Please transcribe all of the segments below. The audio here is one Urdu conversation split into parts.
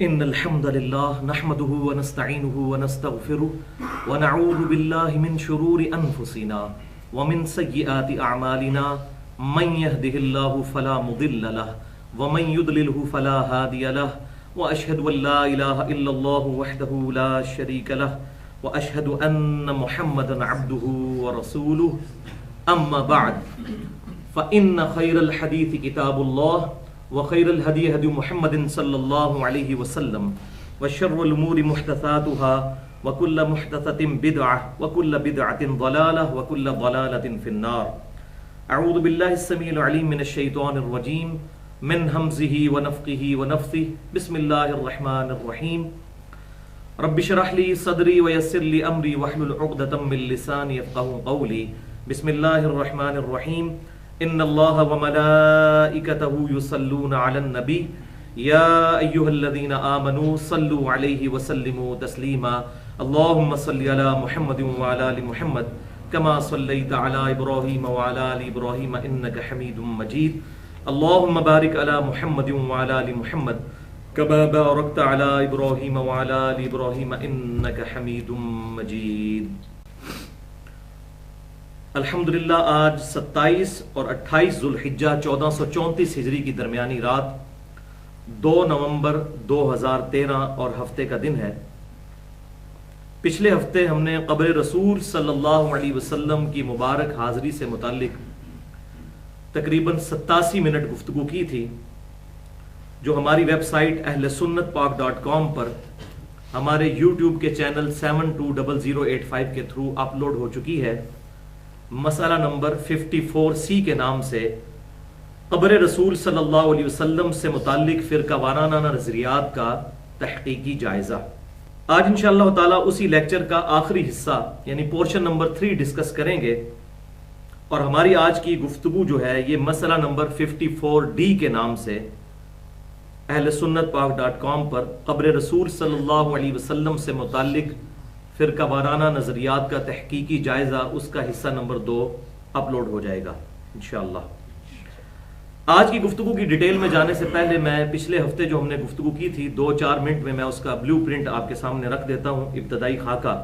إن الحمد لله نحمده ونستعينه ونستغفره ونعوذ بالله من شرور أنفسنا ومن سيئات أعمالنا من يهده الله فلا مضل له ومن يضلله فلا هادي له وأشهد أن لا إله إلا الله وحده لا شريك له وأشهد أن محمدا عبده ورسوله أما بعد فإن خير الحديث كتاب الله وخير الهدي هدي محمد صلى الله عليه وسلم وشر الأمور محدثاتها وكل محدثة بدعة وكل بدعة ضلالة وكل ضلالة في النار. أعوذ بالله السميع العليم من الشيطان الرجيم من همزه ونفخه ونفثه. بسم الله الرحمن الرحيم. رب اشرح لي صدري ويسر لي أمري واحلل عقدة من لساني يفقهوا قولي. بسم الله الرحمن الرحيم. ان الله وملائكته يصلون على النبي يا ايها الذين امنوا صلوا عليه وسلموا تسليما. اللهم صل على محمد وعلى ال محمد كما صليت على ابراهيم وعلى ال ابراهيم انك حميد مجيد. اللهم بارك على محمد وعلى ال محمد كما باركت على ابراهيم وعلى ال ابراهيم انك حميد مجيد. الحمدللہ آج 27 اور 28 ذوالحجہ 1434 ہجری کی درمیانی رات 2 نومبر 2013 اور ہفتے کا دن ہے. پچھلے ہفتے ہم نے قبر رسول صلی اللہ علیہ وسلم کی مبارک حاضری سے متعلق تقریباً 87 منٹ گفتگو کی تھی، جو ہماری ویب سائٹ اہلسنتپاک.com پر ہمارے یوٹیوب کے چینل 720085 کے تھرو اپلوڈ ہو چکی ہے. مسئلہ نمبر 54C کے نام سے قبر رسول صلی اللہ علیہ وسلم سے متعلق فرقہ وارانہ نظریات کا تحقیقی جائزہ. آج انشاءاللہ تعالی اسی لیکچر کا آخری حصہ یعنی پورشن نمبر 3 ڈسکس کریں گے، اور ہماری آج کی گفتگو جو ہے یہ مسئلہ نمبر 54D کے نام سے اہلسنتپاک.com پر قبر رسول صلی اللہ علیہ وسلم سے متعلق فرقہ وارانہ نظریات کا تحقیقی جائزہ، اس کا حصہ نمبر 2 اپلوڈ ہو جائے گا انشاءاللہ. آج کی گفتگو کی ڈیٹیل میں جانے سے پہلے میں پچھلے ہفتے جو ہم نے گفتگو کی تھی 2-4 منٹ میں اس کا بلیو پرنٹ آپ کے سامنے رکھ دیتا ہوں، ابتدائی خاکہ.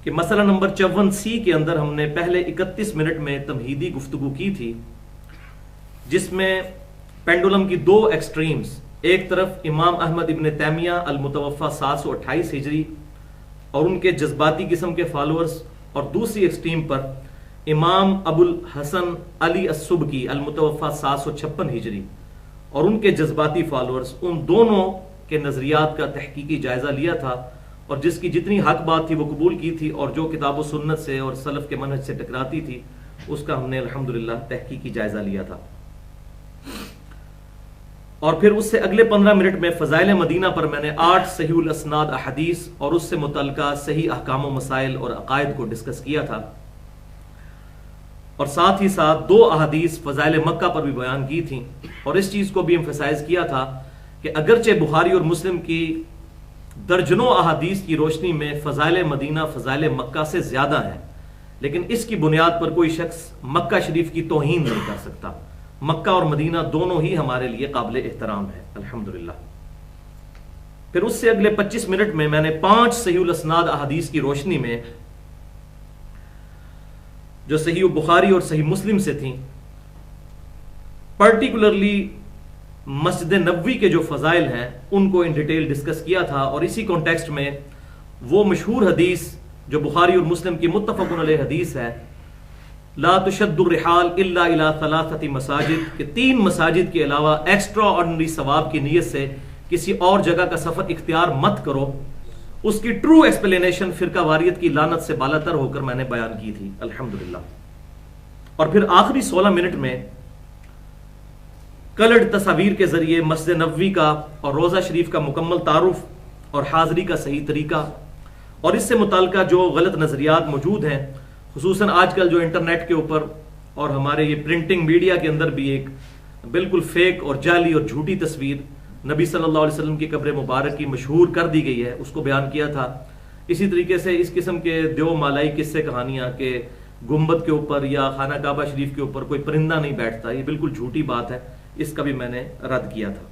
کہ مسئلہ نمبر 54C کے اندر ہم نے پہلے 31 منٹ میں تمہیدی گفتگو کی تھی، جس میں پینڈولم کی 2 ایکسٹریمز، ایک طرف امام احمد ابن تیمیہ المتوفہ 728 ہجری اور ان کے جذباتی قسم کے فالورز، اور دوسری ایکسٹریم پر امام ابو الحسن علی السبکی المتوفہ 756 ہجری اور ان کے جذباتی فالورز. ان دونوں کے نظریات کا تحقیقی جائزہ لیا تھا، اور جس کی جتنی حق بات تھی وہ قبول کی تھی، اور جو کتاب و سنت سے اور سلف کے منہج سے ٹکراتی تھی اس کا ہم نے الحمدللہ تحقیقی جائزہ لیا تھا. اور پھر اس سے اگلے 15 منٹ میں فضائل مدینہ پر میں نے 8 صحیح الاسناد احادیث اور اس سے متعلقہ صحیح احکام و مسائل اور عقائد کو ڈسکس کیا تھا، اور ساتھ ہی ساتھ 2 احادیث فضائل مکہ پر بھی بیان کی تھیں، اور اس چیز کو بھی ایمفسائز کیا تھا کہ اگرچہ بخاری اور مسلم کی درجنوں احادیث کی روشنی میں فضائل مدینہ فضائل مکہ سے زیادہ ہیں، لیکن اس کی بنیاد پر کوئی شخص مکہ شریف کی توہین نہیں کر سکتا. مکہ اور مدینہ دونوں ہی ہمارے لیے قابل احترام ہے الحمدللہ. پھر اس سے اگلے 25 منٹ میں نے 5 صحیح الاسناد احادیث کی روشنی میں جو صحیح بخاری اور صحیح مسلم سے تھیں، پرٹیکولرلی مسجد نبوی کے جو فضائل ہیں ان کو ان ڈیٹیل ڈسکس کیا تھا. اور اسی کانٹیکسٹ میں وہ مشہور حدیث جو بخاری اور مسلم کی متفق علیہ حدیث ہے، لا تشد الرحال الا الى 3 مساجد، کہ 3 مساجد کے علاوہ ایکسٹرا آرڈنری ثواب کی نیت سے کسی اور جگہ کا سفر اختیار مت کرو، اس کی ٹرو ایکسپلینیشن فرقہ واریت کی لعنت سے بالاتر ہو کر میں نے بیان کی تھی الحمدللہ. اور پھر آخری 16 منٹ میں کلرڈ تصاویر کے ذریعے مسجد نبوی کا اور روضہ شریف کا مکمل تعارف اور حاضری کا صحیح طریقہ، اور اس سے متعلقہ جو غلط نظریات موجود ہیں، خصوصاً آج کل جو انٹرنیٹ کے اوپر اور ہمارے یہ پرنٹنگ میڈیا کے اندر بھی ایک بالکل فیک اور جعلی اور جھوٹی تصویر نبی صلی اللہ علیہ وسلم کی قبر مبارک کی مشہور کر دی گئی ہے، اس کو بیان کیا تھا. اسی طریقے سے اس قسم کے دیو مالائی قصے کہانیاں کہ گنبد کے اوپر یا خانہ کعبہ شریف کے اوپر کوئی پرندہ نہیں بیٹھتا، یہ بالکل جھوٹی بات ہے، اس کا بھی میں نے رد کیا تھا.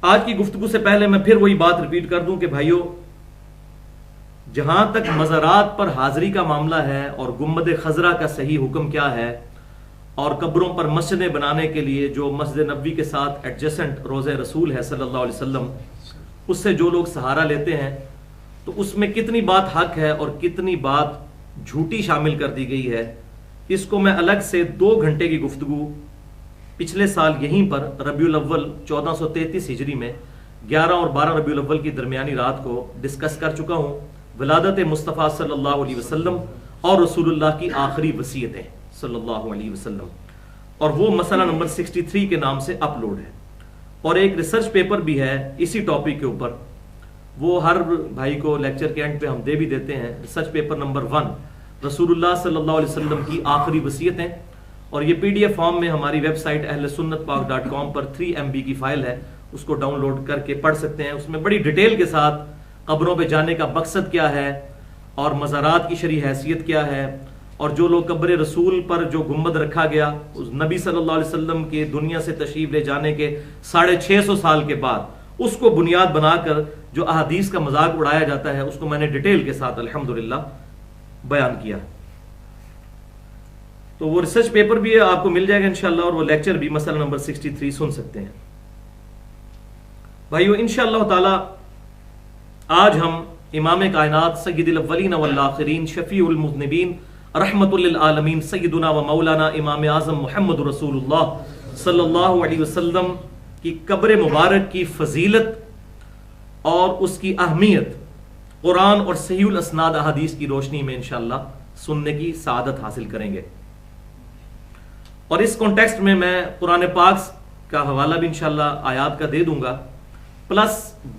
آج کی گفتگو سے پہلے میں پھر وہی بات ریپیٹ کر دوں کہ بھائیو، جہاں تک مزارات پر حاضری کا معاملہ ہے اور گنبد خضرا کا صحیح حکم کیا ہے، اور قبروں پر مسجدیں بنانے کے لیے جو مسجد نبوی کے ساتھ ایڈجسنٹ روضہ رسول ہے صلی اللہ علیہ وسلم، اس سے جو لوگ سہارا لیتے ہیں، تو اس میں کتنی بات حق ہے اور کتنی بات جھوٹی شامل کر دی گئی ہے، اس کو میں الگ سے 2 گھنٹے کی گفتگو پچھلے سال یہیں پر ربیع الاول 1433 ہجری میں 11 اور 12 ربیع الاول کی درمیانی رات کو ڈسکس کر چکا ہوں، ولادت مصطفیٰ صلی اللہ علیہ وسلم اور رسول اللہ کی آخری وصیتیں صلی اللہ علیہ وسلم، اور وہ مسئلہ نمبر 63 کے نام سے اپلوڈ ہے، اور ایک ریسرچ پیپر بھی ہے اسی ٹاپک کے اوپر، وہ ہر بھائی کو لیکچر کے اینڈ پہ ہم دے بھی دیتے ہیں۔ ریسرچ پیپر نمبر 1 رسول اللہ صلی اللہ علیہ وسلم کی آخری وصیتیں، اور یہ PDF فارم میں ہماری ویب سائٹ اہلسنتپاک.com پر 3 MB کی فائل ہے، اس کو ڈاؤن لوڈ کر کے پڑھ سکتے ہیں۔ اس میں بڑی ڈیٹیل کے ساتھ قبروں پہ جانے کا مقصد کیا ہے اور مزارات کی شرعی حیثیت کیا ہے، اور جو لوگ قبر رسول پر جو گنبد رکھا گیا اس نبی صلی اللہ علیہ وسلم کے دنیا سے تشریف لے جانے کے 650 سال کے بعد اس کو بنیاد بنا کر جو احادیث کا مذاق اڑایا جاتا ہے، اس کو میں نے ڈیٹیل کے ساتھ الحمدللہ بیان کیا۔ تو وہ ریسرچ پیپر بھی آپ کو مل جائے گا انشاءاللہ، اور وہ لیکچر بھی مسئلہ نمبر 63 سن سکتے ہیں۔ بھائیو انشاءاللہ تعالی آج ہم امام کائنات سید الاولین والآخرین شفیع المذنبین رحمت للعالمین سیدنا و مولانا امام اعظم محمد رسول اللہ صلی اللہ علیہ وسلم کی قبر مبارک کی فضیلت اور اس کی اہمیت قرآن اور صحیح الاسناد احادیث کی روشنی میں انشاءاللہ سننے کی سعادت حاصل کریں گے، اور اس کانٹیکسٹ میں قرآن پاک کا حوالہ بھی انشاءاللہ آیات کا دے دوں گا، پلس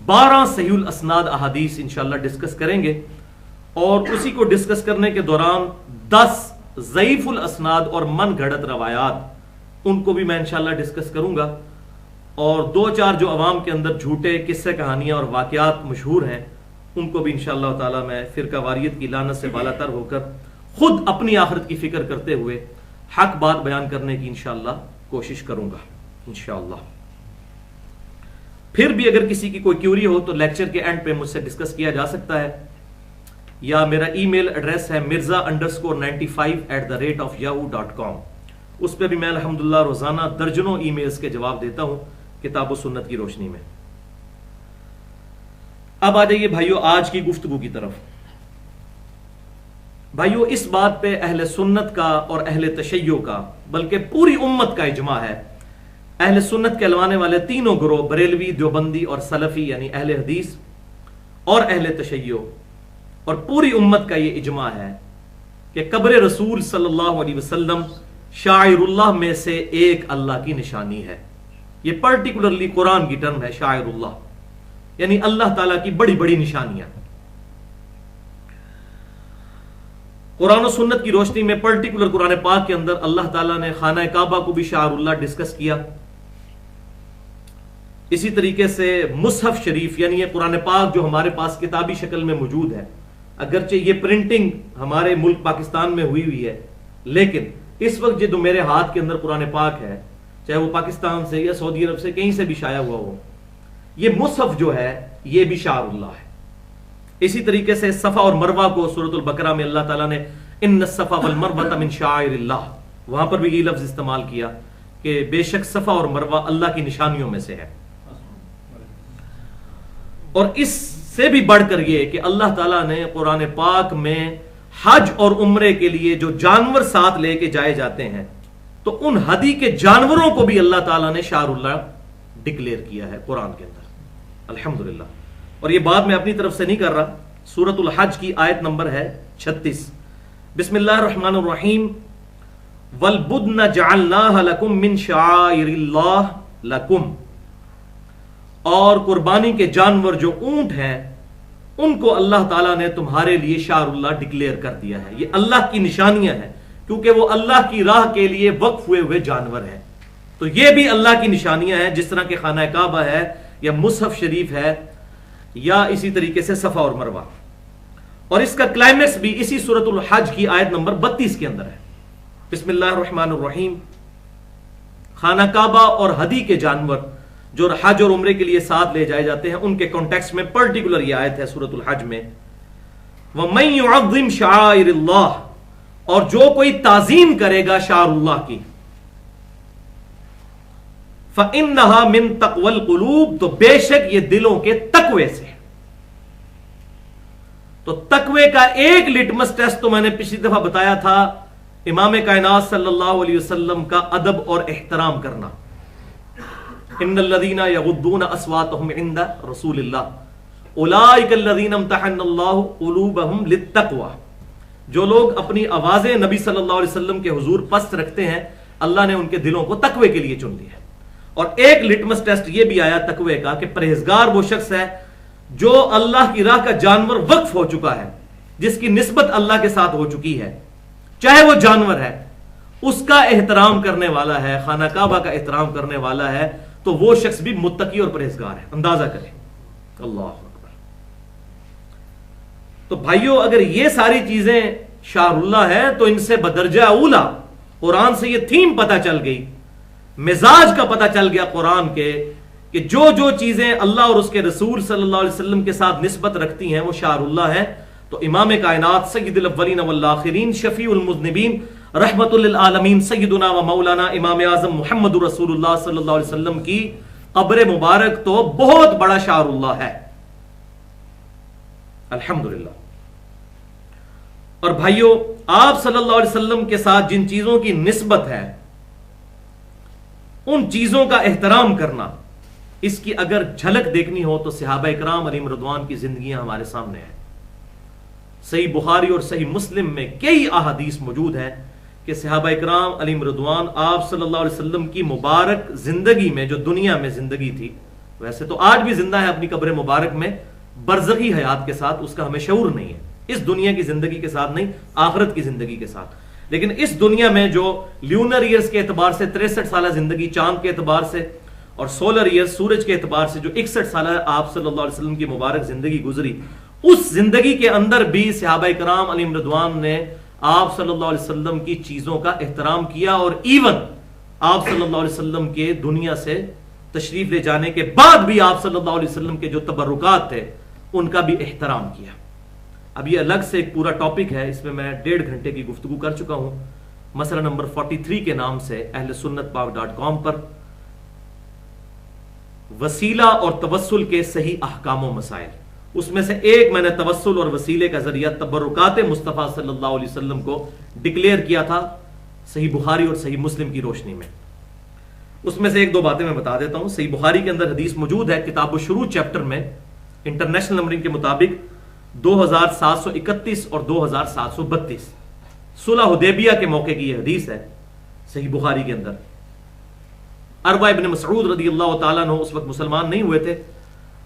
12 صحیح الاسناد احادیث انشاءاللہ ڈسکس کریں گے، اور اسی کو ڈسکس کرنے کے دوران 10 ضعیف الاسناد اور من گھڑت روایات ان کو بھی میں انشاءاللہ ڈسکس کروں گا، اور 2-4 جو عوام کے اندر جھوٹے قصے کہانیاں اور واقعات مشہور ہیں ان کو بھی انشاءاللہ تعالی میں فرقہ واریت کی لعنت سے بالا تر ہو کر خود اپنی آخرت کی فکر کرتے ہوئے حق بات بیان کرنے کی انشاءاللہ کوشش کروں گا انشاءاللہ۔ پھر بھی اگر کسی کی کوئی کیوری ہو تو لیکچر کے اینڈ پہ مجھ سے ڈسکس کیا جا سکتا ہے، یا میرا ای میل ایڈریس ہے mirza_95@yahoo.com، اس پہ بھی میں الحمدللہ روزانہ درجنوں ای میلز کے جواب دیتا ہوں کتاب و سنت کی روشنی میں۔ اب آ جائیے بھائیو آج کی گفتگو کی طرف۔ بھائیو اس بات پہ اہل سنت کا اور اہل تشیع کا بلکہ پوری امت کا اجماع ہے، اہل سنت کہلوانے والے تینوں گروہ بریلوی، دیوبندی اور سلفی یعنی اہل حدیث اور اہل تشیع، اور پوری امت کا یہ اجماع ہے کہ قبر رسول صلی اللہ علیہ وسلم شاعر اللہ میں سے ایک اللہ کی نشانی ہے۔ یہ پرٹیکولرلی قرآن کی ٹرم ہے، شاعر اللہ یعنی اللہ تعالیٰ کی بڑی بڑی نشانیاں۔ قرآن و سنت کی روشنی میں پرٹیکولر قرآن پاک کے اندر اللہ تعالیٰ نے خانہ کعبہ کو بھی شاعر اللہ ڈسکس کیا، اسی طریقے سے مصحف شریف یعنی یہ قرآن پاک جو ہمارے پاس کتابی شکل میں موجود ہے، اگرچہ یہ پرنٹنگ ہمارے ملک پاکستان میں ہوئی ہے، لیکن اس وقت جو میرے ہاتھ کے اندر قرآن پاک ہے، چاہے وہ پاکستان سے یا سعودی عرب سے کہیں سے بھی شائع ہوا ہو، یہ مصحف جو ہے یہ بھی شاعر اللہ ہے۔ اسی طریقے سے صفا اور مروہ کو سورۃ البقرہ میں اللہ تعالیٰ نے ان الصفا والمروہ من شعائر اللہ، وہاں پر بھی یہ لفظ استعمال کیا کہ بے شک صفا اور مروہ اللہ کی نشانیوں میں سے ہے۔ اور اس سے بھی بڑھ کر یہ کہ اللہ تعالیٰ نے قرآن پاک میں حج اور عمرے کے لیے جو جانور ساتھ لے کے جائے جاتے ہیں، تو ان ہدی کے جانوروں کو بھی اللہ تعالیٰ نے شاعر اللہ ڈکلیئر کیا ہے قرآن کے اندر الحمدللہ۔ اور یہ بات میں اپنی طرف سے نہیں کر رہا، سورۃ الحج کی آیت نمبر ہے 36، بسم اللہ الرحمن الرحیم، وَالْبُدْنَ جَعَلْنَاهَا لَكُمْ مِنْ شَعَائِرِ اللَّهِ لَكُمْ، اور قربانی کے جانور جو اونٹ ہیں ان کو اللہ تعالیٰ نے تمہارے لیے شاعر اللہ ڈکلیئر کر دیا ہے، یہ اللہ کی نشانیاں ہیں کیونکہ وہ اللہ کی راہ کے لیے وقف ہوئے ہوئے جانور ہیں۔ تو یہ بھی اللہ کی نشانیاں ہیں، جس طرح کہ خانہ کعبہ ہے یا مصحف شریف ہے یا اسی طریقے سے صفا اور مروہ۔ اور اس کا کلائمیکس بھی اسی سورۃ الحج کی آیت نمبر 32 کے اندر ہے، بسم اللہ الرحمن الرحیم، خانہ کعبہ اور ہدی کے جانور جو حج اور عمرے کے لیے ساتھ لے جائے جاتے ہیں ان کے کانٹیکسٹ میں پرٹیکولر یہ آیت ہے سورۃ الحج میں، وَمَن يُعَظِّمْ شَعَائِرَ اللَّهِ، اور جو کوئی تعظیم کرے گا شعائر اللہ کی، فَإِنَّهَا مِن تَقْوَى الْقُلُوبِ، تو بے شک یہ دلوں کے تقوی سے۔ تو تقوی کا ایک لٹمس ٹیسٹ تو میں نے پچھلی دفعہ بتایا تھا، امام کائنات صلی اللہ علیہ وسلم کا ادب اور احترام کرنا۔ ان الذین یغضون اصواتهم عند رسول اللہ اولئک الذین امتحن اللہ قلوبهم للتقوی، جو لوگ اپنی آوازیں نبی صلی اللہ علیہ وسلم کے حضور پست رکھتے ہیں اللہ نے ان کے دلوں کو تقوی کے لیے چن لیا ہے۔ اور ایک لٹمس ٹیسٹ یہ بھی آیا تقوی کا کہ پرہیزگار وہ شخص ہے جو اللہ کی راہ کا جانور وقف ہو چکا ہے، جس کی نسبت اللہ کے ساتھ ہو چکی ہے، چاہے وہ جانور ہے، اس کا احترام کرنے والا ہے، خانہ کعبہ کا احترام کرنے والا ہے، تو وہ شخص بھی متقی اور پرہیزگار ہے۔ اندازہ کریں، اللہ اکبر۔ تو بھائیو اگر یہ ساری چیزیں شعائر اللہ ہے تو ان سے بدرجہ اولا قرآن سے یہ تھیم پتہ چل گئی، مزاج کا پتہ چل گیا قرآن کے، کہ جو جو چیزیں اللہ اور اس کے رسول صلی اللہ علیہ وسلم کے ساتھ نسبت رکھتی ہیں وہ شعائر اللہ ہے۔ تو امام کائنات سید الاولین والآخرین شفیع المذنبین رحمت للعالمین سیدنا و مولانا امام اعظم محمد رسول اللہ صلی اللہ علیہ وسلم کی قبر مبارک تو بہت بڑا شعائر اللہ ہے، الحمدللہ۔ اور بھائیو آپ صلی اللہ علیہ وسلم کے ساتھ جن چیزوں کی نسبت ہے ان چیزوں کا احترام کرنا، اس کی اگر جھلک دیکھنی ہو تو صحابہ اکرام علیہم رضوان کی زندگیاں ہمارے سامنے ہیں۔ صحیح بخاری اور صحیح مسلم میں کئی احادیث موجود ہیں کہ صحابہ اکرام علیہم رضوان آپ صلی اللہ علیہ وسلم کی مبارک زندگی میں، جو دنیا میں زندگی تھی، ویسے تو آج بھی زندہ ہے اپنی قبر مبارک میں برزخی حیات کے ساتھ، اس کا ہمیں شعور نہیں ہے، اس دنیا کی زندگی کے ساتھ نہیں، آخرت کی زندگی کے ساتھ۔ لیکن اس دنیا میں جو لیونر ایئرز کے اعتبار سے 63 سالہ زندگی، چاند کے اعتبار سے، اور سولر ایئر سورج کے اعتبار سے جو 61 سالہ آپ صلی اللہ علیہ وسلم کی مبارک زندگی گزری، اس زندگی کے اندر بھی صحابہ کرام علیہم رضوان نے آپ صلی اللہ علیہ وسلم کی چیزوں کا احترام کیا، اور ایون آپ صلی اللہ علیہ وسلم کے دنیا سے تشریف لے جانے کے بعد بھی آپ صلی اللہ علیہ وسلم کے جو تبرکات تھے ان کا بھی احترام کیا۔ اب یہ الگ سے ایک پورا ٹاپک ہے، اس میں 1.5 گھنٹے کی گفتگو کر چکا ہوں، مسئلہ نمبر 43 کے نام سے اہل سنت پاک.com پر، وسیلہ اور توسل کے صحیح احکام و مسائل۔ اس میں سے ایک میں نے توسل اور وسیلے کا ذریعہ تبرکات مصطفیٰ صلی اللہ علیہ وسلم کو ڈکلیئر کیا تھا صحیح بخاری اور صحیح مسلم کی روشنی میں۔ اس میں سے ایک دو باتیں میں بتا دیتا ہوں۔ صحیح بخاری کے اندر حدیث موجود ہے، کتاب الشروع چیپٹر میں، انٹرنیشنل نمبرنگ کے مطابق 2731 اور 2732، صلح حدیبیہ کے موقع کی یہ حدیث ہے صحیح بخاری کے اندر۔ عروہ ابن مسعود رضی اللہ تعالیٰ عنہ اس وقت مسلمان نہیں ہوئے تھے،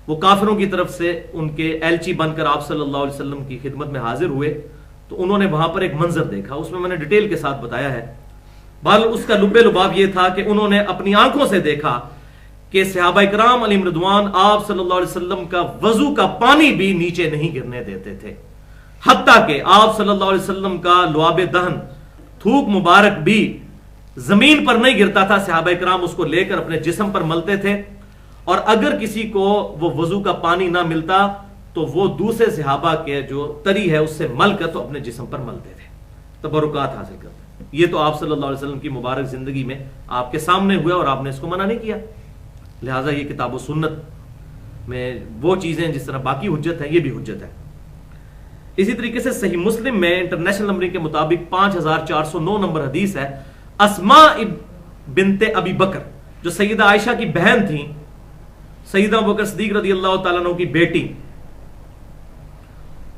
وہ کافروں کی طرف سے ان کے ایلچی بن کر آپ صلی اللہ علیہ وسلم کی خدمت میں حاضر ہوئے، تو انہوں نے وہاں پر ایک منظر دیکھا، اس میں نے ڈیٹیل کے ساتھ بتایا ہے۔ بہرحال اس کا لب لباب یہ تھا کہ انہوں نے اپنی آنکھوں سے دیکھا کہ صحابہ کرام علیہم رضوان آپ صلی اللہ علیہ وسلم کا وضو کا پانی بھی نیچے نہیں گرنے دیتے تھے، حتیٰ کہ آپ صلی اللہ علیہ وسلم کا لعاب دہن، تھوک مبارک بھی زمین پر نہیں گرتا تھا، صحابہ کرام اس کو لے کر اپنے جسم پر ملتے تھے، اور اگر کسی کو وہ وضو کا پانی نہ ملتا تو وہ دوسرے صحابہ کے جو تری ہے اس سے مل کر تو اپنے جسم پر ملتے تھے، تبرکات حاصل کرتے۔ یہ تو آپ صلی اللہ علیہ وسلم کی مبارک زندگی میں آپ کے سامنے ہوا اور آپ نے اس کو منع نہیں کیا، لہٰذا یہ کتاب و سنت میں وہ چیزیں جس طرح باقی حجت ہے، یہ بھی حجت ہے۔ اسی طریقے سے صحیح مسلم میں انٹرنیشنل نمبرنگ کے مطابق 5409 نمبر حدیث ہے، اسماء بنت ابی بکر جو سیدہ عائشہ کی بہن تھیں، سیدہ ابوبکر صدیق رضی اللہ تعالیٰ عنہ کی بیٹی،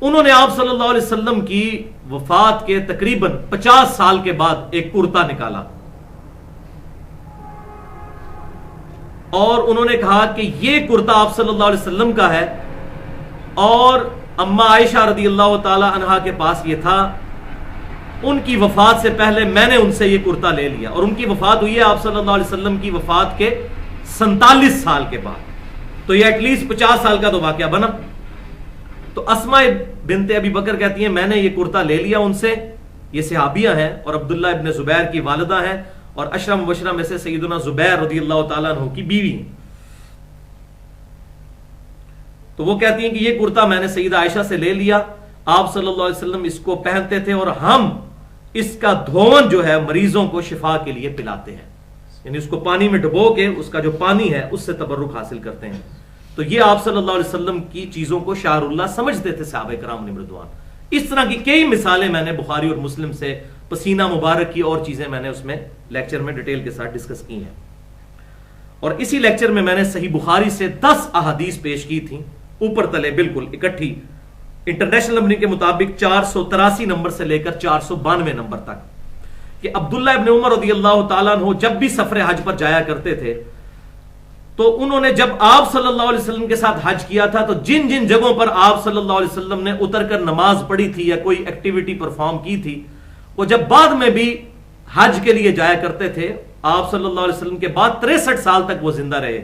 انہوں نے آپ صلی اللہ علیہ وسلم کی وفات کے تقریباً 50 سال کے بعد ایک کرتا نکالا، اور انہوں نے کہا کہ یہ کرتا آپ صلی اللہ علیہ وسلم کا ہے، اور اما عائشہ رضی اللہ تعالی عنہا کے پاس یہ تھا، ان کی وفات سے پہلے میں نے ان سے یہ کرتا لے لیا، اور ان کی وفات ہوئی ہے آپ صلی اللہ علیہ وسلم کی وفات کے 47 سال کے بعد، تو یہ ایٹ لیسٹ 50 سال کا تو واقعہ بنا۔ تو اسماء بنت ابی بکر کہتی ہیں میں نے یہ کرتا لے لیا ان سے، یہ صحابیہ ہیں اور عبداللہ ابن زبیر کی والدہ ہیں، اور عشرہ مبشرہ میں سے سیدنا زبیر رضی اللہ تعالیٰ عنہ کی بیوی ہیں۔ تو وہ کہتی ہیں کہ یہ کرتا میں نے سیدہ عائشہ سے لے لیا، آپ صلی اللہ علیہ وسلم اس کو پہنتے تھے اور ہم اس کا دھون جو ہے مریضوں کو شفا کے لیے پلاتے ہیں، یعنی اس کو پانی میں ڈبو کے اس کا جو پانی ہے اس سے تبرک حاصل کرتے ہیں۔ تو یہ آپ صلی اللہ علیہ وسلم کی چیزوں کو شعار اللہ سمجھتے تھے صحابہ کرام علیہم رضوان۔ اس طرح کی کئی مثالیں میں نے بخاری اور مسلم سے، پسینہ مبارک کی اور چیزیں میں نے اس میں لیکچر میں ڈیٹیل کے ساتھ ڈسکس کی ہیں۔ اور اسی لیکچر میں میں نے صحیح بخاری سے 10 احادیث پیش کی تھیں، اوپر تلے بالکل اکٹھی، انٹرنیشنل نمبرنگ کے مطابق 483 نمبر سے لے کر 492 نمبر تک، کہ عبداللہ ابن عمر رضی اللہ تعالیٰ عنہ جب بھی سفر حج پر جایا کرتے تھے تو انہوں نے جب آپ صلی اللہ علیہ وسلم کے ساتھ حج کیا تھا تو جن جن جگہوں پر آپ صلی اللہ علیہ وسلم نے اتر کر نماز پڑھی تھی یا کوئی ایکٹیویٹی پرفارم کی تھی، وہ جب بعد میں بھی حج کے لیے جایا کرتے تھے، آپ صلی اللہ علیہ وسلم کے بعد 63 سال تک وہ زندہ رہے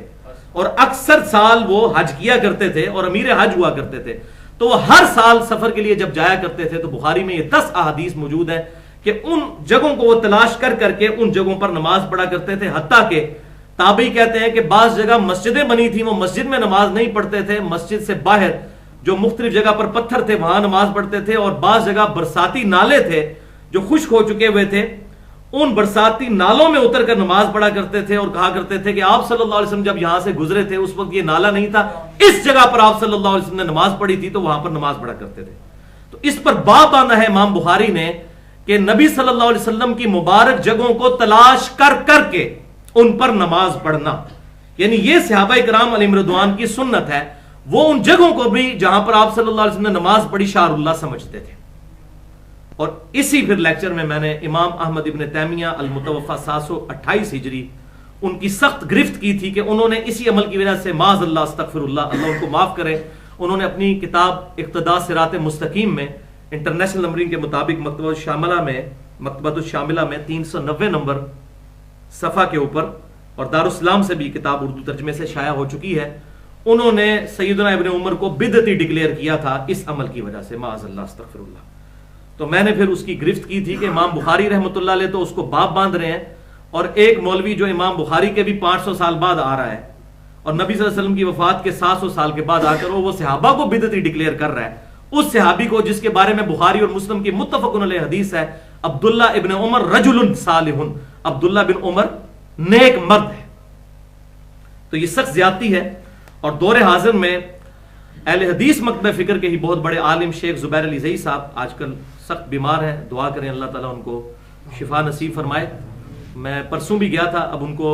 اور اکثر سال وہ حج کیا کرتے تھے اور امیر حج ہوا کرتے تھے، تو وہ ہر سال سفر کے لیے جب جایا کرتے تھے تو بخاری میں یہ 10 احادیث موجود ہیں کہ ان جگہوں کو وہ تلاش کر کر کے ان جگہوں پر نماز پڑھا کرتے تھے، حتیٰ کہ تابعی کہتے ہیں کہ بعض جگہ مسجدیں بنی تھیں، وہ مسجد میں نماز نہیں پڑھتے تھے، مسجد سے باہر جو مختلف جگہ پر پتھر تھے وہاں نماز پڑھتے تھے، اور بعض جگہ برساتی نالے تھے جو خشک ہو چکے ہوئے تھے، ان برساتی نالوں میں اتر کر نماز پڑھا کرتے تھے اور کہا کرتے تھے کہ آپ صلی اللہ علیہ وسلم جب یہاں سے گزرے تھے اس وقت یہ نالا نہیں تھا، اس جگہ پر آپ صلی اللہ علیہ وسلم نے نماز پڑھی تھی تو وہاں پر نماز پڑھا کرتے تھے۔ تو اس پر باب باندھا ہے امام بخاری نے کہ نبی صلی اللہ علیہ وسلم کی مبارک جگہوں کو تلاش کر کر کے ان پر نماز پڑھنا، یعنی یہ صحابہ کرام علیہم رضوان کی سنت ہے، وہ ان جگہوں کو بھی جہاں پر آپ صلی اللہ علیہ وسلم نے نماز پڑھی شعار اللہ سمجھتے تھے۔ اور اسی پھر لیکچر میں نے امام احمد ابن تیمیہ المتوفی 728 ہجری ان کی سخت گرفت کی تھی کہ انہوں نے اسی عمل کی وجہ سے معاذ اللہ استغفر اللہ، اللہ ان کو معاف کرے، انہوں نے اپنی کتاب اقتداء صراط مستقیم میں انٹرنیشنل نمبرنگ کے مطابق مکتبۃ الشاملہ میں 390 نمبر صفحہ کے اوپر، اور دارالاسلام سے بھی کتاب اردو ترجمے سے شائع ہو چکی ہے، انہوں نے سیدنا ابن عمر کو بدعتی ڈکلیئر کیا تھا اس عمل کی وجہ سے، معاذ اللہ استغفر اللہ۔ تو میں نے پھر اس کی گرفت کی تھی کہ امام بخاری رحمۃ اللہ علیہ تو اس کو باب باندھ رہے ہیں، اور ایک مولوی جو امام بخاری کے بھی 500 سال بعد آ رہا ہے اور نبی صلی اللہ علیہ وسلم کی وفات کے 700 سال کے بعد آ کر وہ صحابہ کو بدعتی ڈکلیئر کر رہا ہے، اس صحابی کو جس کے بارے میں بخاری اور مسلم کی متفق علیہ حدیث ہے، عبداللہ ابن عمر رجل صالح، عبداللہ بن عمر نیک مرد ہے۔ تو یہ سخت زیادتی ہے، اور دور حاضر میں اہل حدیث مکتبہ فکر کے ہی بہت بڑے عالم شیخ زبیر علی زئی صاحب آج کل سخت بیمار ہیں، دعا کریں اللہ تعالیٰ ان کو شفا نصیب فرمائے۔ میں پرسوں بھی گیا تھا، اب ان کو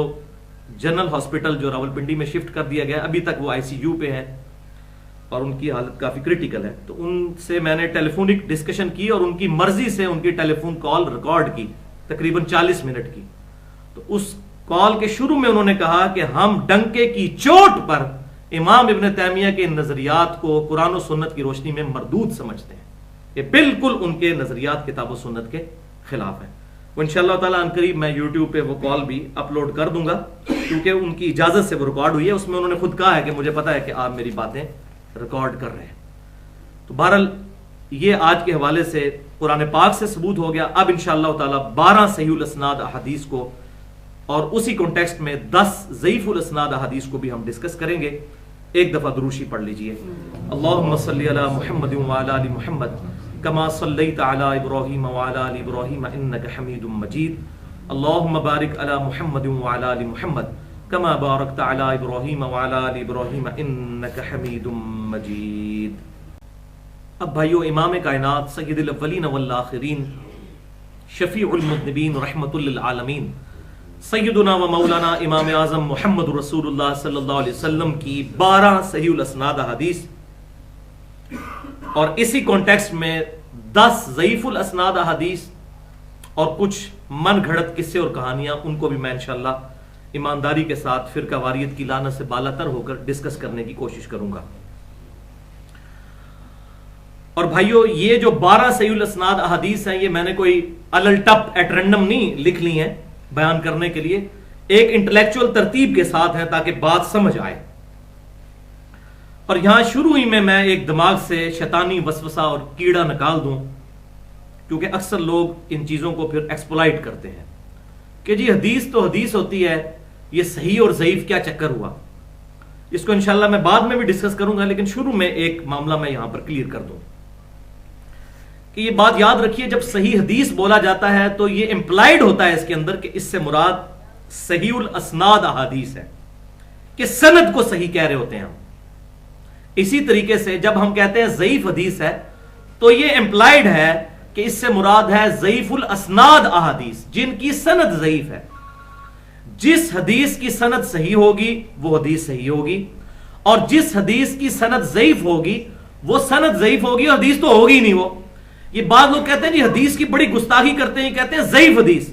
جنرل ہاسپٹل جو راولپنڈی میں شفٹ کر دیا گیا، ابھی تک وہ ICU پہ ہیں اور ان کی حالت کافی کریٹیکل ہے۔ تو ان سے میں نے ٹیلی فونک ڈسکشن کی اور ان کی مرضی سے ان کی ٹیلی فون کال ریکارڈ کی، تقریباً 40 منٹ کی۔ تو اس کال کے شروع میں انہوں نے کہا کہ ہم ڈنکے کی چوٹ پر امام ابن تیمیہ کے نظریات کو قرآن و سنت کی روشنی میں مردود سمجھتے ہیں، یہ بالکل ان کے نظریات کتاب و سنت کے خلاف ہیں۔ وہ انشاءاللہ تعالیٰ عنقریب میں یوٹیوب پہ وہ کال بھی اپلوڈ کر دوں گا، کیونکہ ان کی اجازت سے وہ ریکارڈ ہوئی ہے، اس میں انہوں نے خود کہا ہے کہ مجھے پتا ہے کہ آپ میری باتیں ریکارڈ کر رہے ہیں۔ تو بہرحال یہ آج کے حوالے سے قرآن پاک سے ثبوت ہو گیا۔ اب انشاءاللہ تعالیٰ 12 صحیح الاسناد احادیث کو اور اسی کانٹیکسٹ میں 10 ضعیف الاسناد احادیث کو بھی ہم ڈسکس کریں گے۔ ایک دفعہ دروشی پڑھ لیجئے، اللہم صلی علی محمد وعلی آل محمد کما صلیت علی ابراہیم وعلی آل ابراہیم انک حمید مجید، اللہم بارک علی محمد وعلی آل محمد کما بارکت علی ابراہیم وعلی آل ابراہیم انک حمید مجید۔ اب بھائیو، امام کائنات سید الاولین والآخرین شفیع المذنبین رحمت للعالمین سیدنا و مولانا امام اعظم محمد رسول اللہ صلی اللہ علیہ وسلم کی 12 صحیح الاسناد حدیث اور اسی کانٹیکسٹ میں 10 ضعیف الاسناد حدیث اور کچھ من گھڑت قصے اور کہانیاں، ان کو بھی میں انشاءاللہ ایمانداری کے ساتھ فرقہ واریت کی لعنت سے بالاتر ہو کر ڈسکس کرنے کی کوشش کروں گا۔ اور بھائیو، یہ جو 12 صحیح الاسناد احادیث ہیں، یہ میں نے کوئی الٹپ ایٹ رینڈم نہیں لکھ لی ہیں بیان کرنے کے لیے، ایک انٹلیکچوئل ترتیب کے ساتھ ہے تاکہ بات سمجھ آئے۔ اور یہاں شروع ہی میں ایک دماغ سے شیطانی وسوسہ اور کیڑا نکال دوں، کیونکہ اکثر لوگ ان چیزوں کو پھر ایکسپلائٹ کرتے ہیں کہ جی حدیث تو حدیث ہوتی ہے، یہ صحیح اور ضعیف کیا چکر ہوا؟ اس کو انشاءاللہ میں بعد میں بھی ڈسکس کروں گا، لیکن شروع میں ایک معاملہ میں یہاں پر کلیئر کر دوں کہ یہ بات یاد رکھیے، جب صحیح حدیث بولا جاتا ہے تو یہ امپلائڈ ہوتا ہے اس کے اندر کہ اس سے مراد صحیح الاسناد احادیث ہے، کہ سند کو صحیح کہہ رہے ہوتے ہیں ہم۔ اسی طریقے سے جب ہم کہتے ہیں ضعیف حدیث ہے تو یہ امپلائڈ ہے کہ اس سے مراد ہے ضعیف الاسناد احادیث، جن کی سند ضعیف ہے۔ جس حدیث کی سند صحیح ہوگی وہ حدیث صحیح ہوگی، اور جس حدیث کی سند ضعیف ہوگی وہ سند ضعیف ہوگی، اور حدیث تو ہوگی نہیں۔ وہ یہ بعض لوگ کہتے ہیں جی حدیث کی بڑی گستاخی کرتے ہیں، کہتے ہیں ضعیف حدیث،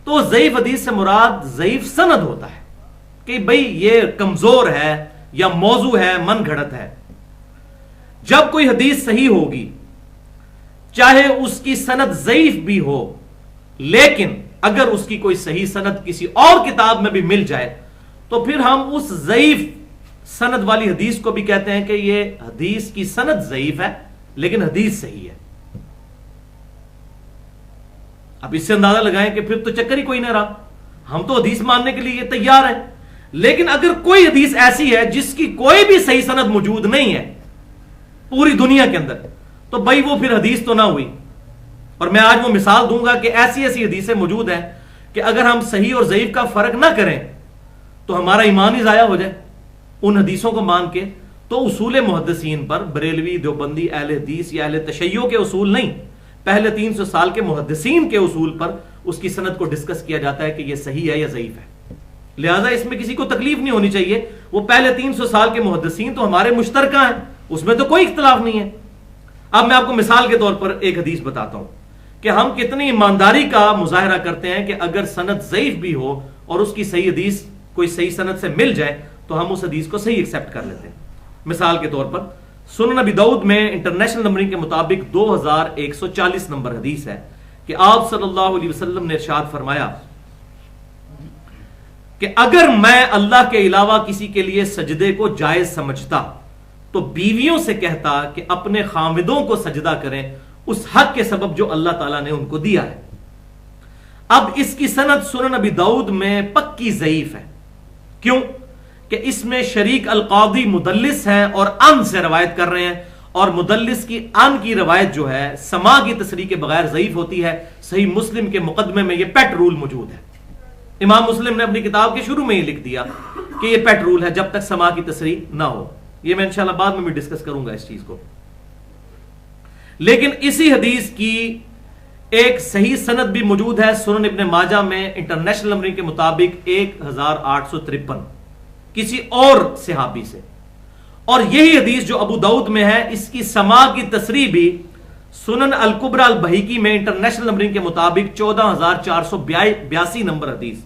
تو ضعیف حدیث سے مراد ضعیف سند ہوتا ہے کہ بھئی یہ کمزور ہے یا موضوع ہے، من گھڑت ہے۔ جب کوئی حدیث صحیح ہوگی چاہے اس کی سند ضعیف بھی ہو، لیکن اگر اس کی کوئی صحیح سند کسی اور کتاب میں بھی مل جائے تو پھر ہم اس ضعیف سند والی حدیث کو بھی کہتے ہیں کہ یہ حدیث کی سند ضعیف ہے لیکن حدیث صحیح ہے۔ اب اس سے اندازہ لگائیں کہ پھر تو چکر ہی کوئی نہ رہا، ہم تو حدیث ماننے کے لیے تیار ہیں، لیکن اگر کوئی حدیث ایسی ہے جس کی کوئی بھی صحیح سند موجود نہیں ہے پوری دنیا کے اندر، تو بھائی وہ پھر حدیث تو نہ ہوئی۔ اور میں آج وہ مثال دوں گا کہ ایسی ایسی حدیثیں موجود ہیں کہ اگر ہم صحیح اور ضعیف کا فرق نہ کریں تو ہمارا ایمان ہی ضائع ہو جائے ان حدیثوں کو مان کے۔ تو اصول محدثین پر، بریلوی، دیوبندی، اہل حدیث یا اہل تشیع کے اصول نہیں، پہلے 300 سال کے محدثین کے اصول پر اس کی سند کو ڈسکس کیا جاتا ہے کہ یہ صحیح ہے یا ضعیف ہے۔ لہٰذا اس میں کسی کو تکلیف نہیں ہونی چاہیے، وہ پہلے 300 سال کے محدثین تو ہمارے مشترکہ ہیں، اس میں تو کوئی اختلاف نہیں ہے۔ اب میں آپ کو مثال کے طور پر ایک حدیث بتاتا ہوں کہ ہم کتنی ایمانداری کا مظاہرہ کرتے ہیں کہ اگر سند ضعیف بھی ہو اور اس کی صحیح حدیث کوئی صحیح سند سے مل جائے تو ہم اس حدیث کو صحیح ایکسیپٹ کر لیتے ہیں۔ مثال کے طور پر سنن ابی داؤد میں انٹرنیشنل نمبرنگ کے مطابق 2140 نمبر حدیث ہے کہ آپ صلی اللہ علیہ وسلم نے ارشاد فرمایا کہ اگر میں اللہ کے علاوہ کسی کے لیے سجدے کو جائز سمجھتا تو بیویوں سے کہتا کہ اپنے خامدوں کو سجدہ کریں اس حق کے سبب جو اللہ تعالیٰ نے ان کو دیا ہے۔ اب اس کی سند سنن ابی داؤد میں پکی ضعیف ہے، کیوں کہ اس میں شریک القاضی مدلس ہیں اور ان سے روایت کر رہے ہیں، اور مدلس کی ان کی روایت جو ہے سما کی تصریح کے بغیر ضعیف ہوتی ہے۔ صحیح مسلم کے مقدمے میں یہ پیٹ رول موجود ہے، امام مسلم نے اپنی کتاب کے شروع میں ہی لکھ دیا کہ یہ پیٹ رول ہے جب تک سما کی تصریح نہ ہو۔ یہ میں انشاءاللہ بعد میں بھی ڈسکس کروں گا اس چیز کو۔ لیکن اسی حدیث کی ایک صحیح سند بھی موجود ہے سنن ابن ماجہ میں انٹرنیشنل نمبرنگ کے مطابق 1853 کسی اور صحابی سے، اور یہی حدیث جو ابو داؤد میں ہے اس کی سما کی تصریح بھی سنن الکبری البہیقی میں انٹرنیشنل نمبرنگ کے مطابق 14482 نمبر حدیث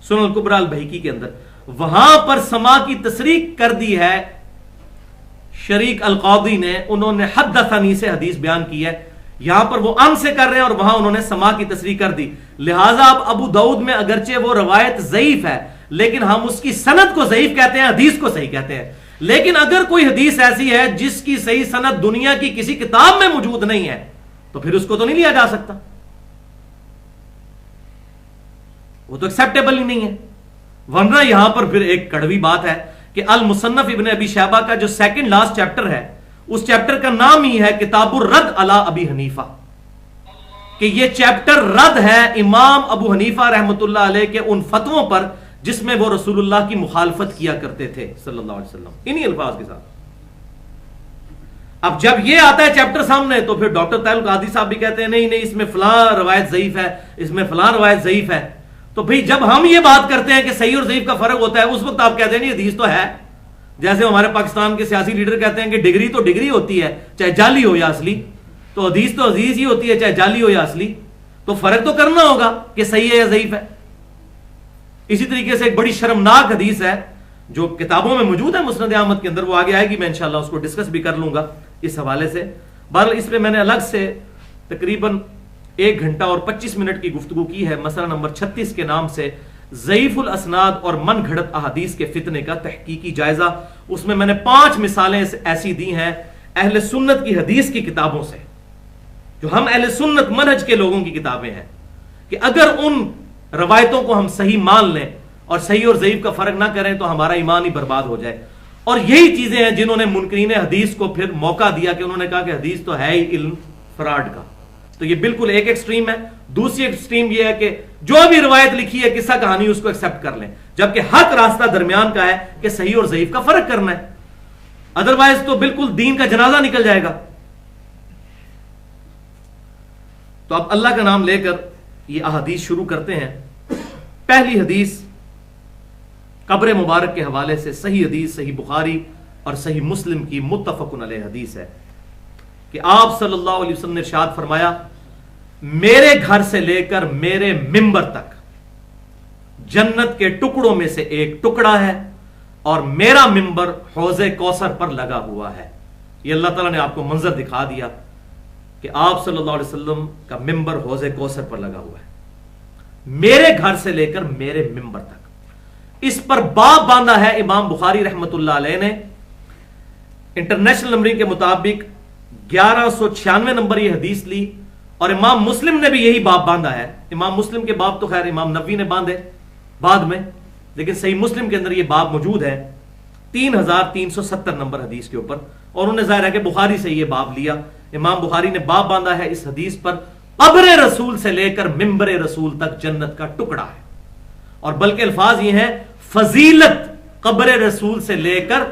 سنن الکبری البہیقی کے اندر، وہاں پر سما کی تصریح کر دی ہے شریک القاضی نے، انہوں نے حدثنی سے حدیث بیان کی ہے، یہاں پر وہ ان سے کر رہے ہیں اور وہاں انہوں نے سما کی تصریح کر دی۔ لہٰذا اب ابو داؤد میں اگرچہ وہ روایت ضعیف ہے لیکن ہم اس کی سند کو ضعیف کہتے ہیں، حدیث کو صحیح کہتے ہیں۔ لیکن اگر کوئی حدیث ایسی ہے جس کی صحیح سند دنیا کی کسی کتاب میں موجود نہیں ہے تو پھر اس کو تو نہیں لیا جا سکتا، وہ تو ایکسیپٹیبل ہی نہیں ہے۔ ورنہ یہاں پر پھر ایک کڑوی بات ہے کہ المصنف ابن ابی شیبہ کا جو سیکنڈ لاسٹ چیپٹر ہے اس چیپٹر کا نام ہی ہے کتاب الرد علی ابی حنیفہ، کہ یہ چیپٹر رد ہے امام ابو حنیفہ رحمۃ اللہ علیہ کے ان فتووں پر جس میں وہ رسول اللہ کی مخالفت کیا کرتے تھے صلی اللہ علیہ وسلم، انہی الفاظ کے ساتھ۔ اب جب یہ آتا ہے چیپٹر سامنے تو پھر ڈاکٹر طاہر القادری صاحب بھی کہتے ہیں نہیں اس میں فلاں روایت ضعیف ہے، اس میں فلاں روایت ضعیف ہے۔ تو بھئی جب ہم یہ بات کرتے ہیں کہ صحیح اور ضعیف کا فرق ہوتا ہے اس وقت آپ کہتے ہیں نہیں حدیث تو ہے، جیسے ہمارے پاکستان کے سیاسی لیڈر کہتے ہیں کہ ڈگری تو ڈگری ہوتی ہے چاہے جعلی ہو یا اصلی، تو حدیث ہی ہوتی ہے چاہے جعلی ہو یا اصلی، تو فرق تو کرنا ہوگا کہ صحیح ہے یا ضعیف ہے۔ اسی طریقے سے ایک بڑی شرمناک حدیث ہے جو کتابوں میں موجود ہے مسند احمد کے اندر، وہ آگے آئے گی، میں انشاءاللہ اس کو ڈسکس بھی کر لوں گا اس حوالے سے۔ بہرحال اس پہ میں نے الگ سے تقریباً 1 گھنٹہ اور 25 منٹ کی گفتگو کی ہے، مسئلہ نمبر 36 کے نام سے ضعیف الاسناد اور من گھڑت احادیث کے فتنے کا تحقیقی جائزہ۔ اس میں نے 5 مثالیں ایسی دی ہیں اہل سنت کی حدیث کی کتابوں سے، جو ہم اہل سنت منہج کے لوگوں کی کتابیں ہیں، کہ اگر ان روایتوں کو ہم صحیح مان لیں اور صحیح اور ضعیف کا فرق نہ کریں تو ہمارا ایمان ہی برباد ہو جائے. اور یہی چیزیں ہیں جنہوں نے منکرین حدیث کو پھر موقع دیا کہ انہوں نے کہا کہ حدیث تو ہے ہی علم فراڈ کا. تو یہ بالکل ایک ایکسٹریم ہے. دوسری ایکسٹریم یہ ہے کہ جو بھی روایت لکھی ہے قصہ کہانی اس کو ایکسپٹ کر لیں، جبکہ حق راستہ درمیان کا ہے کہ صحیح اور ضعیف کا فرق کرنا ہے، ادروائز تو بالکل دین کا جنازہ نکل جائے گا. تو اب اللہ کا نام لے کر یہ احادیث شروع کرتے ہیں. پہلی حدیث قبر مبارک کے حوالے سے صحیح حدیث صحیح بخاری اور صحیح مسلم کی متفق علیہ حدیث ہے کہ آپ صلی اللہ علیہ وسلم نے ارشاد فرمایا، میرے گھر سے لے کر میرے ممبر تک جنت کے ٹکڑوں میں سے ایک ٹکڑا ہے اور میرا ممبر حوض کوثر پر لگا ہوا ہے. یہ اللہ تعالیٰ نے آپ کو منظر دکھا دیا کہ آپ صلی اللہ علیہ وسلم کا ممبر حوض کوثر پر لگا ہوا ہے، میرے گھر سے لے کر میرے ممبر تک. اس پر باب باندھا ہے امام بخاری رحمت اللہ علیہ نے. انٹرنیشنل نمبرنگ کے مطابق 1196 نمبر یہ حدیث لی، اور امام مسلم نے بھی یہی باب باندھا ہے. امام مسلم کے باب تو خیر امام نووی نے باندھے بعد میں، لیکن صحیح مسلم کے اندر یہ باب موجود ہے 3370 نمبر حدیث کے اوپر. اور انہوں نے ظاہر ہے کہ بخاری سے یہ باب لیا. امام بخاری نے باب باندھا ہے اس حدیث پر، قبر رسول سے لے کر ممبر رسول تک جنت کا ٹکڑا ہے. اور بلکہ الفاظ یہ ہیں فضیلت قبر رسول سے لے کر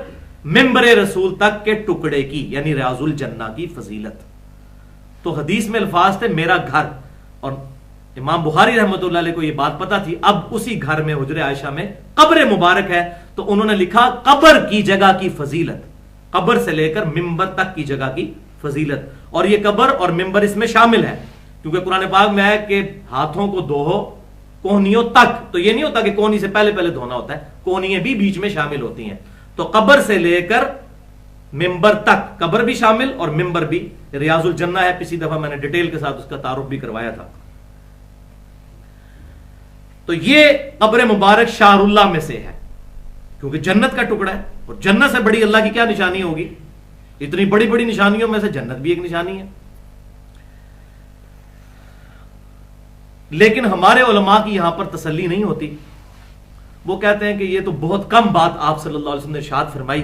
ممبر رسول تک کے ٹکڑے کی، یعنی ریاض الجنہ کی فضیلت. تو حدیث میں الفاظ تھے میرا گھر، اور امام بخاری رحمۃ اللہ علیہ کو یہ بات پتا تھی. اب اسی گھر میں حجر عائشہ میں قبر مبارک ہے، تو انہوں نے لکھا قبر کی جگہ کی فضیلت، قبر سے لے کر ممبر تک کی جگہ کی فضیلت. اور یہ قبر اور ممبر اس میں شامل ہے، کیونکہ قرآن پاک میں ہے کہ ہاتھوں کو دھو کوہنیوں تک. تو یہ نہیں ہوتا کہ کوہنی سے پہلے پہلے دھونا ہوتا ہے، کوہنیاں بھی بیچ میں شامل ہوتی ہیں. تو قبر سے لے کر ممبر تک، قبر بھی شامل اور ممبر بھی. ریاض الجنہ ہے، پچھلی دفعہ میں نے ڈیٹیل کے ساتھ اس کا تعارف بھی کروایا تھا. تو یہ قبر مبارک شعر اللہ میں سے ہے، کیونکہ جنت کا ٹکڑا ہے، اور جنت سے بڑی اللہ کی کیا نشانی ہوگی؟ اتنی بڑی بڑی نشانیوں میں سے جنت بھی ایک نشانی ہے. لیکن ہمارے علماء کی یہاں پر تسلی نہیں ہوتی. وہ کہتے ہیں کہ یہ تو بہت کم بات آپ صلی اللہ علیہ وسلم نے ارشاد فرمائی،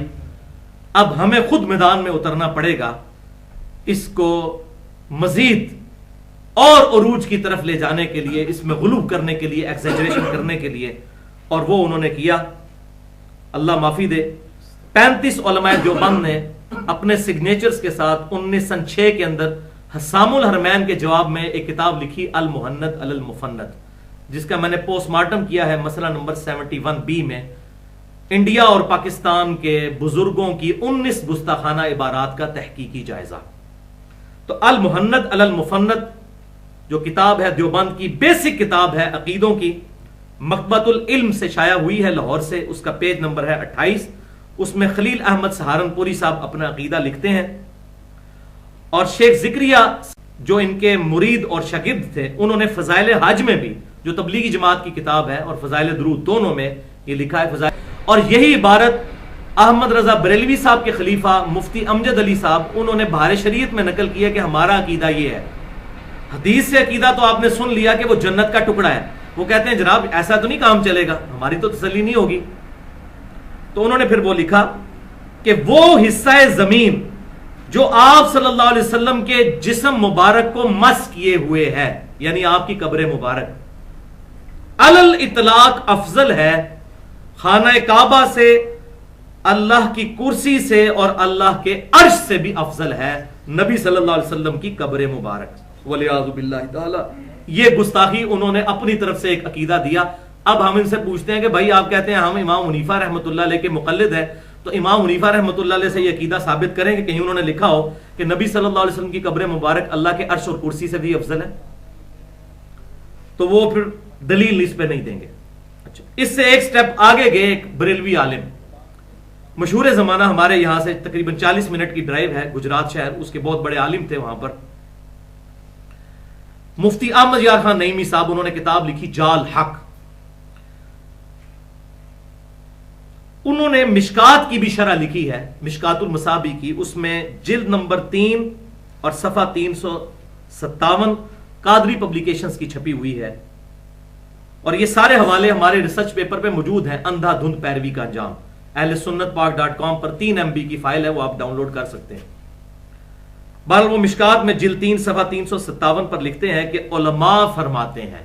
اب ہمیں خود میدان میں اترنا پڑے گا اس کو مزید اور عروج کی طرف لے جانے کے لیے، اس میں غلو کرنے کے لیے، ایکزیجریشن کرنے کے لیے. اور وہ انہوں نے کیا، اللہ معافی دے. 35 علماء دیوبند نے اپنے سگنیچرز کے ساتھ 1906 کے اندر حسام الحرمین کے جواب میں ایک کتاب لکھی المحند علی المفند، جس کا میں نے پوسٹ مارٹم کیا ہے مسئلہ نمبر 71B میں. انڈیا اور پاکستان کے بزرگوں کی 19 گستاخانہ عبارات کا تحقیقی جائزہ. تو المحند علی المفند جو کتاب ہے دیوبند کی بیسک کتاب ہے عقیدوں کی، مکتبۃ العلم سے شائع ہوئی ہے لاہور سے. اس کا پیج نمبر ہے 28. اس میں خلیل احمد سہارنپوری صاحب اپنا عقیدہ لکھتے ہیں، اور شیخ زکریہ جو ان کے مرید اور شاگرد تھے انہوں نے فضائل حج میں بھی، جو تبلیغی جماعت کی کتاب ہے، اور فضائل درود، دونوں میں یہ لکھا ہے فضائل. اور یہی عبارت احمد رضا بریلوی صاحب کے خلیفہ مفتی امجد علی صاحب انہوں نے بہار شریعت میں نقل کیا کہ ہمارا عقیدہ یہ ہے. حدیث سے عقیدہ تو آپ نے سن لیا کہ وہ جنت کا ٹکڑا ہے. وہ کہتے ہیں جناب ایسا تو نہیں کام چلے گا، ہماری تو تسلی نہیں ہوگی. تو انہوں نے پھر وہ لکھا کہ وہ حصہ زمین جو آپ صلی اللہ علیہ وسلم کے جسم مبارک کو مس کیے ہوئے ہے، یعنی آپ کی قبر مبارک، علل اطلاق افضل ہے خانہ کعبہ سے، اللہ کی کرسی سے، اور اللہ کے عرش سے بھی افضل ہے نبی صلی اللہ علیہ وسلم کی قبر مبارک. ولیعوذ باللہ تعالی. یہ گستاخی انہوں نے اپنی طرف سے ایک عقیدہ دیا. اب ہم ان سے پوچھتے ہیں کہ بھائی آپ کہتے ہیں ہم امام حنیفہ رحمۃ اللہ علیہ کے مقلد ہیں، تو امام حنیفہ رحمۃ اللہ علیہ سے یہ عقیدہ ثابت کریں کہ کہیں انہوں نے لکھا ہو کہ نبی صلی اللہ علیہ وسلم کی قبر مبارک اللہ کے عرش اور کرسی سے بھی افضل ہے؟ تو وہ پھر دلیل اس پہ نہیں دیں گے. اچھا، اس سے ایک سٹیپ آگے گئے ایک بریلوی عالم، مشہور زمانہ، ہمارے یہاں سے تقریباً 40 منٹ کی ڈرائیو ہے، گجرات شہر. اس کے بہت بڑے عالم تھے وہاں پر، مفتی احمد یار خان نعیمی صاحب. انہوں نے کتاب لکھی جال حق. انہوں نے مشکات کی بھی شرح لکھی ہے، مشکات المصابی کی. اس میں جلد نمبر 3 اور صفحہ 357 قادری پبلیکیشنز کی چھپی ہوئی ہے. اور یہ سارے حوالے ہمارے ریسرچ پیپر پہ موجود ہیں، اندھا دھند پیروی کا انجام، اہل سنت پاک .com پر 3 MB کی فائل ہے، وہ آپ ڈاؤن لوڈ کر سکتے ہیں۔ بہرحال وہ مشکات میں جلد 3 صفحہ 357 پر لکھتے ہیں کہ علماء فرماتے ہیں،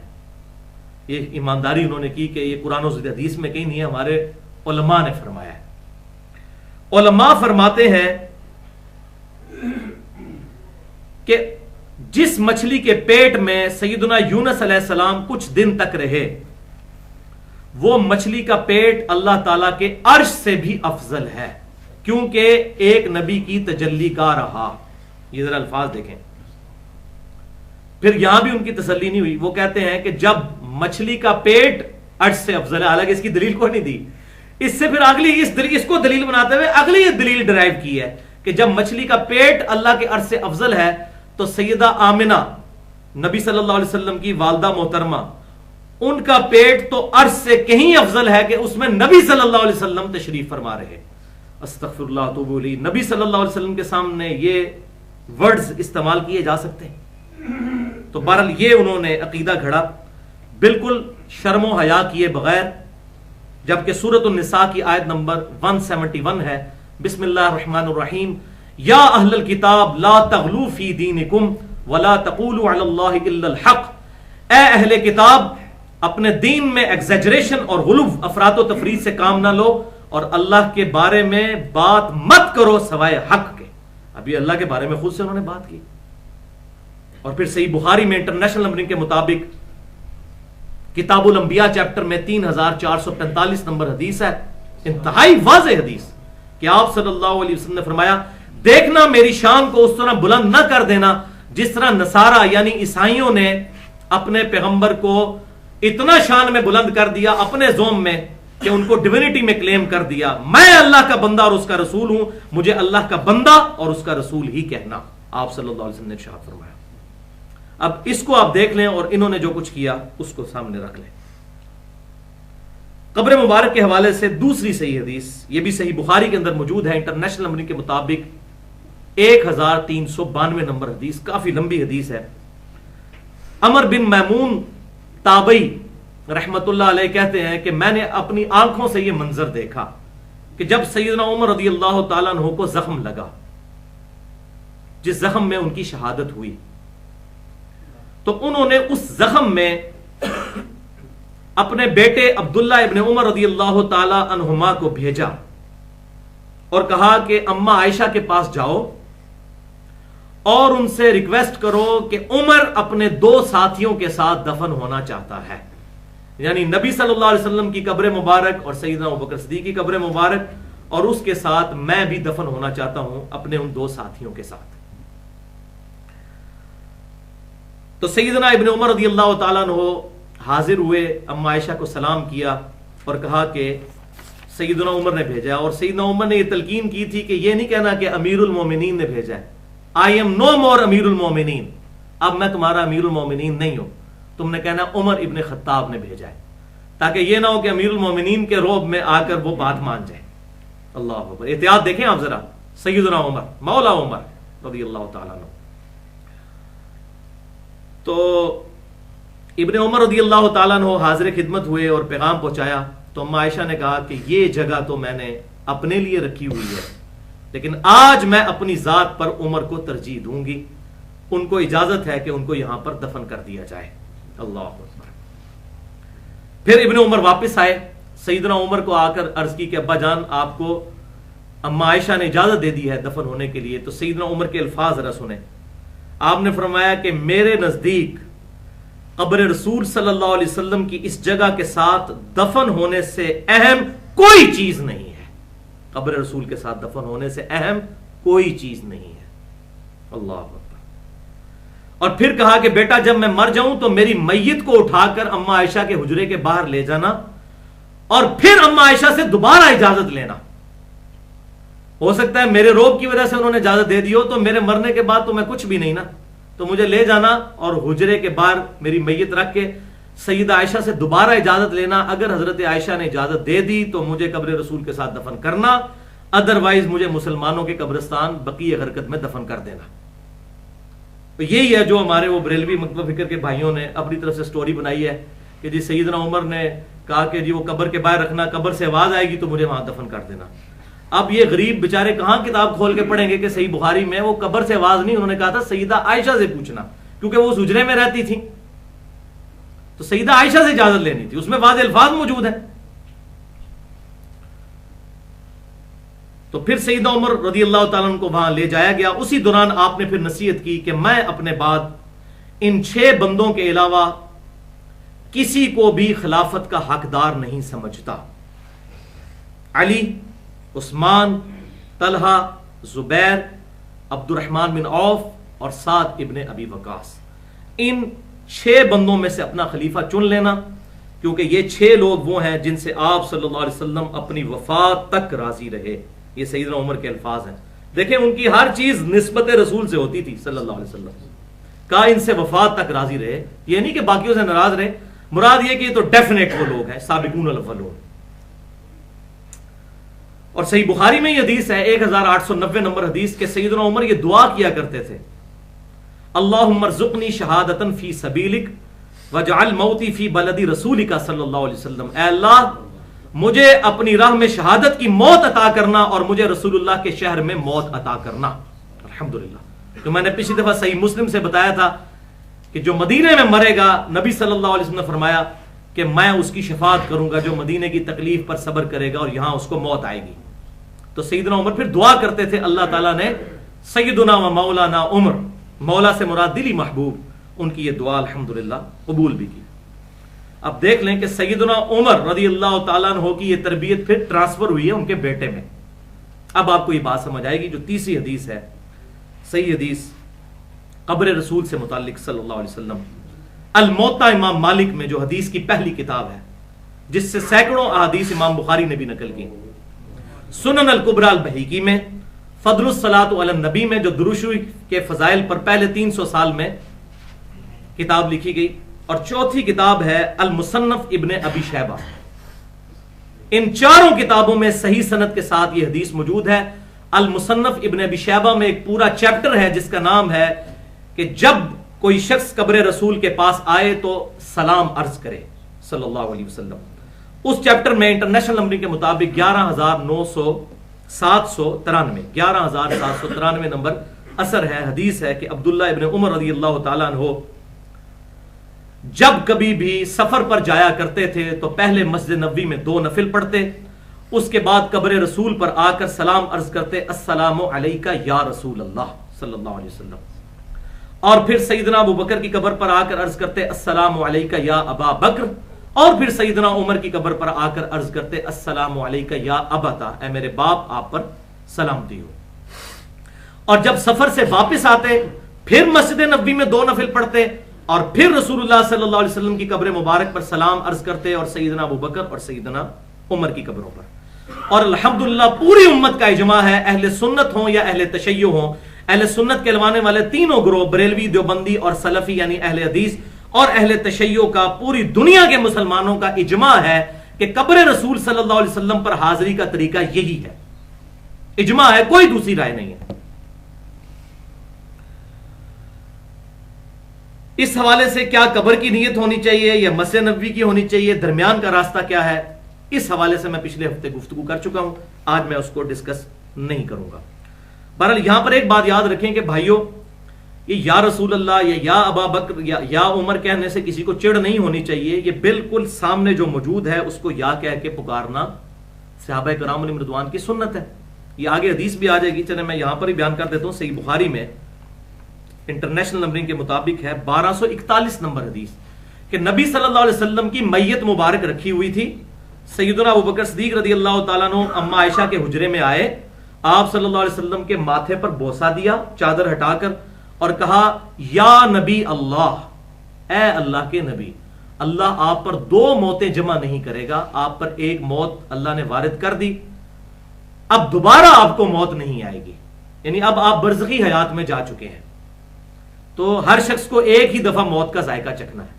یہ ایمانداری انہوں نے کی کہ یہ قرآن و حدیث میں کہیں نہیں ہے، ہمارے علماء نے فرمایا ہے۔ علماء فرماتے ہیں کہ جس مچھلی کے پیٹ میں سیدنا یونس علیہ السلام کچھ دن تک رہے، وہ مچھلی کا پیٹ اللہ تعالیٰ کے عرش سے بھی افضل ہے، کیونکہ ایک نبی کی تجلی کا رہا۔ یہ ذرا الفاظ دیکھیں، پھر یہاں بھی ان کی تسلی نہیں ہوئی، وہ کہتے ہیں کہ جب مچھلی کا پیٹ عرش سے افضل ہے، حالانکہ اس کی دلیل کو نہیں دی، اس سے پھر اگلی اس کو دلیل بناتے ہوئے اگلی یہ دلیل ڈرائیو کی ہے کہ جب مچھلی کا پیٹ اللہ کے عرش سے افضل ہے تو سیدہ آمنہ نبی صلی اللہ علیہ وسلم کی والدہ محترمہ، ان کا پیٹ تو عرش سے کہیں افضل ہے کہ اس میں نبی صلی اللہ علیہ وسلم تشریف فرما رہے۔ استغفر اللہ توب الیہ، نبی صلی اللہ علیہ وسلم کے سامنے یہ ورڈز استعمال کیے جا سکتے ہیں؟ تو بہرحال یہ انہوں نے عقیدہ گھڑا بالکل شرم و حیا کیے بغیر، جبکہ سورۃ النساء کی آیت نمبر 171 ہے، بسم اللہ الرحمن الرحیم، یا اہل الکتاب لا تغلوا فی دینکم ولا تقولوا علی اللہ الا الحق، اے اہل کتاب اپنے دین میں ایگزیجریشن اور غلو، افراط و تفریط سے کام نہ لو، اور اللہ کے بارے میں بات مت کرو سوائے حق کے۔ ابھی اللہ کے بارے میں خود سے انہوں نے بات کی، اور پھر صحیح بخاری میں انٹرنیشنل نمبرنگ کے مطابق کتاب الانبیاء چیپٹر میں 3445 نمبر حدیث ہے، انتہائی واضح حدیث، کہ آپ صلی اللہ علیہ وسلم نے فرمایا، دیکھنا میری شان کو اس طرح بلند نہ کر دینا جس طرح نصارہ یعنی عیسائیوں نے اپنے پیغمبر کو اتنا شان میں بلند کر دیا اپنے زوم میں کہ ان کو ڈیوینٹی میں کلیم کر دیا، میں اللہ کا بندہ اور اس کا رسول ہوں، مجھے اللہ کا بندہ اور اس کا رسول ہی کہنا، آپ صلی اللہ علیہ وسلم نے ارشاد فرمایا۔ اب اس کو آپ دیکھ لیں اور انہوں نے جو کچھ کیا اس کو سامنے رکھ لیں۔ قبر مبارک کے حوالے سے دوسری صحیح حدیث، یہ بھی صحیح بخاری کے اندر موجود ہے، انٹرنیشنل نمبرنگ کے مطابق 1392 نمبر حدیث، کافی لمبی حدیث ہے۔ عمر بن میمون تابعی رحمت اللہ علیہ کہتے ہیں کہ میں نے اپنی آنکھوں سے یہ منظر دیکھا کہ جب سیدنا عمر رضی اللہ تعالیٰ عنہ کو زخم لگا، جس زخم میں ان کی شہادت ہوئی، تو انہوں نے اس زخم میں اپنے بیٹے عبداللہ ابن عمر رضی اللہ تعالی عنہما کو بھیجا اور کہا کہ اماں عائشہ کے پاس جاؤ اور ان سے ریکویسٹ کرو کہ عمر اپنے 2 ساتھیوں کے ساتھ دفن ہونا چاہتا ہے، یعنی نبی صلی اللہ علیہ وسلم کی قبر مبارک اور سیدنا ابوبکر صدیق کی قبر مبارک، اور اس کے ساتھ میں بھی دفن ہونا چاہتا ہوں اپنے ان 2 ساتھیوں کے ساتھ۔ تو سیدنا ابن عمر رضی اللہ تعالیٰ عنہ حاضر ہوئے، اماں عائشہ کو سلام کیا اور کہا کہ سیدنا عمر نے بھیجا، اور سیدنا عمر نے یہ تلقین کی تھی کہ یہ نہیں کہنا کہ امیر المومنین نے بھیجا ہے، آئی ایم نو مور امیر المومنین، اب میں تمہارا امیر المومنین نہیں ہوں، تم نے کہنا عمر ابن خطاب نے بھیجا ہے، تاکہ یہ نہ ہو کہ امیر المومنین کے روب میں آ کر وہ بات مان جائے۔ اللہ اکبر، احتیاط دیکھیں آپ ذرا، سیدنا عمر مولا عمر رضی اللہ تعالیٰ عنہ۔ تو ابن عمر رضی اللہ تعالیٰ عنہ حاضر خدمت ہوئے اور پیغام پہنچایا، تو اماں عائشہ نے کہا کہ یہ جگہ تو میں نے اپنے لیے رکھی ہوئی ہے، لیکن آج میں اپنی ذات پر عمر کو ترجیح دوں گی، ان کو اجازت ہے کہ ان کو یہاں پر دفن کر دیا جائے۔ اللہ اکبر۔ پھر ابن عمر واپس آئے، سیدنا عمر کو آ کر عرض کی کہ ابا جان آپ کو اماں عائشہ نے اجازت دے دی ہے دفن ہونے کے لیے۔ تو سیدنا عمر کے الفاظ ذرا سنیں، آپ نے فرمایا کہ میرے نزدیک قبر رسول صلی اللہ علیہ وسلم کی اس جگہ کے ساتھ دفن ہونے سے اہم کوئی چیز نہیں ہے، قبر رسول کے ساتھ دفن ہونے سے اہم کوئی چیز نہیں ہے۔ اللہ اکبر۔ اور پھر کہا کہ بیٹا جب میں مر جاؤں تو میری میت کو اٹھا کر اماں عائشہ کے حجرے کے باہر لے جانا اور پھر اماں عائشہ سے دوبارہ اجازت لینا۔ ہو سکتا ہے میرے روب کی وجہ سے انہوں نے اجازت دے دی ہو، تو میرے مرنے کے بعد تو میں کچھ بھی نہیں نا، تو مجھے لے جانا اور حجرے کے باہر میری میت رکھ کے سیدہ عائشہ سے دوبارہ اجازت لینا۔ اگر حضرت عائشہ نے اجازت دے دی تو مجھے قبر رسول کے ساتھ دفن کرنا، ادروائز مجھے مسلمانوں کے قبرستان بقیع غرقد میں دفن کر دینا۔ تو یہی ہے جو ہمارے وہ بریلوی مکتبہ فکر کے بھائیوں نے اپنی طرف سے سٹوری بنائی ہے کہ کہ جی سیدنا عمر نے کہا کہ جی وہ قبر کے باہر رکھنا، قبر سے آواز آئے گی تو مجھے وہاں دفن کر دینا۔ اب یہ غریب بیچارے کہاں کتاب کھول کے پڑھیں گے کہ صحیح بخاری میں وہ قبر سے آواز نہیں، انہوں نے کہا تھا سیدہ عائشہ سے پوچھنا، کیونکہ وہ اس حجرے میں رہتی تھی، تو سیدہ عائشہ سے اجازت لینی تھی، اس میں واضح الفاظ موجود ہیں۔ تو پھر سیدنا عمر رضی اللہ تعالیٰ عنہ کو وہاں لے جایا گیا۔ اسی دوران آپ نے پھر نصیحت کی کہ میں اپنے بعد ان 6 بندوں کے علاوہ کسی کو بھی خلافت کا حقدار نہیں سمجھتا۔ علی، عثمان، طلحہ، زبیر، عبد الرحمن بن عوف اور سعد ابن ابی وقاص، ان 6 بندوں میں سے اپنا خلیفہ چن لینا، کیونکہ یہ 6 لوگ وہ ہیں جن سے آپ صلی اللہ علیہ وسلم اپنی وفات تک راضی رہے۔ یہ سیدنا عمر کے الفاظ ہیں، دیکھیں ان کی ہر چیز نسبت رسول سے ہوتی تھی صلی اللہ علیہ وسلم، کہا ان سے وفات تک راضی رہے، یہ نہیں کہ باقیوں سے ناراض رہے، مراد یہ کہ یہ تو ڈیفینیٹ وہ لوگ ہیں سابقون الاولون۔ اور صحیح بخاری میں یہ حدیث ہے 1890 نمبر حدیث کہ سیدنا عمر یہ دعا کیا کرتے تھے، اللہم ارزقنی شہادتن فی سبیلک وجعل موتی فی بلدی رسولک صلی اللہ علیہ وسلم، اے اللہ مجھے اپنی راہ میں شہادت کی موت عطا کرنا اور مجھے رسول اللہ کے شہر میں موت عطا کرنا۔ الحمدللہ، تو میں نے پچھلی دفعہ صحیح مسلم سے بتایا تھا کہ جو مدینے میں مرے گا، نبی صلی اللہ علیہ وسلم نے فرمایا کہ میں اس کی شفاعت کروں گا جو مدینے کی تکلیف پر صبر کرے گا اور یہاں اس کو موت آئے گی۔ تو سیدنا عمر پھر دعا کرتے تھے، اللہ تعالیٰ نے سیدنا و مولانا عمر، مولا سے مراد دلی محبوب، ان کی یہ دعا الحمدللہ قبول بھی کی۔ اب دیکھ لیں کہ سیدنا عمر رضی اللہ تعالیٰ عنہ کی یہ تربیت پھر ٹرانسفر ہوئی ہے ان کے بیٹے میں۔ اب آپ کو یہ بات سمجھ آئے گی جو تیسری حدیث ہے، صحیح حدیث قبر رسول سے متعلق صلی اللہ علیہ وسلم، الموطا امام مالک میں جو حدیث کی پہلی کتاب ہے، جس سے سینکڑوں احادیث امام بخاری نے بھی نقل کی، سنن الکبریٰ البہیقی میں، فضل الصلاۃ علی النبی میں جو درود کے فضائل پر پہلے 300 سال میں کتاب لکھی گئی، اور چوتھی کتاب ہے المصنف ابن ابی شیبہ۔ ان چاروں کتابوں میں صحیح سند کے ساتھ یہ حدیث موجود ہے۔ المصنف ابن ابی شیبہ میں ایک پورا چیپٹر ہے جس کا نام ہے کہ جب کوئی شخص قبر رسول کے پاس آئے تو سلام عرض کرے صلی اللہ علیہ وسلم۔ اس چیپٹر میں انٹرنیشنل نمبر کے مطابق 11,793 نمبر اثر ہے، حدیث ہے کہ عبداللہ ابن عمر رضی اللہ تعالیٰ عنہ جب کبھی بھی سفر پر جایا کرتے تھے تو پہلے مسجد نبوی میں 2 نفل پڑھتے، اس کے بعد قبر رسول پر آ کر سلام عرض کرتے، السلام علیکہ یا رسول اللہ صلی اللہ علیہ وسلم، اور پھر سیدنا ابو بکر کی قبر پر آ کر عرض کرتے، السلام علیکہ یا ابا بکر، اور پھر سیدنا عمر کی قبر پر آ کر عرض کرتے، السلام علیکہ یا ابتا، اے میرے باپ آپ پر سلامتی ہو۔ اور جب سفر سے واپس آتے پھر مسجد نبوی میں 2 نفل پڑھتے اور پھر رسول اللہ صلی اللہ علیہ وسلم کی قبر مبارک پر سلام عرض کرتے، اور سیدنا ابو بکر اور سیدنا عمر کی قبروں پر۔ اور الحمدللہ پوری امت کا اجماع ہے، اہل سنت ہوں یا اہل تشیع ہوں، اہل سنت کہلوانے والے تینوں گروہ، بریلوی، دیوبندی اور سلفی یعنی اہل حدیث اور اہل تشیع کا، پوری دنیا کے مسلمانوں کا اجماع ہے کہ قبر رسول صلی اللہ علیہ وسلم پر حاضری کا طریقہ یہی ہے، اجماع ہے، کوئی دوسری رائے نہیں ہے۔ اس حوالے سے کیا قبر کی نیت ہونی چاہیے یا مسجد نبوی کی ہونی چاہیے، درمیان کا راستہ کیا ہے، اس حوالے سے میں پچھلے ہفتے گفتگو کر چکا ہوں، آج میں اس کو ڈسکس نہیں کروں گا۔ بہرحال یہاں پر ایک بات یاد رکھیں کہ بھائیوں، یہ یا رسول اللہ یا ابا بکر یا عمر کہنے سے کسی کو چڑ نہیں ہونی چاہیے، یہ بالکل سامنے جو موجود ہے اس کو یا کہہ کے پکارنا صحابہ کرام علیہم رضوان کی سنت ہے۔ یہ آگے حدیث بھی آ جائے گی، چلے میں یہاں پر ہی بیان کر دیتا ہوں۔ صحیح بخاری میں انٹرنیشنل نمبرنگ کے مطابق ہے 1241 نمبر حدیث کہ نبی صلی اللہ علیہ وسلم کی میت مبارک رکھی ہوئی تھی، سیدنا ابو بکر صدیق رضی اللہ تعالیٰ عنہ اما عائشہ کے حجرے میں آئے، آپ صلی اللہ علیہ وسلم کے ماتھے پر بوسہ دیا چادر ہٹا کر اور کہا، یا نبی اللہ، اے اللہ کے نبی، اللہ آپ پر 2 موتیں جمع نہیں کرے گا، آپ پر ایک موت اللہ نے وارد کر دی، اب دوبارہ آپ کو موت نہیں آئے گی، یعنی اب آپ برزخی حیات میں جا چکے ہیں، تو ہر شخص کو ایک ہی دفعہ موت کا ذائقہ چکھنا ہے۔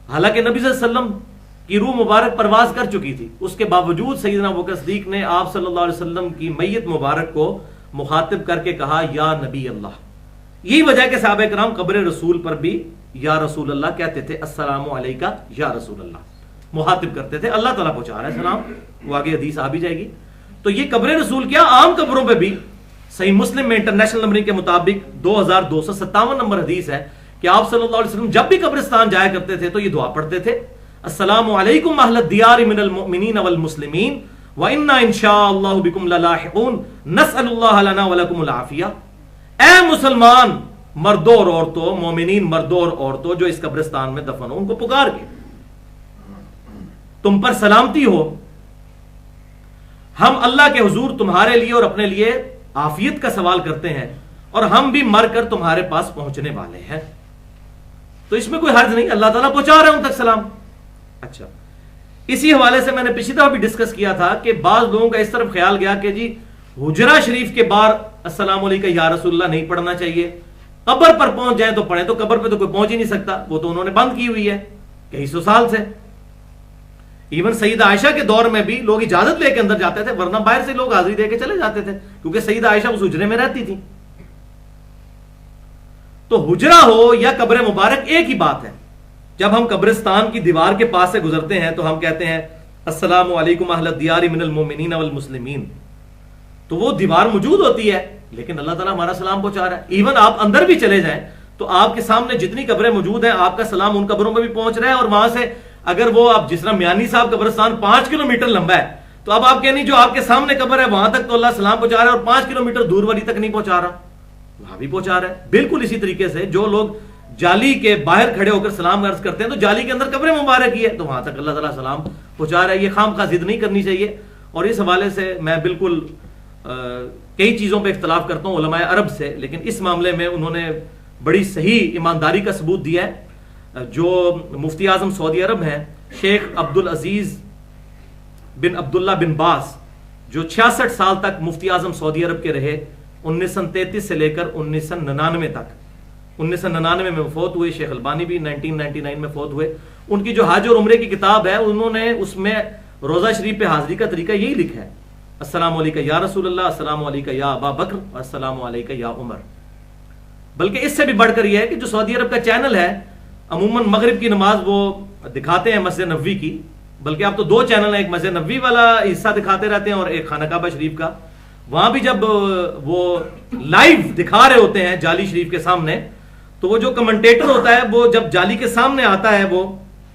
حالانکہ نبی صلی اللہ علیہ وسلم کی روح مبارک پرواز کر چکی تھی، اس کے باوجود سیدنا ابوبکر صدیق نے آپ صلی اللہ علیہ وسلم کی میت مبارک کو مخاطب کر کے کہا، یا نبی اللہ۔ یہی وجہ کہ صحابہ کرام قبر رسول پر بھی یا رسول اللہ کہتے تھے السلام علیکہ یا رسول اللہ، مخاطب کرتے تھے اللہ تعالیٰ پہنچا رہا ہے سلام، وہ آگے حدیث آ بھی جائے گی. تو یہ قبر رسول کیا عام قبروں پہ بھی صحیح مسلم میں انٹرنیشنل نمبرنگ کے مطابق 2257 نمبر حدیث ہے کہ آپ صلی اللہ علیہ وسلم جب بھی قبرستان جایا کرتے تھے تو یہ دعا پڑھتے تھے السلام علیکم اہل الدیار من المؤمنین والمسلمین وَإِنَّا إِن شَاءَ اللَّهُ بِكُمْ لَلَاحِقُونَ نَسْأَلُ اللَّهَ لَنَا وَلَكُمُ الْعَافِيَةَ. اے مسلمان مردوں اور عورتوں، مومنین مردوں اور عورتوں جو اس قبرستان میں دفن ہو، ان کو پکار کے تم پر سلامتی ہو، ہم اللہ کے حضور تمہارے لیے اور اپنے لیے عافیت کا سوال کرتے ہیں اور ہم بھی مر کر تمہارے پاس پہنچنے والے ہیں. تو اس میں کوئی حرج نہیں، اللہ تعالیٰ پہنچا رہے ہیں ان تک سلام. اچھا، اسی حوالے سے میں نے پچھلی دفعہ بھی ڈسکس کیا تھا کہ بعض لوگوں کا اس طرف خیال گیا کہ جی حجرہ شریف کے باہر السلام علیکم یا رسول اللہ نہیں پڑھنا چاہیے، قبر پر پہنچ جائیں تو پڑھیں. تو قبر پہ تو کوئی پہنچ ہی نہیں سکتا، وہ تو انہوں نے بند کی ہوئی ہے کئی سو سال سے. ایون سیدہ عائشہ کے دور میں بھی لوگ اجازت لے کے اندر جاتے تھے، ورنہ باہر سے لوگ حاضری دے کے چلے جاتے تھے کیونکہ سیدہ عائشہ اس حجرے میں رہتی تھی. تو حجرہ ہو یا قبر مبارک ایک ہی بات ہے. جب ہم قبرستان کی دیوار کے پاس سے گزرتے ہیں تو ہم کہتے ہیں السلام علیکم اہل الدیار من المؤمنین والمسلمین، تو وہ دیوار موجود ہوتی ہے لیکن اللہ تعالیٰ ہمارا سلام پہنچا رہا ہے. ایون آپ اندر بھی چلے جائیں تو آپ کے سامنے جتنی قبریں موجود ہیں آپ کا سلام ان قبروں میں بھی پہنچ رہا ہے. اور وہاں سے اگر وہ آپ جس طرح میانی صاحب قبرستان 5 کلومیٹر لمبا ہے تو اب آپ کہنی جو آپ کے سامنے قبر ہے وہاں تک تو اللہ سلام پہنچا رہا ہے اور 5 کلومیٹر دور والی تک نہیں پہنچا رہا، وہاں بھی پہنچا رہا ہے. بالکل اسی طریقے سے جو لوگ جالی کے باہر کھڑے ہو کر سلام عرض کرتے ہیں تو جالی کے اندر قبر مبارک ہی ہے تو وہاں تک اللہ تعالیٰ سلام پہنچا رہا ہے. یہ خام خواہ ضد نہیں کرنی چاہیے. اور اس حوالے سے میں بالکل کئی چیزوں پہ اختلاف کرتا ہوں علماء عرب سے، لیکن اس معاملے میں انہوں نے بڑی صحیح ایمانداری کا ثبوت دیا ہے. جو مفتی اعظم سعودی عرب ہیں شیخ عبدالعزیز بن عبداللہ بن باز، جو 66 سال تک مفتی اعظم سعودی عرب کے رہے، 1933 سے لے کر 1999 تک. 1999 میں فوت ہوئے. شیخ البانی بھی 1999 میں فوت ہوئے. ان کی جو حج اور عمرے کی کتاب ہے انہوں نے اس میں روزہ شریف پہ حاضری کا طریقہ یہی لکھا ہے السلام علیکم یا رسول اللہ، السلام علیکم یا ابا بکر، السلام علیکم یا عمر. بلکہ اس سے بھی بڑھ کر یہ ہے کہ جو سعودی عرب کا چینل ہے عموماً مغرب کی نماز وہ دکھاتے ہیں مسجد نبوی کی، بلکہ اب تو 2 چینل ہیں، ایک مسجد نبوی والا حصہ دکھاتے رہتے ہیں اور ایک خانہ کعبہ شریف کا. وہاں بھی جب وہ لائیو دکھا رہے ہوتے ہیں جالی شریف کے سامنے تو وہ جو کمنٹیٹر ہوتا ہے وہ جب جالی کے سامنے آتا ہے وہ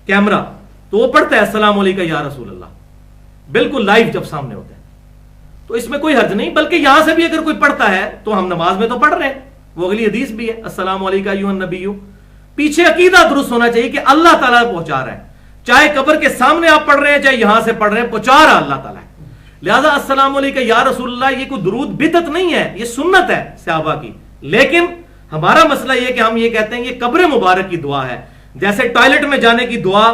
کیمرہ تو وہ پڑھتا ہے السلام علیکم یا رسول اللہ، بالکل لائیو جب سامنے ہوتا ہے. تو اس میں کوئی حرج نہیں، بلکہ یہاں سے بھی اگر کوئی پڑھتا ہے تو ہم نماز میں تو پڑھ رہے ہیں، وہ اگلی حدیث بھی ہے السلام علیکم ایھا النبی. پیچھے عقیدہ درست ہونا چاہیے کہ اللہ تعالیٰ پہنچا رہا ہے، چاہے قبر کے سامنے آپ پڑھ رہے ہیں چاہے یہاں سے پڑھ رہے ہیں، پہنچا رہا اللہ تعالیٰ ہے. لہذا السلام علیکم یا رسول اللہ یہ کوئی درود بدعت نہیں ہے، یہ سنت ہے صحابہ کی. لیکن ہمارا مسئلہ یہ کہ ہم یہ کہتے ہیں یہ قبر مبارک کی دعا ہے. جیسے ٹوائلٹ میں جانے کی دعا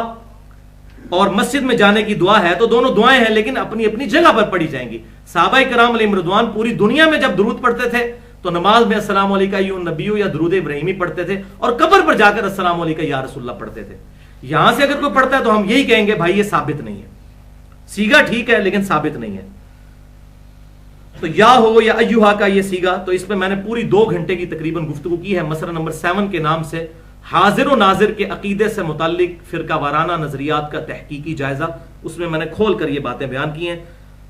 اور مسجد میں جانے کی دعا ہے تو دونوں دعائیں ہیں لیکن اپنی اپنی جگہ پر پڑھی جائیں گی. صحابہ کرام علیہم رضوان پوری دنیا میں جب درود پڑھتے تھے تو نماز میں السلام علیکم ایھا النبی یا درود ابراہیمی پڑھتے تھے اور قبر پر جا کر السلام علیکم یا رسول اللہ پڑھتے تھے. یہاں سے اگر کوئی پڑھتا ہے تو ہم یہی کہیں گے بھائی یہ ثابت نہیں ہے، سیگا ٹھیک ہے لیکن ثابت نہیں ہے. تو یا ہو یا ایھا کا یہ سیگا، تو اس پہ میں نے پوری 2 گھنٹے کی تقریباً گفتگو کی ہے. مسئلہ نمبر 7 کے نام سے حاضر و ناظر کے عقیدے سے متعلق فرقہ وارانہ نظریات کا تحقیقی جائزہ، اس میں نے کھول کر یہ باتیں بیان کی ہیں.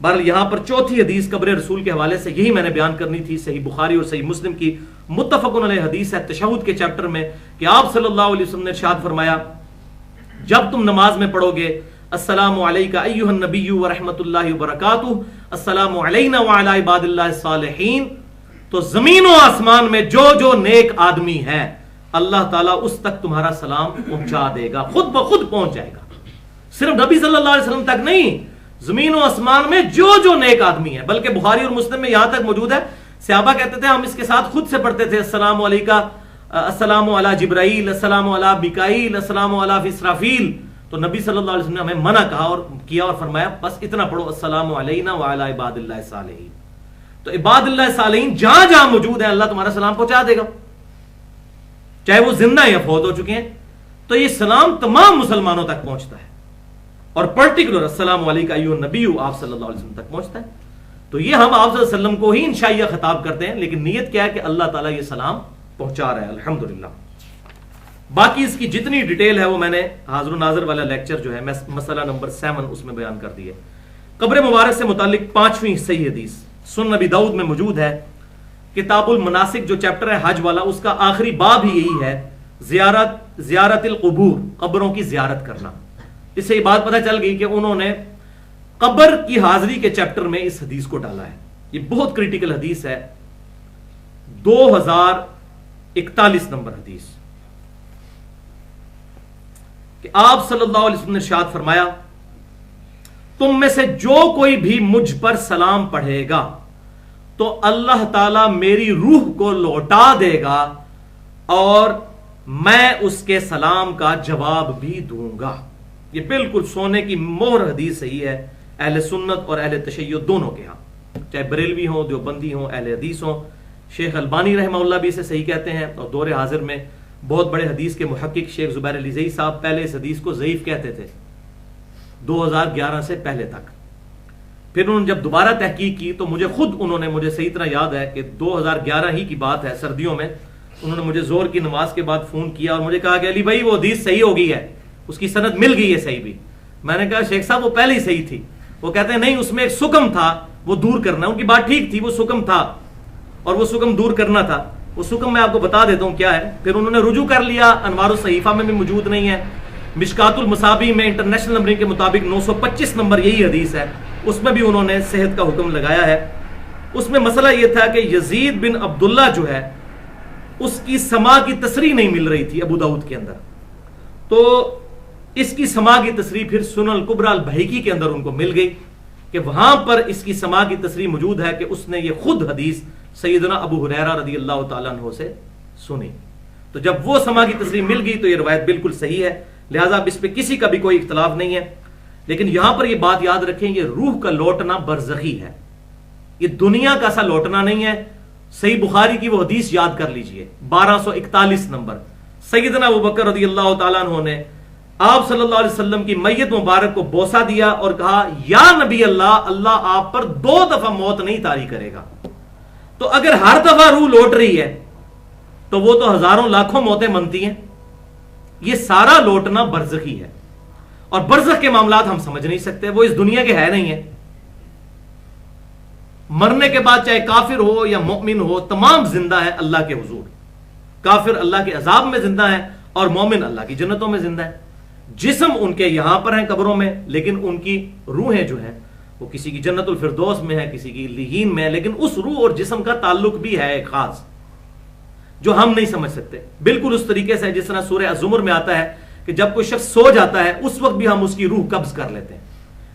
بہرحال یہاں پر چوتھی حدیث قبر رسول کے حوالے سے یہی میں نے بیان کرنی تھی. صحیح بخاری اور صحیح مسلم کی متفق علیہ حدیث ہے تشہد کے چیپٹر میں کہ آپ صلی اللہ علیہ وسلم نے ارشاد فرمایا جب تم نماز میں پڑھو گے السلام علیکم ایھا النبی ورحمۃ اللہ وبرکاتہ، السلام علینا وعلی عباد اللہ الصالحین، تو زمین و آسمان میں جو جو نیک آدمی ہے اللہ تعالیٰ اس تک تمہارا سلام پہنچا دے گا، خود بخود پہنچ جائے گا. صرف نبی صلی اللہ علیہ وسلم تک نہیں، زمین و آسمان میں جو جو نیک آدمی ہے. بلکہ بخاری اور مسلم میں یہاں تک موجود ہے صحابہ کہتے تھے ہم اس کے ساتھ خود سے پڑھتے تھے السلام علیکم، السلام علی جبرائیل، السلام علی میکائیل، السلام علی اسرافیل. تو نبی صلی اللہ علیہ وسلم نے ہمیں منع کہا اور کیا اور فرمایا بس اتنا پڑھو السلام علینا وعلی عباد اللہ الصالحین. تو عباد اللہ الصالحین جہاں جہاں موجود ہیں اللہ تمہارا سلام پہنچا دے گا، چاہے وہ زندہ یا فوت ہو چکے ہیں. تو یہ سلام تمام مسلمانوں تک پہنچتا ہے اور پرٹیکولر السلام علیکم ایھا النبی آپ صلی اللہ علیہ وسلم تک پہنچتا ہے. تو یہ ہم آپ صلی اللہ علیہ وسلم کو ہی انشائیہ خطاب کرتے ہیں، لیکن نیت کیا ہے کہ اللہ تعالیٰ یہ سلام پہنچا رہا ہے. الحمدللہ. باقی اس کی جتنی ڈیٹیل ہے وہ میں نے حاضر و ناظر والا لیکچر جو ہے مسئلہ نمبر 7 اس میں بیان کر دی ہے. قبر مبارک سے متعلق 5ویں صحیح حدیث سنن نبی داؤد میں موجود ہے. کتاب المناسک جو چیپٹر ہے حج والا، اس کا آخری باب ہی یہی ہے، زیارت القبور، قبروں کی زیارت کرنا. اس سے یہ بات پتہ چل گئی کہ انہوں نے قبر کی حاضری کے چیپٹر میں اس حدیث کو ڈالا ہے. یہ بہت کریٹیکل حدیث ہے، 2041 نمبر حدیث، کہ آپ صلی اللہ علیہ وسلم نے ارشاد فرمایا، تم میں سے جو کوئی بھی مجھ پر سلام پڑھے گا تو اللہ تعالیٰ میری روح کو لوٹا دے گا اور میں اس کے سلام کا جواب بھی دوں گا. یہ بالکل سونے کی مہر حدیث صحیح ہے اہل سنت اور اہل تشیع دونوں کے ہاں، چاہے بریلوی ہوں، دیوبندی ہوں، اہل حدیث ہوں. شیخ البانی رحمہ اللہ بھی اسے صحیح کہتے ہیں، اور دور حاضر میں بہت بڑے حدیث کے محقق شیخ زبیر علی زئی صاحب پہلے اس حدیث کو ضعیف کہتے تھے 2011 سے پہلے تک. پھر انہوں نے جب دوبارہ تحقیق کی تو مجھے صحیح طرح یاد ہے کہ 2011 ہی کی بات ہے، سردیوں میں انہوں نے مجھے زور کی نماز کے بعد فون کیا اور مجھے کہا کہ علی بھائی وہ حدیث صحیح ہو گئی ہے، اس کی سند مل گئی ہے صحیح بھی. میں نے کہا شیخ صاحب وہ پہلے ہی صحیح تھی. وہ کہتے ہیں نہیں، اس میں ایک سکم تھا وہ دور کرنا. ان کی بات ٹھیک تھی، وہ سکم تھا اور وہ سکم دور کرنا تھا. وہ سکم میں آپ کو بتا دیتا ہوں کیا ہے. پھر انہوں نے رجوع کر لیا، انوار الصحیفہ میں بھی موجود نہیں ہے، مشکات المصابیح میں انٹرنیشنل نمبرنگ کے مطابق 925 نمبر یہی حدیث ہے، اس میں بھی انہوں نے صحت کا حکم لگایا ہے. اس میں مسئلہ یہ تھا کہ یزید بن عبداللہ جو ہے اس کی سما کی تصریح نہیں مل رہی تھی ابو داؤد کے اندر، تو اس کی سما کی تصریح پھر سنن الکبریٰ البیہقی کے اندر ان کو مل گئی کہ وہاں پر اس کی سما کی تصریح موجود ہے کہ اس نے یہ خود حدیث سیدنا ابو ہریرہ رضی اللہ تعالیٰ عنہ سے سنی. تو جب وہ سما کی تصریح مل گئی تو یہ روایت بالکل صحیح ہے، لہٰذا اب اس پہ کسی کا بھی کوئی اختلاف نہیں ہے. لیکن یہاں پر یہ بات یاد رکھیں، یہ روح کا لوٹنا برزخی ہے، یہ دنیا کا سا لوٹنا نہیں ہے. صحیح بخاری کی وہ حدیث یاد کر لیجئے 1241 نمبر، سیدنا ابوبکر رضی اللہ تعالیٰ عنہ نے آپ صلی اللہ علیہ وسلم کی میت مبارک کو بوسہ دیا اور کہا یا نبی اللہ، اللہ آپ پر 2 دفعہ موت نہیں طاری کرے گا. تو اگر ہر دفعہ روح لوٹ رہی ہے تو وہ تو ہزاروں لاکھوں موتیں منتی ہیں. یہ سارا لوٹنا برزخی ہے، اور برزخ کے معاملات ہم سمجھ نہیں سکتے، وہ اس دنیا کے ہے نہیں ہے. مرنے کے بعد چاہے کافر ہو یا مومن ہو، تمام زندہ ہے اللہ کے حضور. کافر اللہ کے عذاب میں زندہ ہے اور مومن اللہ کی جنتوں میں زندہ ہے. جسم ان کے یہاں پر ہیں قبروں میں، لیکن ان کی روحیں جو ہیں وہ کسی کی جنت الفردوس میں ہے، کسی کی لیہین میں ہے. لیکن اس روح اور جسم کا تعلق بھی ہے ایک خاص جو ہم نہیں سمجھ سکتے. بالکل اس طریقے سے جس طرح سورہ الزمر میں آتا ہے کہ جب کوئی شخص سو جاتا ہے اس وقت بھی ہم اس کی روح قبض کر لیتے ہیں،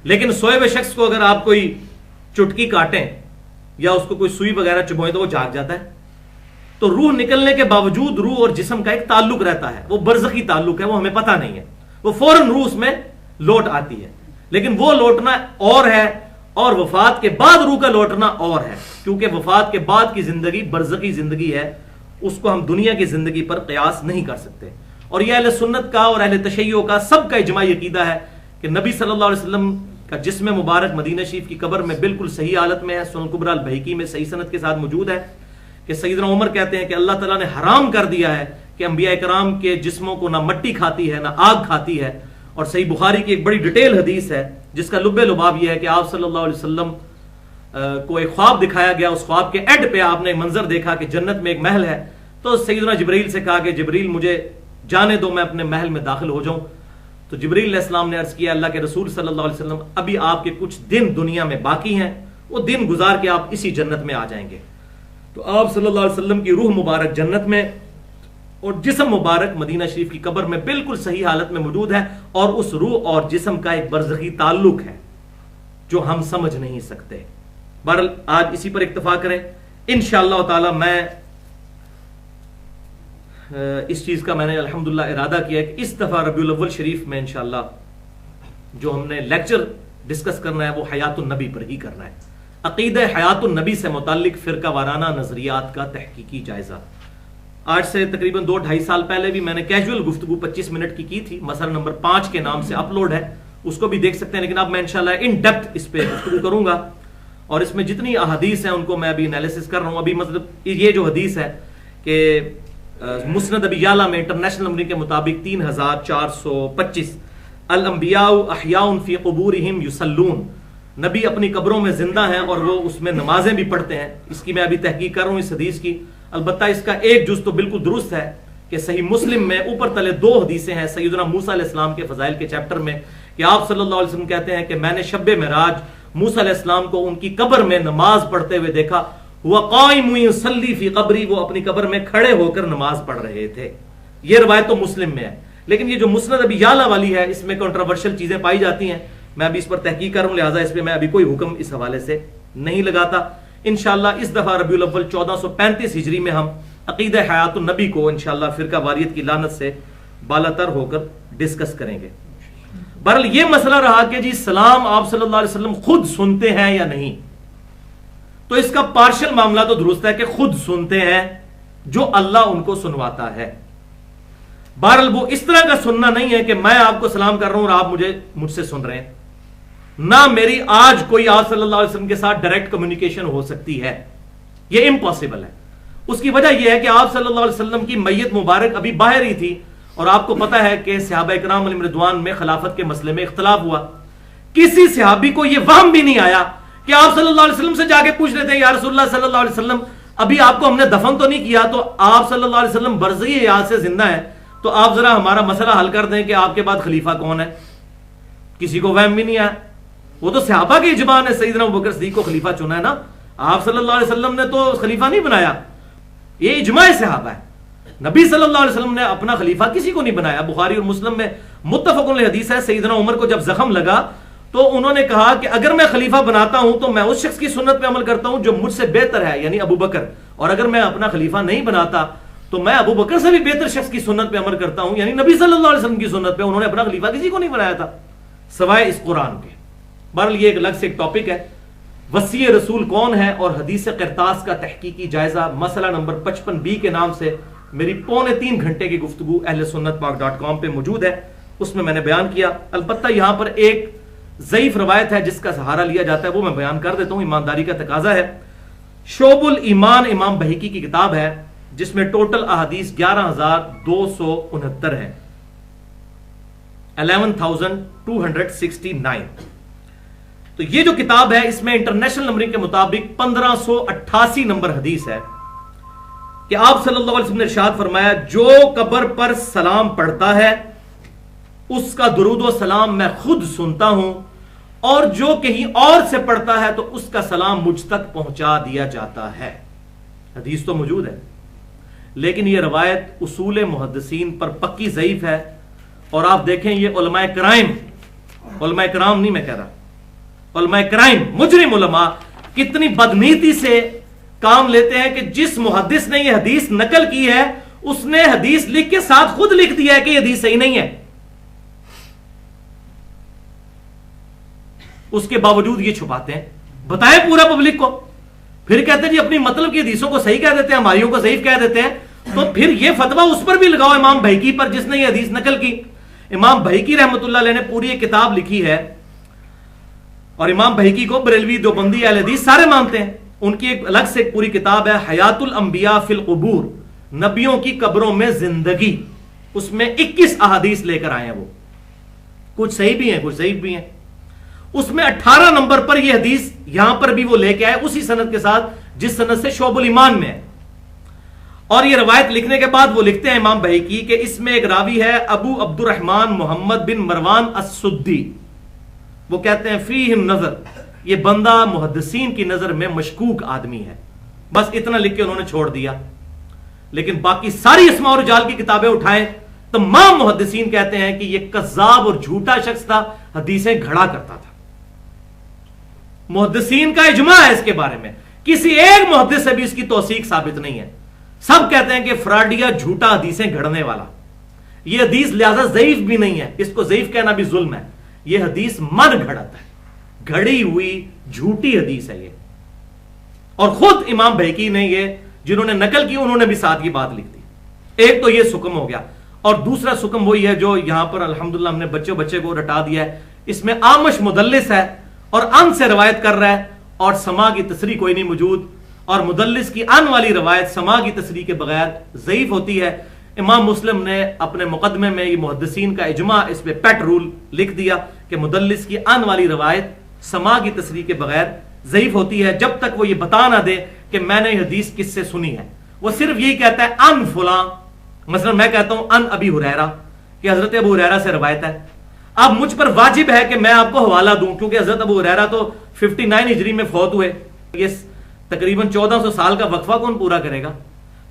لیکن سوئے ہوئے شخص کو اگر آپ کوئی چٹکی کاٹیں یا اس کو کوئی سوئی وغیرہ چبھوئیں تو وہ جاگ جاتا ہے. تو روح نکلنے کے باوجود روح اور جسم کا ایک تعلق رہتا ہے، وہ برزخی تعلق ہے، وہ ہمیں پتہ نہیں ہے. وہ فوراً روح اس میں لوٹ آتی ہے، لیکن وہ لوٹنا اور ہے اور وفات کے بعد روح کا لوٹنا اور ہے، کیونکہ وفات کے بعد کی زندگی برزخی زندگی ہے، اس کو ہم دنیا کی زندگی پر قیاس نہیں کر سکتے. اور یہ اہل سنت کا اور اہل تشیع کا سب کا اجماعی عقیدہ ہے کہ نبی صلی اللہ علیہ وسلم کا جسم مبارک مدینہ شریف کی قبر میں بالکل صحیح حالت میں ہے. سنن الکبریٰ البیہقی میں صحیح سند کے ساتھ موجود ہے کہ سیدنا عمر کہتے ہیں کہ اللہ تعالیٰ نے حرام کر دیا ہے کہ انبیاء کرام کے جسموں کو نہ مٹی کھاتی ہے نہ آگ کھاتی ہے. اور صحیح بخاری کی ایک بڑی ڈیٹیل حدیث ہے جس کا لب لباب یہ ہے کہ آپ صلی اللہ علیہ وسلم کو ایک خواب دکھایا گیا. اس خواب کے اینڈ پہ آپ نے منظر دیکھا کہ جنت میں ایک محل ہے. تو سیدنا جبریل سے کہا کہ جبریل مجھے جانے دو، میں اپنے محل میں داخل ہو جاؤں. تو جبریل علیہ السلام نے عرض کیا اللہ کے رسول صلی اللہ علیہ وسلم ابھی آپ کے کچھ دن دنیا میں باقی ہیں، وہ دن گزار کے آپ اسی جنت میں آ جائیں گے. تو آپ صلی اللہ علیہ وسلم کی روح مبارک جنت میں اور جسم مبارک مدینہ شریف کی قبر میں بالکل صحیح حالت میں موجود ہے، اور اس روح اور جسم کا ایک برزخی تعلق ہے جو ہم سمجھ نہیں سکتے. بہرحال آج اسی پر اکتفا کریں. انشاءاللہ تعالی میں اس چیز کا میں نے الحمدللہ ارادہ کیا کہ اس دفعہ ربیع الاول شریف میں انشاءاللہ جو ہم نے لیکچر ڈسکس کرنا ہے وہ حیات النبی پر ہی کرنا ہے. عقیدہ حیات النبی سے متعلق فرقہ وارانہ نظریات کا تحقیقی جائزہ. آج سے تقریباً 2-2.5 سال پہلے بھی میں نے کیجول گفتگو 25 منٹ کی تھی، مسئلہ نمبر 5 کے نام سے اپلوڈ ہے، اس کو بھی دیکھ سکتے ہیں. لیکن اب میں انشاءاللہ ان ڈیپتھ اس پہ گفتگو کروں گا، اور اس میں جتنی احادیث ہیں ان کو میں ابھی انالیسس کر رہا ہوں. ابھی مطلب یہ جو حدیث ہے کہ مسند ابی یعلا میں انٹرنیشنل نمبرنگ کے مطابق 3425، الانبیاء احیاء فی قبورہم یصلون، نبی اپنی قبروں میں زندہ ہیں اور وہ اس میں نمازیں بھی پڑھتے ہیں. اس کی میں ابھی تحقیق کر رہا ہوں اس حدیث کی. البتہ اس کا ایک جز تو بالکل درست ہے کہ صحیح مسلم میں اوپر تلے 2 حدیثیں ہیں سیدنا موسیٰ علیہ السلام کے فضائل کے چیپٹر میں کہ آپ صلی اللہ علیہ وسلم کہتے ہیں کہ میں نے شب معراج موسیٰ علیہ السلام کو ان کی قبر میں نماز پڑھتے ہوئے دیکھا، ہوا قائم یصلی فی قبری، وہ اپنی قبر میں کھڑے ہو کر نماز پڑھ رہے تھے. یہ روایت تو مسلم میں ہے، لیکن یہ جو مسند ابی یعلا والی ہے اس میں کنٹروورشل چیزیں پائی جاتی ہیں. میں ابھی اس پر تحقیق کروں، لہٰذا اس پہ میں ابھی کوئی حکم اس حوالے سے نہیں لگاتا. انشاءاللہ اس دفعہ ربیع الاول 1435 ہجری میں ہم عقیدہ حیات النبی کو انشاءاللہ فرقہ واریت کی لعنت سے بالا تر ہو کر ڈسکس کریں گے. بہرحال یہ مسئلہ رہا کہ جی سلام آپ صلی اللہ علیہ وسلم خود سنتے ہیں یا نہیں. تو اس کا پارشل معاملہ تو درست ہے کہ خود سنتے ہیں جو اللہ ان کو سنواتا ہے. بہرحال وہ اس طرح کا سننا نہیں ہے کہ میں آپ کو سلام کر رہا ہوں اور آپ مجھ سے سن رہے ہیں. نہ میری آج کوئی آپ صلی اللہ علیہ وسلم کے ساتھ ڈائریکٹ کمیونیکیشن ہو سکتی ہے، یہ امپاسبل ہے. اس کی وجہ یہ ہے کہ آپ صلی اللہ علیہ وسلم کی میت مبارک ابھی باہر ہی تھی، اور آپ کو پتا ہے کہ صحابہ اکرام علیہم رضوان میں خلافت کے مسئلے میں اختلاف ہوا. کسی صحابی کو یہ وہم بھی نہیں آیا کہ آپ صلی اللہ علیہ وسلم سے جا کے پوچھ لیتے ہیں یا رسول اللہ صلی اللہ علیہ وسلم ابھی آپ کو ہم نے دفن تو نہیں کیا، تو آپ صلی اللہ علیہ وسلم برزخی حیات سے زندہ ہے، تو آپ ذرا ہمارا مسئلہ حل کر دیں کہ آپ کے بعد خلیفہ کون ہے. کسی کو وہم بھی نہیں آیا. وہ تو صحابہ کے اجماع نے سیدنا ابوبکر صدیق کو خلیفہ چنا ہے نا، آپ صلی اللہ علیہ وسلم نے تو خلیفہ نہیں بنایا، یہ اجماع صحابہ ہے. نبی صلی اللہ علیہ وسلم نے اپنا خلیفہ کسی کو نہیں بنایا. بخاری اور مسلم میں متفق علیہ حدیث ہے، سیدنا عمر کو جب زخم لگا تو انہوں نے کہا کہ اگر میں خلیفہ بناتا ہوں تو میں اس شخص کی سنت پہ عمل کرتا ہوں جو مجھ سے بہتر ہے، یعنی ابو بکر، اور اگر میں اپنا خلیفہ نہیں بناتا تو میں ابو بکر سے بھی بہتر شخص کی سنت پہ عمل کرتا ہوں، یعنی نبی صلی اللہ علیہ وسلم کی سنت پہ. انہوں نے اپنا خلیفہ کسی کو نہیں بنایا تھا سوائے اس قرآن کے. بہرحال یہ ایک الگ سے ایک ٹاپک ہے. وصی رسول کون ہے اور حدیث قرطاس کا تحقیقی جائزہ، مسئلہ نمبر 55B کے نام سے میری 2.25 گھنٹے کی گفتگو اہل سنت پاک.com پہ موجود ہے، اس میں نے بیان کیا. البتہ یہاں پر ایک ضعیف روایت ہے جس کا سہارا لیا جاتا ہے، وہ میں بیان کر دیتا ہوں، ایمانداری کا تقاضا ہے. شعب الایمان امام بہقی کی کتاب ہے جس میں ٹوٹل احادیث 11,269 ہیں، 11,269. تو یہ جو کتاب ہے اس میں انٹرنیشنل نمبرنگ کے مطابق 1588 نمبر حدیث ہے کہ آپ صلی اللہ علیہ وسلم نے ارشاد فرمایا، جو قبر پر سلام پڑھتا ہے اس کا درود و سلام میں خود سنتا ہوں، اور جو کہیں اور سے پڑھتا ہے تو اس کا سلام مجھ تک پہنچا دیا جاتا ہے. حدیث تو موجود ہے، لیکن یہ روایت اصول محدثین پر پکی ضعیف ہے. اور آپ دیکھیں یہ علماء کرام نہیں میں کہہ رہا، علماء کرائم، مجرم علماء کتنی بدنیتی سے کام لیتے ہیں کہ جس محدث نے یہ حدیث نقل کی ہے اس نے حدیث لکھ کے ساتھ خود لکھ دیا ہے کہ یہ حدیث صحیح نہیں ہے. اس کے باوجود یہ چھپاتے ہیں. بتائیں پورا پبلک کو، پھر کہتے ہیں جی اپنی مطلب کی حدیثوں کو صحیح کہہ دیتے ہیں، ہماریوں کو ضعیف کہہ دیتے ہیں. تو پھر یہ فتویٰ اس پر بھی لگاؤ امام بہقی پر جس نے یہ حدیث نقل کی. امام بہقی رحمۃ اللہ علیہ نے پوری ایک کتاب لکھی ہے، اور امام بہقی کو بریلوی دیوبندی اہل حدیث سارے مانتے ہیں. ان کی ایک الگ سے پوری کتاب ہے حیات الانبیاء فی القبور، نبیوں کی قبروں میں زندگی. اس میں 21 احادیث لے کر آئے ہیں، وہ کچھ صحیح بھی ہیں کچھ ضعیف بھی ہیں. اس میں 18 نمبر پر یہ حدیث یہاں پر بھی وہ لے کے آئے اسی سند کے ساتھ جس سند سے شعب الایمان میں ہے. اور یہ روایت لکھنے کے بعد وہ لکھتے ہیں امام بہقی کہ اس میں ایک راوی ہے ابو عبد الرحمن محمد بن مروان السدی. وہ کہتے ہیں فیہم نظر، یہ بندہ محدثین کی نظر میں مشکوک آدمی ہے. بس اتنا لکھ کے انہوں نے چھوڑ دیا. لیکن باقی ساری اسماء اور رجال کی کتابیں اٹھائیں، تمام محدثین کہتے ہیں کہ یہ کذاب اور جھوٹا شخص تھا، حدیثیں گھڑا کرتا تھا. محدثین کا اجماع ہے اس کے بارے میں، کسی ایک محدث سے بھی اس کی توثیق ثابت نہیں ہے. سب کہتے ہیں کہ فراڈیا جھوٹا حدیثیں گھڑنے والا. یہ حدیث لہذا ضعیف بھی نہیں ہے، اس کو ضعیف کہنا بھی ظلم ہے. یہ حدیث من گھڑت ہے، گھڑی ہوئی جھوٹی حدیث ہے یہ. اور خود امام بہقی نے یہ جنہوں نے نقل کی انہوں نے بھی ساتھ کی بات لکھ دی. ایک تو یہ سکم ہو گیا، اور دوسرا سکم وہی ہے جو یہاں پر الحمدللہ ہم نے بچے کو رٹا دیا ہے. اس میں آمش مدلس ہے اور ان سے روایت کر رہا ہے، اور سما کی تصریح کوئی نہیں موجود. اور مدلس کی آن والی روایت سما کی تصریح کے بغیر ضعیف ہوتی ہے۔ امام مسلم نے اپنے مقدمے میں یہ محدثین کا اجماع اس پہ پیٹ رول لکھ دیا کہ مدلس کی آن والی روایت سما کی تصریح کے بغیر ضعیف ہوتی ہے، جب تک وہ یہ بتا نہ دے کہ میں نے یہ حدیث کس سے سنی ہے۔ وہ صرف یہی کہتا ہے ان فلاں، مثلا میں کہتا ہوں ان ابی ہریرہ کہ حضرت ابو ہریرہ سے روایت ہے، اب مجھ پر واجب ہے کہ میں آپ کو حوالہ دوں، کیونکہ حضرت ابو ہریرہ تو 59 ہجری میں فوت ہوئے، یہ تقریباً 1400 سال کا وقفہ کون پورا کرے گا؟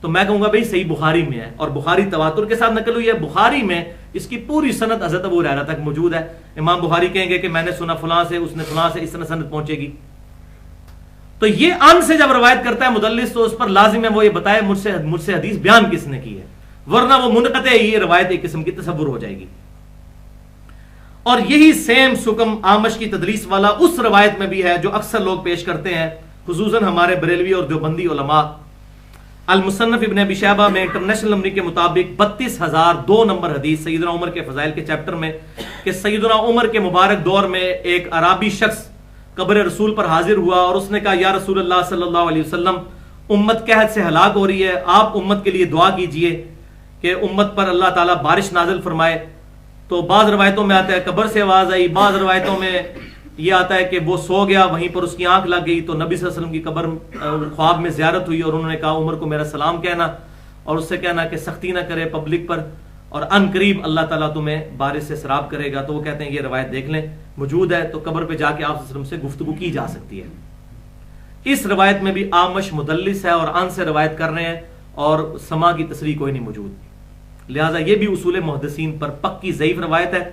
تو میں کہوں گا بھئی صحیح بخاری میں ہے، اور بخاری تواتر کے ساتھ نقل ہوئی ہے، بخاری میں اس کی پوری سند حضرت ابو ہریرہ تک موجود ہے۔ امام بخاری کہیں گے کہ میں نے سنا فلاں سے، اس نے فلاں سے، اس طرح سند پہنچے گی۔ تو یہ ان سے جب روایت کرتا ہے مدلس تو اس پر لازم ہے وہ یہ بتائے مجھ سے حدیث بیان کس نے کی ہے، ورنہ وہ منقطع یہ روایت ایک قسم کی تصور ہو جائے گی۔ اور یہی سیم سکم آمش کی تدلیس والا اس روایت میں بھی ہے جو اکثر لوگ پیش کرتے ہیں، خصوصاً ہمارے بریلوی اور دیوبندی علماء۔ المصنف ابن ابی شیبہ میں انٹرنیشنل نمبر کے مطابق 32,002 نمبر حدیث سیدنا عمر کے فضائل کے چیپٹر میں کہ سیدنا عمر کے مبارک دور میں ایک عرابی شخص قبر رسول پر حاضر ہوا اور اس نے کہا یا رسول اللہ صلی اللہ علیہ وسلم، امت قحط سے ہلاک ہو رہی ہے، آپ امت کے لیے دعا کیجئے کہ امت پر اللہ تعالیٰ بارش نازل فرمائے۔ تو بعض روایتوں میں آتا ہے قبر سے آواز آئی، بعض روایتوں میں یہ آتا ہے کہ وہ سو گیا، وہیں پر اس کی آنکھ لگ گئی، تو نبی صلی اللہ علیہ وسلم کی قبر خواب میں زیارت ہوئی اور انہوں نے کہا عمر کو میرا سلام کہنا اور اس سے کہنا کہ سختی نہ کرے پبلک پر، اور ان قریب اللہ تعالیٰ تمہیں بارش سے سراب کرے گا۔ تو وہ کہتے ہیں یہ روایت دیکھ لیں، موجود ہے، تو قبر پہ جا کے آپ صلی اللہ علیہ وسلم سے گفتگو کی جا سکتی ہے۔ اس روایت میں بھی آمش مدلس ہے اور ان سے روایت کر رہے ہیں اور سما کی تصریح کوئی نہیں موجود، لہٰذا یہ بھی اصول محدثین پر پکی ضعیف روایت ہے۔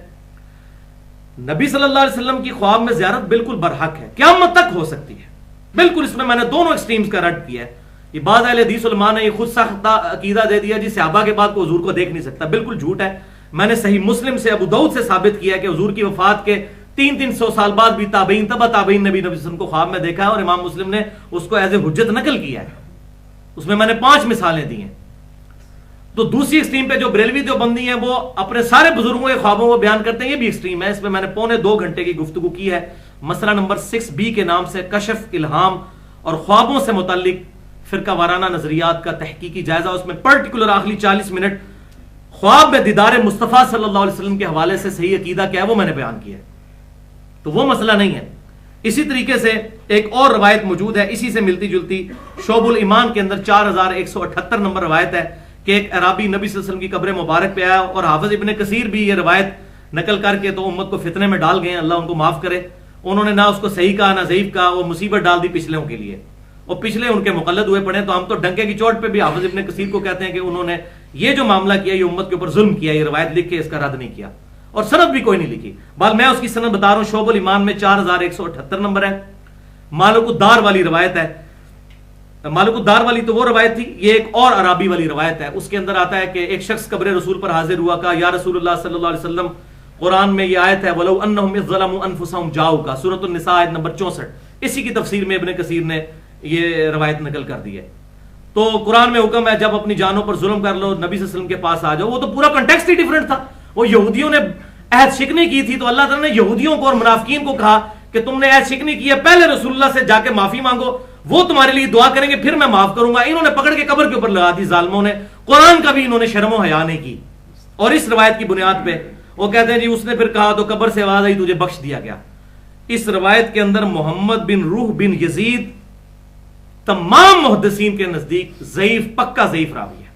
نبی صلی اللہ علیہ وسلم کی خواب میں زیارت بالکل برحق ہے، قیامت تک ہو سکتی ہے، بالکل۔ اس میں نے دونوں ایکسٹریمز کا رد کیا ہے۔ یہ بعض اہل حدیث علماء نے یہ خود سخت عقیدہ دے دیا جی صحابہ کے بعد کو حضور کو دیکھ نہیں سکتا، بالکل جھوٹ ہے۔ میں نے صحیح مسلم سے ابو داؤد سے ثابت کیا کہ حضور کی وفات کے 300 سال بعد بھی تابعین تبع تابعین نبی صلی اللہ علیہ وسلم کو خواب میں دیکھا ہے، اور امام مسلم نے اس کو ایز اے حجت نقل کیا ہے۔ اس میں نے 5 مثالیں دی ہیں۔ تو دوسری ایکسٹریم پہ جو بریلوی دیوبندی ہیں وہ اپنے سارے بزرگوں کے خوابوں کو بیان کرتے ہیں، یہ بھی ایکسٹریم ہے۔ اس میں نے 2.25 گھنٹے کی گفتگو کی ہے، مسئلہ نمبر 6B کے نام سے کشف الہام اور خوابوں سے متعلق فرقہ وارانہ نظریات کا تحقیقی جائزہ۔ اس میں پرٹیکولر آخری 40 منٹ خواب میں دیدار مصطفیٰ صلی اللہ علیہ وسلم کے حوالے سے صحیح عقیدہ کیا ہے وہ میں نے بیان کیا ہے، تو وہ مسئلہ نہیں ہے۔ اسی طریقے سے ایک اور روایت موجود ہے اسی سے ملتی جلتی، شعب الایمان کے اندر 4178 نمبر روایت ہے کہ ایک عرابی نبی صلی اللہ علیہ وسلم کی قبر مبارک پہ آیا، اور حافظ ابن کثیر بھی یہ روایت نقل کر کے تو امت کو فتنے میں ڈال گئے، اللہ ان کو معاف کرے۔ انہوں نے نہ اس کو صحیح کہا نہ ضعیف کہا، وہ مصیبت ڈال دی پچھلوں کے لیے، اور پچھلے ان کے مقلد ہوئے پڑے۔ تو ہم تو ڈنکے کی چوٹ پہ بھی حافظ ابن کثیر کو کہتے ہیں کہ انہوں نے یہ جو معاملہ کیا یہ امت کے اوپر ظلم کیا، یہ روایت لکھ کے اس کا رد نہیں کیا، اور سند بھی کوئی نہیں لکھی۔ بال میں اس کی سند بتا رہا ہوں، شعب الایمان میں 4178 نمبر ہے، مالک الدار والی روایت ہے۔ مالک الدار والی تو وہ روایت تھی، یہ ایک اور عرابی والی روایت ہے۔ اس کے اندر آتا ہے کہ ایک شخص قبر رسول پر حاضر ہوا، کہا یا رسول اللہ صلی اللہ علیہ وسلم، قرآن میں یہ آیت ہے وَلَوْ أَنَّهُمْ إِذْ ظَلَمُوا أَنفُسَهُمْ جَاءُوكَ، سورۃ النساء آیت نمبر 64۔ اسی کی تفسیر میں ابن کثیر نے یہ روایت نقل کر دی ہے۔ تو قرآن میں حکم ہے جب اپنی جانوں پر ظلم کر لو نبی صلی اللہ علیہ وسلم کے پاس آ جاؤ، وہ تو پورا کنٹیکسٹ ہی ڈیفرنٹ تھا۔ وہ یہودیوں نے عہد شکنی کی تھی، تو اللہ تعالیٰ نے یہودیوں کو اور منافقین کو کہا کہ تم نے عہد شکنی کی ہے، پہلے رسول اللہ سے جا کے معافی مانگو، وہ تمہارے لیے دعا کریں گے، پھر میں معاف کروں گا۔ انہوں نے پکڑ کے قبر کے اوپر لگا دی ظالموں نے، قرآن کا بھی انہوں نے شرم و حیا نہیں کی۔ اور اس روایت کی بنیاد پہ وہ کہتے ہیں جی اس نے پھر کہا تو قبر سے آواز آئی تجھے بخش دیا گیا۔ اس روایت کے اندر محمد بن روح بن یزید تمام محدثین کے نزدیک ضعیف، پکا ضعیف راوی ہے۔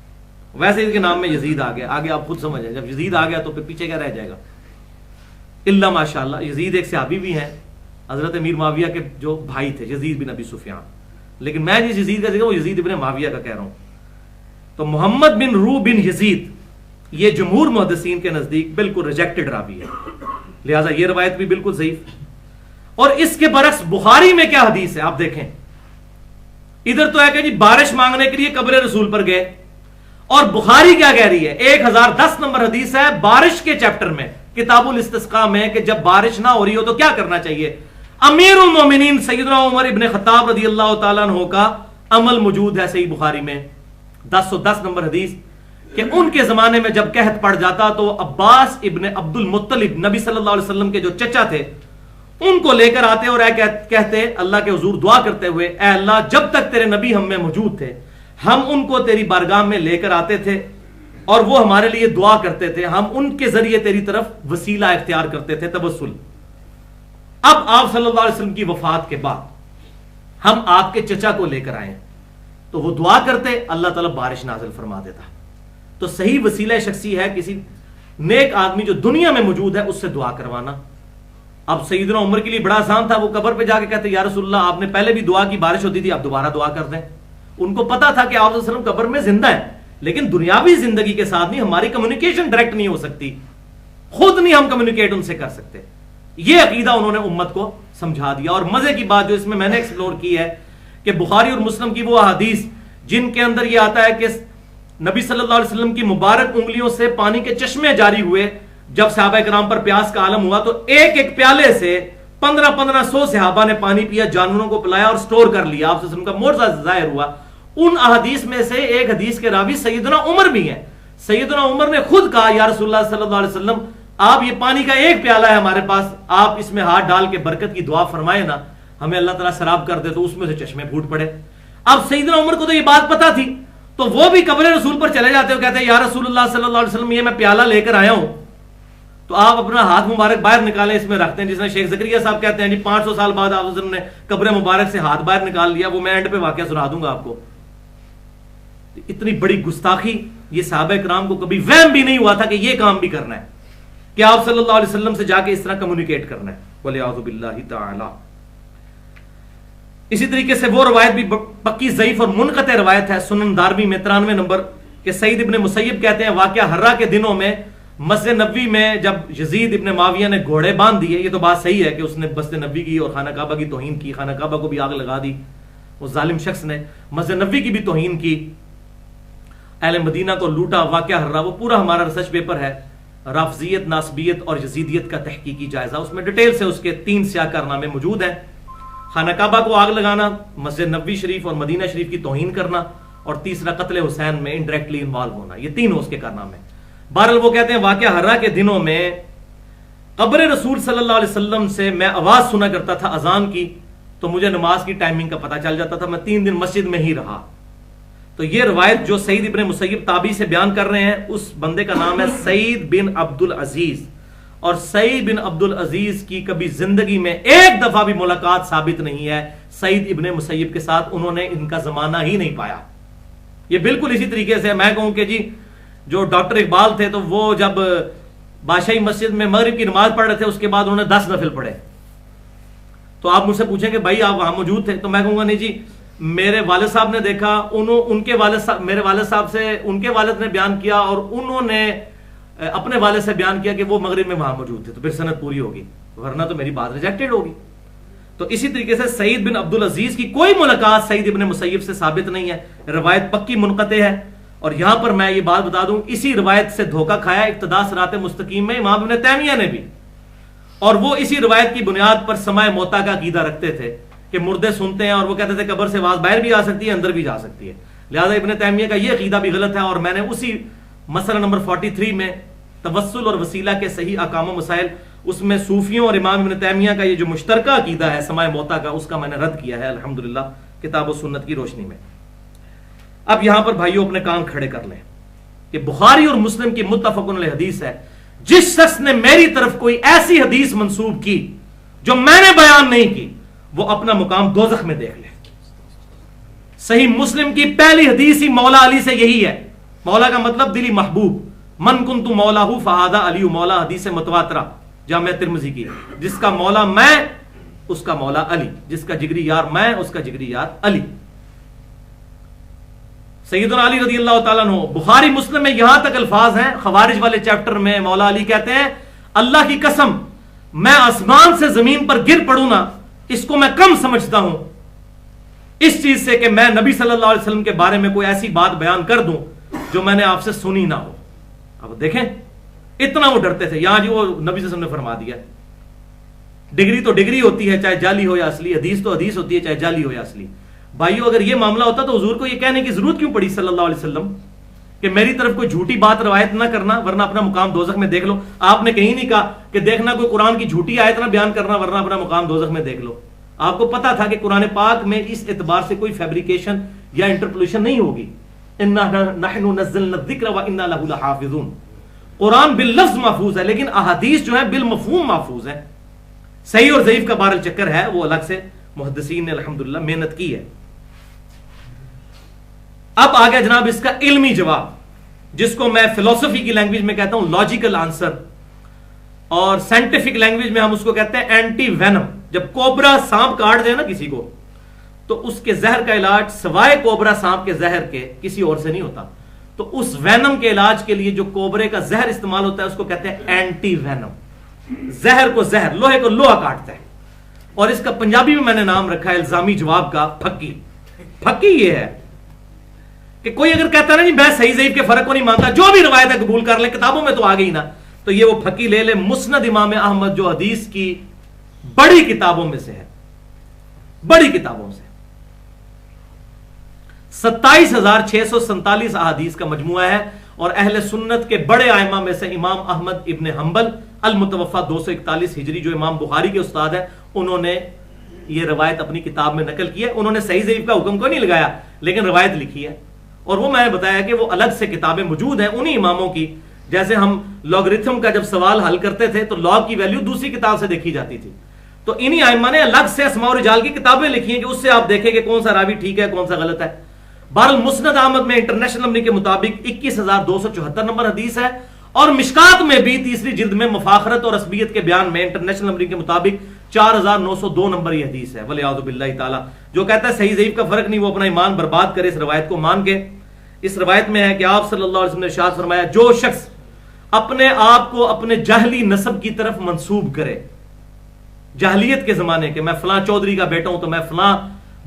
ویسے اس کے نام میں یزید آ گیا، آگے آپ خود سمجھ جائیں، جب یزید آ گیا تو پھر پیچھے کیا رہ جائے گا؟ اللہ ماشاءاللہ، یزید ایک صحابی بھی ہیں، حضرت امیر معاویہ کے جو بھائی تھے، یزید بن ابی سفیان، لیکن میں جس یزید کا ذکر وہ یزید بن معاویہ کا کہہ رہا ہوں۔ تو محمد بن روح بن یزید یہ جمہور محدثین کے نزدیک بالکل ریجیکٹڈ راوی ہے، لہٰذا یہ روایت بھی بالکل ضعیف۔ اور اس کے برعکس بخاری میں کیا حدیث ہے آپ دیکھیں، ادھر تو ہے کہ جی بارش مانگنے کے لیے قبر رسول پر گئے، اور بخاری کیا کہہ رہی ہے، 1010 نمبر حدیث ہے بارش کے چیپٹر میں کتاب الاستسقاء میں کہ جب بارش نہ ہو رہی ہو تو کیا کرنا چاہیے۔ امیر المومنین سیدنا عمر ابن خطاب رضی اللہ تعالیٰ عنہ کا عمل موجود ہے صحیح بخاری میں 1010 نمبر حدیث کہ ان کے زمانے میں جب قحط پڑ جاتا تو عباس ابن عبد المطلب نبی صلی اللہ علیہ وسلم کے جو چچا تھے ان کو لے کر آتے اور کہتے اللہ کے حضور دعا کرتے ہوئے، اے اللہ جب تک تیرے نبی ہم میں موجود تھے ہم ان کو تیری بارگاہ میں لے کر آتے تھے اور وہ ہمارے لیے دعا کرتے تھے، ہم ان کے ذریعے تیری طرف وسیلہ اختیار کرتے تھے، توسل۔ اب آپ صلی اللہ علیہ وسلم کی وفات کے بعد ہم آپ کے چچا کو لے کر آئے تو وہ دعا کرتے، اللہ تعالیٰ بارش نازل فرما دیتا۔ تو صحیح وسیلہ شخصی ہے کسی نیک آدمی جو دنیا میں موجود ہے اس سے دعا کروانا۔ اب سیدنا عمر کے لیے بڑا آسان تھا، وہ قبر پہ جا کے کہتے یا رسول اللہ آپ نے پہلے بھی دعا کی، بارش ہوتی تھی، اب دوبارہ دعا کر دیں۔ ان کو پتا تھا کہ آپ صلی اللہ علیہ وسلم قبر میں زندہ ہے، لیکن دنیاوی زندگی کے ساتھ نہیں، ہماری کمیونیکیشن ڈائریکٹ نہیں ہو سکتی، خود نہیں ہم کمیونیکیٹ ان سے کر سکتے۔ یہ عقیدہ انہوں نے امت کو سمجھا دیا۔ اور مزے کی بات جو اس میں نے ایکسپلور کی ہے کہ بخاری اور مسلم کی وہ احادیث جن کے اندر یہ آتا ہے کہ نبی صلی اللہ علیہ وسلم کی مبارک انگلیوں سے پانی کے چشمے جاری ہوئے، جب صحابہ کرام پر پیاس کا عالم ہوا تو ایک ایک پیالے سے 1500 صحابہ نے پانی پیا، جانوروں کو پلایا اور سٹور کر لیا۔ آپ صلی اللہ علیہ وسلم کا معجزہ ظاہر ہوا۔ ان احادیث میں سے ایک حدیث کے راوی سیدنا عمر بھی ہیں۔ سیدنا عمر نے خود کہا یا رسول اللہ صلی اللہ علیہ وسلم آپ یہ پانی کا ایک پیالہ ہے ہمارے پاس، آپ اس میں ہاتھ ڈال کے برکت کی دعا فرمائے نا، ہمیں اللہ تعالیٰ سراب کر دے۔ تو اس میں سے چشمے پھوٹ پڑے۔ اب سیدنا عمر کو تو یہ بات پتا تھی، تو وہ بھی قبر رسول پر چلے جاتے اور کہتے ہیں یا رسول اللہ صلی اللہ علیہ وسلم یہ میں پیالہ لے کر آیا ہوں، تو آپ اپنا ہاتھ مبارک باہر نکالیں، اس میں رکھتے ہیں۔ جس نے شیخ زکریا صاحب کہتے ہیں جی 500 سال بعد آپ وسلم نے قبر مبارک سے ہاتھ باہر نکال لیا، وہ میں اینڈ پہ واقعہ سنا دوں گا آپ کو۔ اتنی بڑی گستاخی یہ صحابہ کرام کو کبھی وہم بھی نہیں ہوا تھا کہ یہ کام بھی کرنا ہے، کہ آپ صلی اللہ علیہ وسلم سے جا کے اس طرح کمیونیکیٹ کرنا ہے، وَلِعَوْذُ بِاللَّهِ تَعَالَى۔ اسی طریقے سے وہ روایت بھی پکی ضعیف اور منقطع روایت ہے، سنن دارمی میں 93 نمبر، کہ سعید ابن مسیب کہتے ہیں واقعہ ہرہ کے دنوں میں مسجد نبوی میں جب یزید ابن معاویہ نے گھوڑے باندھ دیے، یہ تو بات صحیح ہے کہ اس نے مسجد نبوی کی اور خانہ کعبہ کی توہین کی، خانہ کعبہ کو بھی آگ لگا دی، وہ ظالم شخص نے مسجد نبوی کی بھی توہین کی، اہل مدینہ کو لوٹا، واقعہ ہرہ، وہ پورا ہمارا ریسرچ پیپر ہے، رافضیت، ناصبیت اور یزیدیت کا تحقیقی جائزہ، اس میں ڈیٹیل سے اس کے 3 سیاہ کارنامے موجود ہیں۔ خانہ کعبہ کو آگ لگانا، مسجد نبوی شریف اور مدینہ شریف کی توہین کرنا، اور تیسرا قتل حسین میں انڈائریکٹلی انوالو ہونا، یہ تینوں اس کے کارنامے۔ بہرحال وہ کہتے ہیں واقعہ ہرہ کے دنوں میں قبر رسول صلی اللہ علیہ وسلم سے میں آواز سنا کرتا تھا اذان کی، تو مجھے نماز کی ٹائمنگ کا پتہ چل جاتا تھا، میں 3 دن مسجد میں ہی رہا۔ تو یہ روایت جو سعید ابن مسیب تابعی سے بیان کر رہے ہیں، اس بندے کا نام ہے سعید بن عبد العزیز، اور سعید بن عبد العزیز کی کبھی زندگی میں ایک دفعہ بھی ملاقات ثابت نہیں ہے سعید ابن مسیب کے ساتھ، انہوں نے ان کا زمانہ ہی نہیں پایا۔ یہ بالکل اسی طریقے سے میں کہوں کہ جی جو ڈاکٹر اقبال تھے تو وہ جب بادشاہی مسجد میں مغرب کی نماز پڑھ رہے تھے اس کے بعد انہوں نے 10 نفل پڑھے، تو آپ مجھ سے پوچھیں کہ بھائی آپ وہاں موجود تھے، تو میں کہوں گا نہیں جی میرے والد صاحب نے دیکھا، ان کے والد صاحب، میرے والد صاحب سے ان کے والد نے بیان کیا اور انہوں نے اپنے والد سے بیان کیا کہ وہ مغرب میں وہاں موجود تھے، تو پھر سند پوری ہوگی، ورنہ تو میری بات ریجیکٹڈ ہوگی۔ تو اسی طریقے سے سعید بن عبد العزیز کی کوئی ملاقات سعید ابن مسیب سے ثابت نہیں ہے، روایت پکی منقطع ہے۔ اور یہاں پر میں یہ بات بتا دوں، اسی روایت سے دھوکہ کھایا اقتداء صراط مستقیم میں امام ابن تیمیہ نے بھی، اور وہ اسی روایت کی بنیاد پر سماع موتا کا عقیدہ رکھتے تھے کہ مردے سنتے ہیں، اور وہ کہتے تھے قبر سے آواز باہر بھی آ سکتی ہے اندر بھی جا سکتی ہے، لہذا ابن تیمیہ کا یہ عقیدہ بھی غلط ہے۔ اور میں نے اسی مسئلہ نمبر 43 میں توسل اور وسیلہ کے صحیح احکام و مسائل، اس میں صوفیوں اور امام ابن تیمیہ کا یہ جو مشترکہ عقیدہ ہے سماع موتا کا، اس کا میں نے رد کیا ہے الحمدللہ کتاب و سنت کی روشنی میں۔ اب یہاں پر بھائیوں اپنے کان کھڑے کر لیں کہ بخاری اور مسلم کی متفق علیہ حدیث ہے، جس شخص نے میری طرف کوئی ایسی حدیث منسوب کی جو میں نے بیان نہیں کی، وہ اپنا مقام دوزخ میں دیکھ لے۔ صحیح مسلم کی پہلی حدیث ہی مولا علی سے یہی ہے، مولا کا مطلب دلی محبوب، من کنت مولاہ فہذا علی، مولا حدیث متواترہ جامع ترمذی کی، جس کا مولا میں اس کا مولا علی، جس کا جگری یار میں اس کا جگری یار علی۔ سیدنا علی رضی اللہ تعالیٰ عنہ، بخاری مسلم میں یہاں تک الفاظ ہیں، خوارج والے چیپٹر میں مولا علی کہتے ہیں اللہ کی قسم میں آسمان سے زمین پر گر پڑوں نا، اس کو میں کم سمجھتا ہوں اس چیز سے کہ میں نبی صلی اللہ علیہ وسلم کے بارے میں کوئی ایسی بات بیان کر دوں جو میں نے آپ سے سنی نہ ہو۔ اب دیکھیں اتنا وہ ڈرتے تھے، یہاں جی وہ نبی صلی اللہ علیہ وسلم نے فرما دیا ڈگری تو ڈگری ہوتی ہے چاہے جعلی ہو یا اصلی، حدیث تو حدیث ہوتی ہے چاہے جعلی ہو یا اصلی۔ بھائیو اگر یہ معاملہ ہوتا تو حضور کو یہ کہنے کی ضرورت کیوں پڑی صلی اللہ علیہ وسلم کہ میری طرف کوئی جھوٹی بات روایت نہ کرنا ورنہ اپنا مقام دوزخ میں دیکھ لو. آپ نے کہیں نہیں کہا کہ دیکھنا کوئی قرآن کی جھوٹی آیت نہ بیان کرنا ورنہ اپنا مقام دوزخ میں دیکھ لو. آپ کو پتا تھا کہ قرآن پاک میں اس اعتبار سے کوئی فیبریکیشن یا انٹرپولیشن نہیں ہوگی. اِنَّا نَحْنُ نَزَّلْنَا الذِّكْرَ وَإِنَّا لَهُ لَحَافِظُونَ. قرآن باللفظ محفوظ ہے لیکن احادیث جو ہے بالمفہوم محفوظ ہے. صحیح اور ضعیف کا بہرحال چکر ہے، وہ الگ سے محدثین نے الحمدللہ محنت کی ہے. اب آ گیا جناب اس کا علمی جواب، جس کو میں فلسفی کی لینگویج میں کہتا ہوں لاجیکل آنسر، اور سائنٹیفک لینگویج میں ہم اس کو کہتے ہیں اینٹی وینم. جب کوبرا سانپ کاٹ دے نا کسی کو تو اس کے زہر کا علاج سوائے کوبرا سانپ کے زہر کے کسی اور سے نہیں ہوتا. تو اس وینم کے علاج کے لیے جو کوبرے کا زہر استعمال ہوتا ہے اس کو کہتے ہیں اینٹی وینم. زہر کو زہر، لوہے کو لوہا کاٹتا ہے. اور اس کا پنجابی میں نے نام رکھا ہے الزامی جواب کا پھکی. پھکی یہ ہے کہ کوئی اگر کہتا ہے نا جی میں صحیح ضعیف کے فرق کو نہیں مانتا، جو بھی روایت ہے قبول کر لے، کتابوں میں تو آ گئی نا، تو یہ وہ پھکی لے لے. مسند امام احمد جو حدیث کی بڑی کتابوں میں سے ہے، بڑی کتابوں سے 27,647 احادیث کا مجموعہ ہے، اور اہل سنت کے بڑے ائمہ میں سے امام احمد ابن حنبل المتوفا 241 ہجری جو امام بخاری کے استاد ہیں، انہوں نے یہ روایت اپنی کتاب میں نقل کی ہے. انہوں نے صحیح ضعیف کا حکم کو نہیں لگایا لیکن روایت لکھی ہے. اور وہ میں نے بتایا کہ وہ الگ سے کتابیں موجود ہیں انہی اماموں کی. جیسے ہم لاگرتھم کا جب سوال حل کرتے تھے تو لاگ کی ویلیو دوسری کتاب سے دیکھی جاتی تھی، تو انہی ائمہ نے الگ سے اسماء و رجال کی کتابیں لکھی ہیں کہ اس سے آپ دیکھیں کہ کون سا راوی ٹھیک ہے کون سا غلط ہے. بہرحال مسند احمد میں انٹرنیشنل نمبر کے مطابق 21,274 نمبر حدیث ہے، اور مشکات میں بھی تیسری جلد میں مفاخرت اور عصبیت کے بیان میں انٹرنیشنل نمبر کے مطابق 4,902 نمبر یہ حدیث ہے. ولیعوذ باللہ تعالی. جو کہتا ہے صحیح ضعیف کا فرق نہیں وہ اپنا ایمان برباد کرے اس روایت کو مان کے. اس روایت میں ہے کہ آپ صلی اللہ علیہ وسلم نے ارشاد فرمایا جو شخص اپنے آپ کو اپنے جاہلی نسب کی طرف منسوب کرے، جاہلیت کے زمانے کے، میں فلاں چودھری کا بیٹا ہوں تو میں فلاں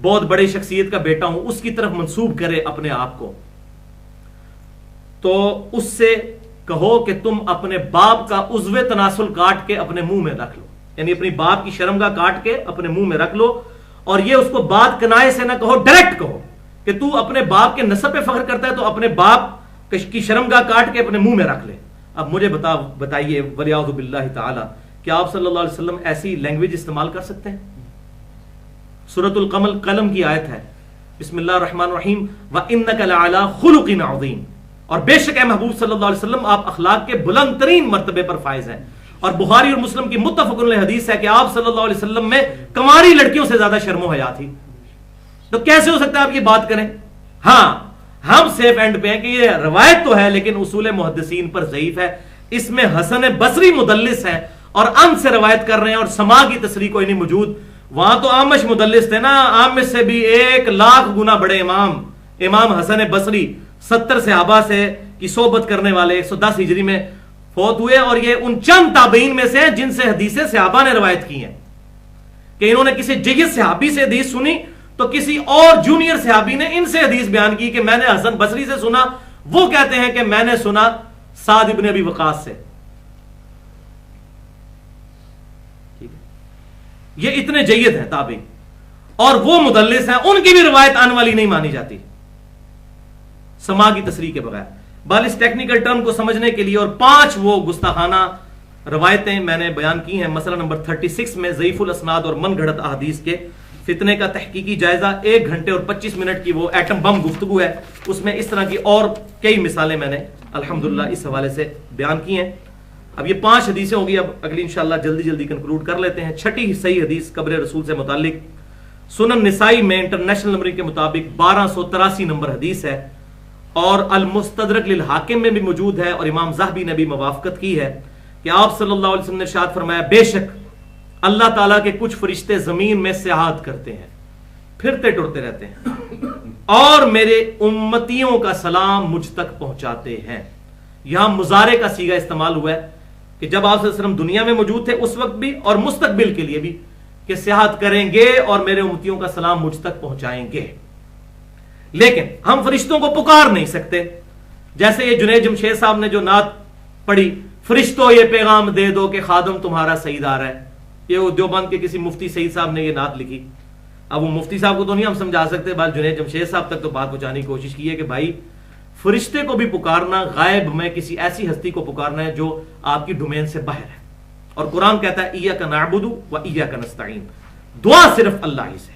بہت بڑے شخصیت کا بیٹا ہوں، اس کی طرف منسوب کرے اپنے آپ کو، تو اس سے کہو کہ تم اپنے باپ کا عضو تناسل کاٹ کے اپنے منہ میں رکھ لو، یعنی اپنی باپ کی شرمگاہ کاٹ کے اپنے منہ میں رکھ لو. اور یہ اس کو بات کنائے سے نہ کہو، ڈائریکٹ کہو کہ تو اپنے باپ کے نسب پہ فخر کرتا ہے تو اپنے باپ کی شرمگاہ کاٹ کے اپنے منہ میں رکھ لے. اب مجھے بتائیے ولیعوذ باللہ تعالی، کیا آپ صلی اللہ علیہ وسلم ایسی لینگویج استعمال کر سکتے ہیں؟ سورۃ القمر قلم کی آیت ہے، بسم اللہ الرحمن الرحیم، وَإِنَّكَ لَعَلَىٰ خُلُقٍ عَظِيمٍ. اور بے شک اے محبوب صلی اللہ علیہ وسلم آپ اخلاق کے بلند ترین مرتبے پر فائز ہیں. اور بخاری اور مسلم کی متفق علیہ حدیث ہے کہ آپ صلی اللہ علیہ وسلم میں کنواری لڑکیوں سے زیادہ شرم و حیا تھی. تو کیسے ہو سکتا ہے آپ یہ بات کریں؟ ہاں ہم سیف اینڈ پہ ہیں کہ یہ روایت تو ہے لیکن اصول محدثین پر ضعیف ہے. اس میں حسن بصری مدلس ہے اور ان سے روایت کر رہے ہیں اور سما کی تصریح کوئی نہیں موجود. وہاں تو آمش مدلس تھے نا، آمش سے بھی 1,00,000 گنا بڑے امام حسن بصری 70 صحابہ سے کی صحبت کرنے والے 110 ہجری میں فوت ہوئے، اور یہ ان چند تابعین میں سے ہیں جن سے حدیثیں صحابہ نے روایت کی ہیں کہ انہوں نے کسی جیت صحابی سے حدیث سنی تو کسی اور جونیئر صحابی نے ان سے حدیث بیان کی کہ میں نے حسن بصری سے سنا، وہ کہتے ہیں کہ میں نے سنا سعد ابن ابی وقاص سے. یہ اتنے جید ہیں تابعی، اور وہ مدلس ہیں، ان کی بھی روایت آنے والی نہیں مانی جاتی سما کی تصریح کے بغیر. بال اس ٹیکنیکل ٹرم کو سمجھنے کے لیے اور 5 وہ گستاخانہ روایتیں میں نے بیان کی ہیں. مسئلہ نمبر 36 میں ضعیف الاسناد اور من گھڑت احادیث کے فتنے کا تحقیقی جائزہ 1 گھنٹے اور 25 منٹ کی وہ ایٹم بم گفتگو ہے، اس میں اس طرح کی اور کئی مثالیں میں نے الحمدللہ اس حوالے سے بیان کی ہیں. اب یہ 5 حدیثیں ہوگی، اب اگلی انشاءاللہ جلدی کنکلوڈ کر لیتے ہیں. 6ٹھی صحیح حدیث قبر رسول سے متعلق سنن نسائی میں انٹرنیشنل نمبر کے مطابق 1283 نمبر حدیث ہے، اور المستدرک للحاکم میں بھی موجود ہے، اور امام ذہبی نے بھی موافقت کی ہے کہ آپ صلی اللہ علیہ وسلم نے ارشاد فرمایا بے شک اللہ تعالیٰ کے کچھ فرشتے زمین میں سیاحت کرتے ہیں، پھرتے ٹرتے رہتے ہیں، اور میرے امتیوں کا سلام مجھ تک پہنچاتے ہیں. یہاں مضارع کا صیغہ استعمال ہوا ہے کہ جب آپ صلی اللہ علیہ وسلم دنیا میں موجود تھے اس وقت بھی اور مستقبل کے لیے بھی کہ سیاحت کریں گے اور میرے امتیوں کا سلام مجھ تک پہنچائیں گے. لیکن ہم فرشتوں کو پکار نہیں سکتے، جیسے یہ جنید جمشید صاحب نے جو نعت پڑھی، فرشتوں یہ پیغام دے دو کہ خادم تمہارا سعید آ رہا ہے، یہ دیوبند کے کسی مفتی سعید صاحب نے یہ نعت لکھی. اب وہ مفتی صاحب کو تو نہیں ہم سمجھا سکتے، بات جنید جمشید صاحب تک تو بات پہنچانے کی کوشش کی ہے کہ بھائی فرشتے کو بھی پکارنا، غائب میں کسی ایسی ہستی کو پکارنا ہے جو آپ کی ڈومین سے باہر ہے. اور قرآن کہتا ہے ایاک نعبد و ایاک نستعین، دعا صرف اللہ ہی سے،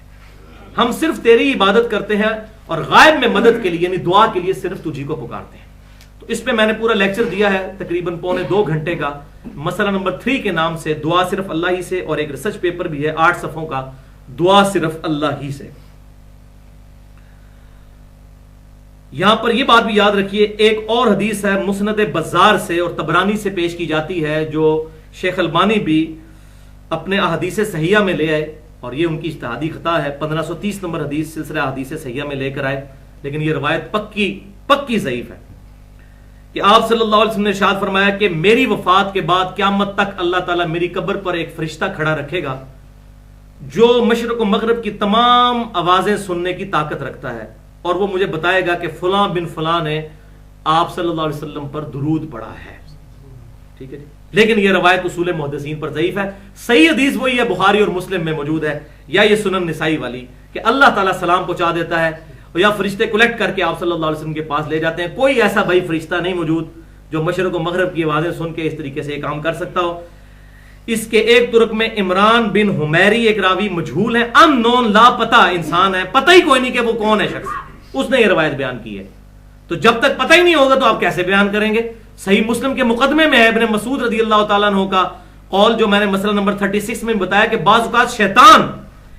ہم صرف تیری عبادت کرتے ہیں اور غائب میں مدد کے لیے یعنی دعا کے لیے صرف تجھی کو پکارتے ہیں. تو اس پہ میں نے پورا لیکچر دیا ہے تقریباً 2.25 گھنٹے کا، مسئلہ نمبر 3 کے نام سے دعا صرف اللہ ہی سے، اور ایک ریسرچ پیپر بھی ہے 8 صفحوں کا، دعا صرف اللہ ہی سے. یہاں پر یہ بات بھی یاد رکھیے، ایک اور حدیث ہے مسند بزار سے اور طبرانی سے پیش کی جاتی ہے، جو شیخ البانی بھی اپنے احادیث صحیحہ میں لے آئے، اور یہ ان کی اجتہادی خطا ہے. 1530 نمبر حدیث سلسلہ احادیث صحیحہ میں لے کر آئے، لیکن یہ روایت پکی ضعیف ہے. کہ آپ صلی اللہ علیہ وسلم نے ارشاد فرمایا کہ میری وفات کے بعد قیامت تک اللہ تعالیٰ میری قبر پر ایک فرشتہ کھڑا رکھے گا جو مشرق و مغرب کی تمام آوازیں سننے کی طاقت رکھتا ہے، اور وہ مجھے بتائے گا کہ فلاں بن فلاں نے آپ صلی اللہ علیہ وسلم پر درود پڑھا ہے. ٹھیک ہے جی، لیکن یہ روایت اصول محدثین پر ضعیف ہے. صحیح حدیث وہی ہے، بخاری اور مسلم میں موجود ہے، یا یہ سنن نسائی والی کہ اللہ تعالیٰ سلام پہنچا دیتا ہے یا فرشتے کلیکٹ کر کے آپ صلی اللہ علیہ وسلم کے پاس لے جاتے ہیں. کوئی ایسا بھائی فرشتہ نہیں موجود جو مشرق و مغرب کی آوازیں سن کے اس طریقے سے یہ کام کر سکتا ہو. اس کے ایک ترک میں عمران بن حمیری ایک راوی مجہول ہے، ان نون لاپتہ انسان ہے، پتہ ہی کوئی نہیں کہ وہ کون ہے شخص، اس نے یہ روایت بیان کی ہے. تو جب تک پتہ ہی نہیں ہوگا تو آپ کیسے بیان کریں گے؟ صحیح مسلم کے مقدمے میں ہے ابن مسعود رضی اللہ تعالیٰ عنہ کا قول، جو میں نے مسئلہ نمبر 36 میں بتایا کہ بعض اوقات شیطان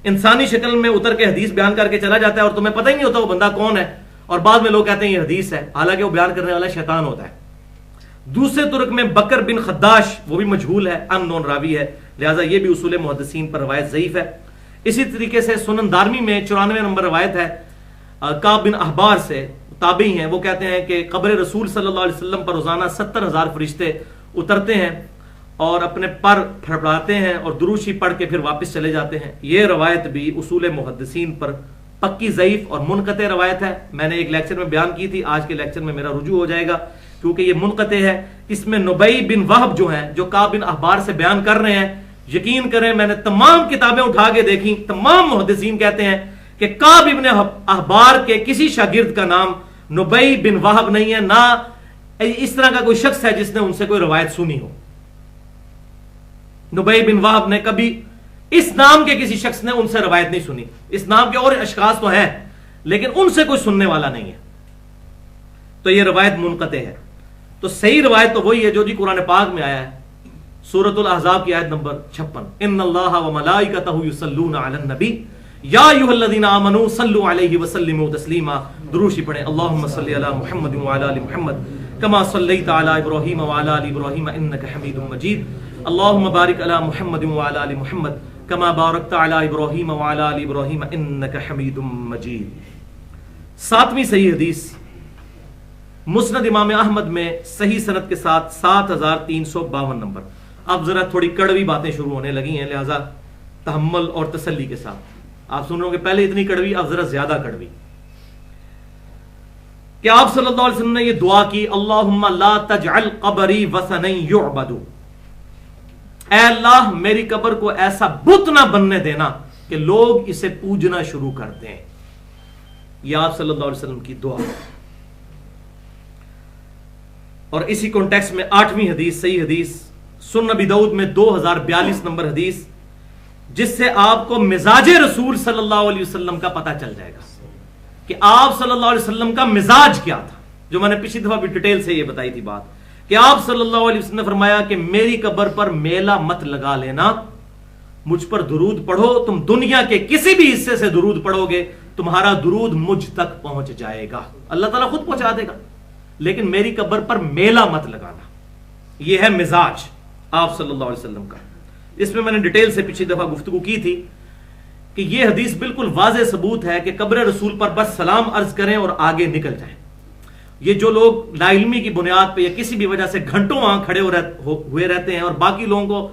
انسانی شکل میں اتر کے حدیث بیان کر کے چلا جاتا ہے اور تمہیں پتہ ہی نہیں ہوتا وہ بندہ کون ہے، اور بعد میں لوگ کہتے ہیں یہ حدیث ہے، حالانکہ وہ بیان کرنے والا شیطان ہوتا ہے. دوسرے ترک میں بکر بن خداش، وہ بھی مجہول ہے، ان نون راوی ہے، لہٰذا یہ بھی اصول محدثین پر روایت ضعیف ہے. اسی طریقے سے سنن دارمی میں 94 نمبر روایت ہے کعب بن احبار سے، تابعی ہیں، وہ کہتے ہیں کہ قبر رسول صلی اللہ علیہ وسلم پر روزانہ 70,000 فرشتے اترتے ہیں اور اپنے پر پھڑپڑاتے ہیں اور دروشی پڑھ کے پھر واپس چلے جاتے ہیں. یہ روایت بھی اصول محدثین پر پکی ضعیف اور منقطع روایت ہے. میں نے ایک لیکچر میں بیان کی تھی، آج کے لیکچر میں میرا رجوع ہو جائے گا کیونکہ یہ منقطع ہے. اس میں نبی بن وہب جو ہیں، جو کعب بن احبار سے بیان کر رہے ہیں، یقین کریں میں نے تمام کتابیں اٹھا کے دیکھی، تمام محدثین کہتے ہیں کہ کعب ابن احبار کے کسی شاگرد کا نام نبی بن وہب نہیں ہے، نہ اس طرح کا کوئی شخص ہے جس نے ان سے کوئی روایت سنی ہو. نبی بن وہب نے کبھی اس نام کے کسی شخص نے ان سے روایت نہیں سنی. اس نام کے اور اشخاص تو ہیں لیکن ان سے کوئی سننے والا نہیں ہے، تو یہ روایت منقطع ہے. تو صحیح روایت تو وہی ہے جو جی قرآن پاک میں آیا ہے، سورۃ الاحزاب کی آیت نمبر 56، ان اللہ و ملائکتہ یصلون علی النبی یا ایھا الذین آمنوا صلوا علیہ وسلموا تسلیما. دروشی پڑھیں، اللہم صلی علی محمد وعلی آل محمد کما صلیت علی ابراہیم وعلی آل ابراہیم انک حمید مجید. اللہم بارک علی محمد وعلی آل محمد کما بارکت علی ابراہیم وعلی آل ابراہیم انک حمید مجید. 7ویں صحیح حدیث مسند امام احمد میں صحیح سند کے ساتھ 7352 نمبر. اب ذرا تھوڑی کڑوی باتیں شروع ہونے لگی ہیں، لہذا تحمل اور تسلی کے ساتھ. آپ سن رہے ہو کہ پہلے اتنی کڑوی، اب ذرا زیادہ کڑوی. کہ آپ صلی اللہ علیہ وسلم نے یہ دعا کی، اللہم لا تجعل قبری وثنا یعبد، اے اللہ میری قبر کو ایسا بت نہ بننے دینا کہ لوگ اسے پوجنا شروع کر دیں. یہ آپ صلی اللہ علیہ وسلم کی دعا. اور اسی کانٹیکسٹ میں 8ویں حدیث صحیح حدیث سنن نبی داؤد میں 2042 نمبر حدیث، جس سے آپ کو مزاج رسول صلی اللہ علیہ وسلم کا پتہ چل جائے گا کہ آپ صلی اللہ علیہ وسلم کا مزاج کیا تھا، جو میں نے پچھلی دفعہ بھی ڈیٹیل سے یہ بتائی تھی بات، کہ آپ صلی اللہ علیہ وسلم نے فرمایا کہ میری قبر پر میلہ مت لگا لینا، مجھ پر درود پڑھو، تم دنیا کے کسی بھی حصے سے درود پڑھو گے تمہارا درود مجھ تک پہنچ جائے گا، اللہ تعالیٰ خود پہنچا دے گا، لیکن میری قبر پر میلہ مت لگانا. یہ ہے مزاج آپ صلی اللہ علیہ وسلم کا. اس میں نے ڈیٹیل سے پچھلی دفعہ گفتگو کی تھی کہ یہ حدیث بالکل واضح ثبوت ہے کہ قبر رسول پر بس سلام عرض کریں اور آگے نکل جائیں. یہ جو لوگ لا علمی کی بنیاد پہ یا کسی بھی وجہ سے گھنٹوں وہاں کھڑے ہوئے رہتے ہیں اور باقی لوگوں کو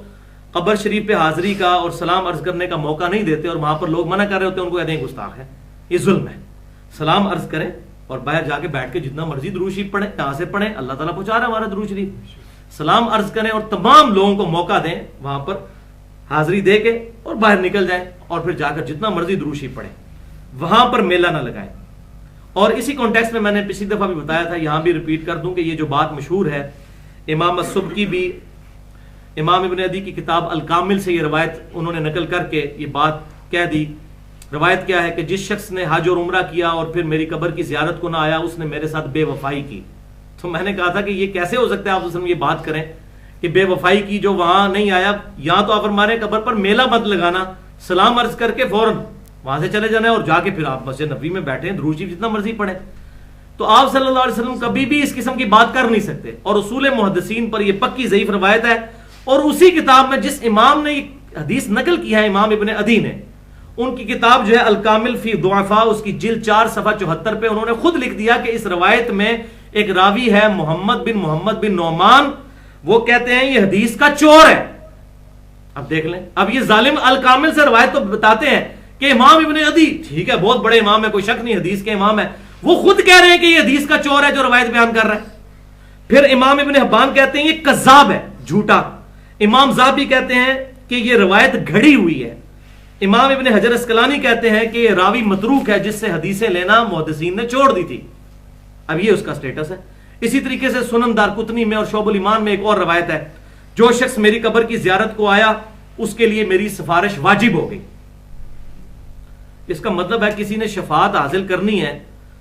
قبر شریف پہ حاضری کا اور سلام عرض کرنے کا موقع نہیں دیتے اور وہاں پر لوگ منع کر رہے ہوتے ہیں، ان کو کہتے ہیں گستاخ ہے، یہ ظلم ہے. سلام عرض کریں اور باہر جا کے بیٹھ کے جتنا مرضی درود شریف پڑھیں، کہاں سے پڑھیں، اللہ تعالیٰ پہنچا رہا ہے ہمارا درود شریف. سلام عرض کریں اور تمام لوگوں کو موقع دیں وہاں پر حاضری دے کے اور باہر نکل جائیں اور پھر جا کر جتنا مرضی درود شریف پڑھیں، وہاں پر میلہ نہ لگائیں. اور اسی کانٹیکسٹ میں میں نے پچھلی دفعہ بھی بتایا تھا، یہاں بھی ریپیٹ کر دوں کہ یہ جو بات مشہور ہے، امام السبکی بھی امام ابن عدی کی کتاب الکامل سے یہ روایت انہوں نے نقل کر کے یہ بات کہہ دی۔ روایت کیا ہے کہ جس شخص نے حج اور عمرہ کیا اور پھر میری قبر کی زیارت کو نہ آیا، اس نے میرے ساتھ بے وفائی کی۔ تو میں نے کہا تھا کہ یہ کیسے ہو سکتا ہے، آپ یہ بات کریں کہ بے وفائی کی، جو وہاں نہیں آیا، یہاں تو آپ فرما رہے ہیں قبر پر میلہ مت لگانا، سلام عرض کر کے فوراً وہاں سے چلے جانا ہے اور جا کے پھر آپ مسجد نبوی میں بیٹھیں، درود شریف جتنا مرضی پڑھیں۔ تو آپ صلی اللہ علیہ وسلم کبھی بھی اس قسم کی بات کر نہیں سکتے، اور اصول محدثین پر یہ پکی ضعیف روایت ہے۔ اور اسی کتاب میں جس امام نے یہ حدیث نقل کی ہے، امام ابن عدی نے، ان کی کتاب جو ہے الکامل فی ضعفاء، اس کی جلد 4 صفحہ 74 پہ انہوں نے خود لکھ دیا کہ اس روایت میں ایک راوی ہے محمد بن نعمان، وہ کہتے ہیں یہ حدیث کا چور ہے۔ اب دیکھ لیں، اب یہ ظالم الکامل سے روایت تو بتاتے ہیں کہ امام ابن عدی ٹھیک ہے بہت بڑے امام ہے، کوئی شک نہیں حدیث کے امام ہے، وہ خود کہہ رہے ہیں کہ یہ حدیث کا چور ہے جو روایت بیان کر رہا ہے۔ پھر امام ابن حبان کہتے ہیں یہ کذاب ہے، جھوٹا۔ امام ذہبی کہتے ہیں کہ یہ روایت گھڑی ہوئی ہے۔ امام ابن حجر اسقلانی کہتے ہیں کہ یہ راوی متروک ہے جس سے حدیثیں لینا محدثین نے چھوڑ دی تھی۔ اب یہ اس کا سٹیٹس ہے۔ اسی طریقے سے سنن دارقطنی میں اور شعب الایمان میں ایک اور روایت ہے، جو شخص میری قبر کی زیارت کو آیا اس کے لیے میری سفارش واجب ہو گئی۔ اس کا مطلب ہے کسی نے شفاعت حاصل کرنی ہے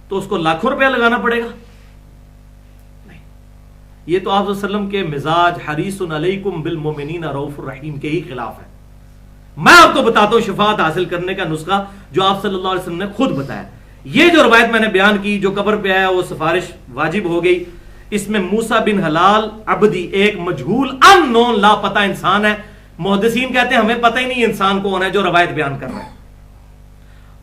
تو اس کو لاکھوں روپیہ لگانا پڑے گا؟ نہیں، یہ تو آپ صلی اللہ علیہ وسلم کے مزاج حریص علیکم بالمؤمنین رؤوف الرحیم کے ہی خلاف ہے۔ میں آپ کو بتاتا ہوں شفاعت حاصل کرنے کا نسخہ جو آپ صلی اللہ علیہ وسلم نے خود بتایا۔ یہ جو روایت میں نے بیان کی، جو قبر پہ آیا وہ سفارش واجب ہو گئی، اس میں موسیٰ بن حلال عبدی ایک مجہول ان نون لاپتہ انسان ہے۔ محدثین کہتے ہیں ہمیں پتہ ہی نہیں انسان کون ہے جو روایت بیان کر رہا ہے۔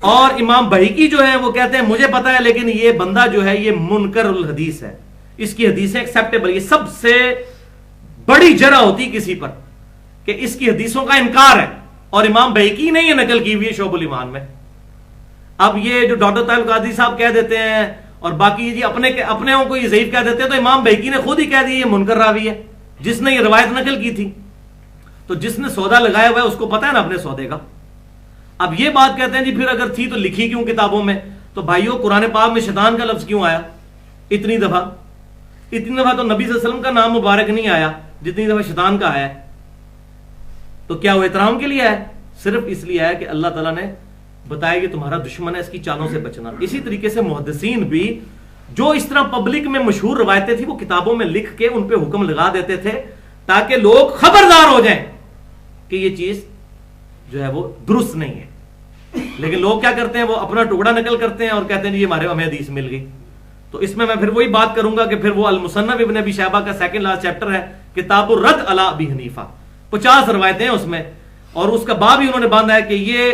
اور امام بہیقی جو ہے وہ کہتے ہیں مجھے پتا ہے لیکن یہ بندہ جو ہے یہ منکر الحدیث ہے، اس کی حدیثیں ایکسیپٹیبل، یہ سب سے بڑی جرح ہوتی کسی پر کہ اس کی حدیثوں کا انکار ہے، اور امام بہیقی نے یہ نقل کی ہوئی ہے شعب الایمان میں۔ اب یہ جو ڈاکٹر طاہر القادری صاحب کہہ دیتے ہیں اور باقی جی اپنے کو یہ ضعیف کہہ دیتے ہیں، تو امام بہیقی نے خود ہی کہہ دیا یہ منکر راوی ہے جس نے یہ روایت نقل کی تھی۔ تو جس نے سودا لگایا ہوا ہے اس کو پتا ہے نا اپنے سودے کا۔ اب یہ بات کہتے ہیں جی پھر اگر تھی تو لکھی کیوں کتابوں میں؟ تو بھائیو قرآن پاک میں شیطان کا لفظ کیوں آیا اتنی دفعہ؟ اتنی دفعہ تو نبی صلی اللہ علیہ وسلم کا نام مبارک نہیں آیا جتنی دفعہ شیطان کا آیا ہے۔ تو کیا وہ احترام کے لیے ہے؟ صرف اس لیے ہے کہ اللہ تعالیٰ نے بتایا کہ تمہارا دشمن ہے، اس کی چالوں سے بچنا۔ اسی طریقے سے محدثین بھی جو اس طرح پبلک میں مشہور روایتیں تھیں وہ کتابوں میں لکھ کے ان پہ حکم لگا دیتے تھے تاکہ لوگ خبردار ہو جائیں کہ یہ چیز جو ہے وہ درست نہیں ہے۔ لیکن لوگ کیا کرتے ہیں، وہ اپنا ٹکڑا نقل کرتے ہیں اور کہتے ہیں یہ ہمیں حدیث مل گئی۔ تو اس میں پھر وہی بات کروں گا کہ پھر وہ المصنف ابن ابی شیبہ کا سیکنڈ لاسٹ چیپٹر ہے کتاب الرد علی ابی حنیفہ، 50 روایتیں ہیں اس میں، اور اس کا باب ہی انہوں نے باندھا ہے کہ یہ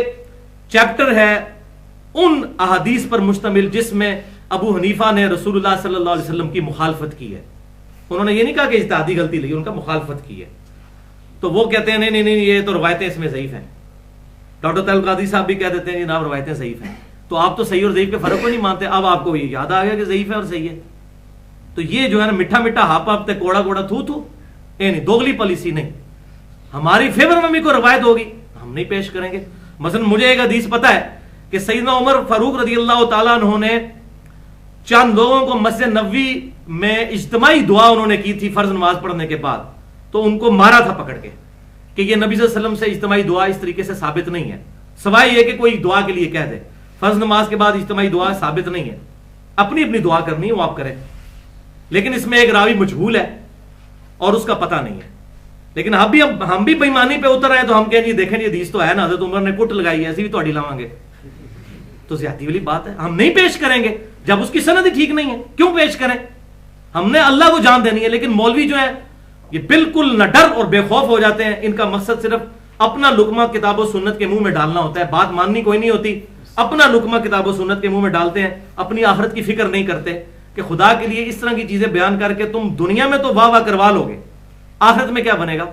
چیپٹر ہے ان احادیث پر مشتمل جس میں ابو حنیفہ نے رسول اللہ صلی اللہ علیہ وسلم کی مخالفت کی ہے۔ انہوں نے یہ نہیں کہا کہ اجتہادی غلطی لگی، ان کا مخالفت کی ہے۔ تو وہ کہتے ہیں نہیں یہ تو روایتیں اس میں ضعیف ہیں۔ ڈاکٹر طاہر القادری صاحب بھی کہہ دیتے ہیں جناب روایتیں ضعیف ہیں۔ تو آپ تو صحیح اور ضعیف کے فرق کو نہیں مانتے، اب آپ کو یہ یاد آ گیا کہ ضعیف ہے اور صحیح ہے۔ تو یہ جو ہے نا میٹھا میٹھا ہاپا ہفتے کوڑا کوڑا تھو نہیں، دوگلی پالیسی نہیں۔ ہماری فیور میں بھی کوئی روایت ہوگی ہم نہیں پیش کریں گے۔ مثلا مجھے ایک حدیث پتا ہے کہ سیدنا عمر فاروق رضی اللہ تعالیٰ عنہ نے چند لوگوں کو مسجد نبوی میں اجتماعی دعا انہوں نے کی تھی فرض نماز پڑھنے کے بعد، تو ان کو مارا تھا پکڑ کے کہ یہ نبی صلی اللہ علیہ وسلم سے اجتماعی دعا اس طریقے سے ثابت نہیں ہے، سوائے یہ کہ کوئی دعا کے لیے کہہ دے۔ فرض نماز کے بعد اجتماعی دعا ثابت نہیں ہے، اپنی اپنی دعا کرنی ہے وہ آپ کریں، لیکن اس میں ایک راوی مجہول ہے اور اس کا پتہ نہیں ہے۔ لیکن ہم بھی بےمانی پہ اتر آئے تو ہم کہیں جی دیکھیں یہ حدیث تو ہے نا، حضرت عمر نے کٹ لگائی ہے، ایسی بھی تہاڈی لاواں گے، تو زیادتی والی بات ہے، ہم نہیں پیش کریں گے جب اس کی سند ہی ٹھیک نہیں ہے۔ کیوں پیش کریں؟ ہم نے اللہ کو جان دینی ہے۔ لیکن مولوی جو ہے یہ بالکل نہ ڈر اور بے خوف ہو جاتے ہیں، ان کا مقصد صرف اپنا لقمہ کتاب و سنت کے منہ میں ڈالنا ہوتا ہے، بات ماننی کوئی نہیں ہوتی، اپنا لقمہ کتاب و سنت کے منہ میں ڈالتے ہیں، اپنی آخرت کی فکر نہیں کرتے کہ خدا کے لیے اس طرح کی چیزیں بیان کر کے تم دنیا میں تو واہ واہ کروا لو گے، آخرت میں کیا بنے گا؟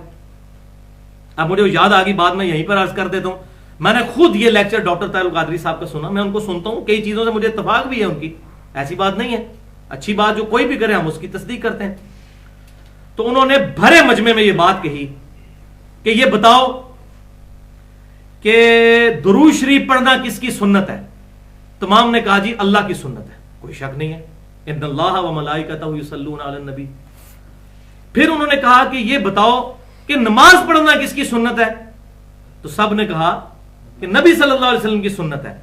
اب مجھے یاد آ گئی بات میں یہیں پر عرض کر دیتا ہوں، میں نے خود یہ لیکچر ڈاکٹر طاہر القادری صاحب کا سنا، میں ان کو سنتا ہوں، کئی چیزوں سے مجھے اتفاق بھی ہے ان کی، ایسی بات نہیں ہے، اچھی بات جو کوئی بھی کرے ہم اس کی تصدیق کرتے ہیں۔ تو انہوں نے بھرے مجمع میں یہ بات کہی کہ یہ بتاؤ کہ درود شریف پڑھنا کس کی سنت ہے؟ تمام نے کہا جی اللہ کی سنت ہے۔ کوئی شک نہیں ہے. ان اللہ و ملائکتہ یصلون علی النبی. پھر انہوں نے کہا کہ یہ بتاؤ کہ نماز پڑھنا کس کی سنت ہے؟ تو سب نے کہا کہ نبی صلی اللہ علیہ وسلم کی سنت ہے.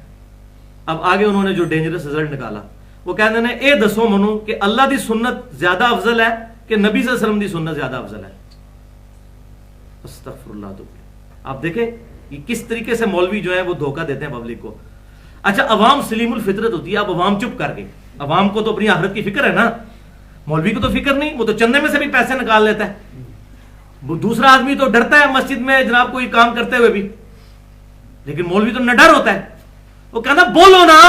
اب آگے انہوں نے جو ڈینجرس رزلٹ نکالا وہ کہتے ہیں اے دسو منو کہ اللہ دی سنت زیادہ افضل ہے کہ نبی صلی اللہ علیہ وسلم دی سنت زیادہ افضل ہے. استغفر اللہ. آپ دیکھیں یہ کس طریقے سے مولوی جو ہیں وہ دھوکہ دیتے ہیں پبلک کو. اچھا عوام سلیم الفطرت ہوتی ہے, اب عوام چپ کر گئی. عوام کو تو اپنی آخرت کی فکر ہے نا, مولوی کو تو فکر نہیں, وہ تو چندے میں سے بھی پیسے نکال لیتا ہے. دوسرا آدمی تو ڈرتا ہے مسجد میں جناب کوئی کام کرتے ہوئے بھی, لیکن مولوی تو نہ ڈر ہوتا ہے. وہ کہنا بولو نا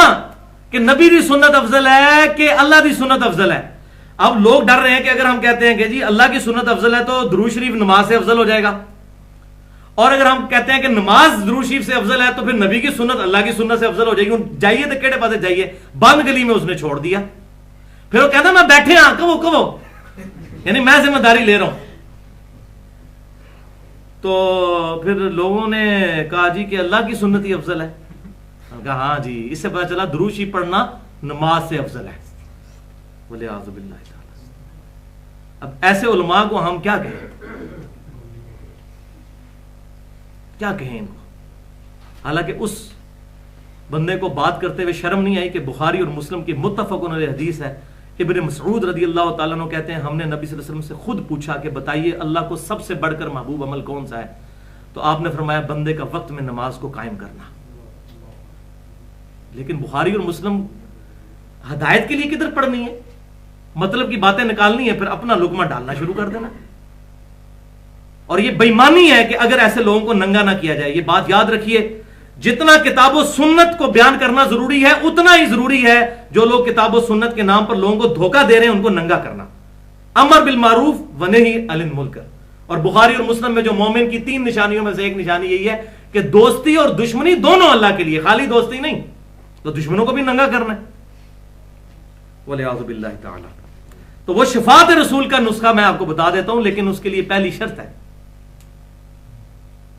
کہ نبی دی سنت افضل ہے کہ اللہ دی سنت افضل ہے. اب لوگ ڈر رہے ہیں کہ اگر ہم کہتے ہیں کہ جی اللہ کی سنت افضل ہے تو درود شریف نماز سے افضل ہو جائے گا, اور اگر ہم کہتے ہیں کہ نماز درود شریف سے افضل ہے تو پھر نبی کی سنت اللہ کی سنت سے افضل ہو جائے گی. جائیے تو کہڑے پاسے جائیے, بند گلی میں اس نے چھوڑ دیا. پھر وہ کہتا میں بیٹھے ہاں کہو یعنی میں ذمہ داری لے رہا ہوں. تو پھر لوگوں نے کہا جی کہ اللہ کی سنت ہی افضل ہے. کہا ہاں جی, اس سے پتہ چلا درود شریف پڑھنا نماز سے افضل ہے. وَلِعَاذُ بِاللَّهِ تعالی. اب ایسے علماء کو ہم کیا کہیں, کیا کہیں ان کو؟ حالانکہ اس بندے کو بات کرتے ہوئے شرم نہیں آئی کہ بخاری اور مسلم کی متفقن علیہ حدیث ہے. ابن مسعود رضی اللہ تعالیٰ عنہ کہتے ہیں ہم نے نبی صلی اللہ علیہ وسلم سے خود پوچھا کہ بتائیے اللہ کو سب سے بڑھ کر محبوب عمل کون سا ہے؟ تو آپ نے فرمایا بندے کا وقت میں نماز کو قائم کرنا. لیکن بخاری اور مسلم ہدایت کے لیے کدھر پڑھنی ہے, مطلب کی باتیں نکالنی ہے, پھر اپنا لقمہ ڈالنا شروع کر دینا. اور یہ بےمانی ہے کہ اگر ایسے لوگوں کو ننگا نہ کیا جائے. یہ بات یاد رکھیے, جتنا کتاب و سنت کو بیان کرنا ضروری ہے اتنا ہی ضروری ہے جو لوگ کتاب و سنت کے نام پر لوگوں کو دھوکہ دے رہے ہیں ان کو ننگا کرنا. امر بالمعروف ونہی عن المنکر. اور بخاری اور مسلم میں جو مومن کی 3 نشانیوں میں سے ایک نشانی یہی ہے کہ دوستی اور دشمنی دونوں اللہ کے لیے, خالی دوستی نہیں, تو دشمنوں کو بھی ننگا کرنا ہے. وَلِعَاذُ بِاللَّهِ تعالی. تو وہ شفاعت رسول کا نسخہ میں آپ کو بتا دیتا ہوں, لیکن اس کے لیے پہلی شرط ہے,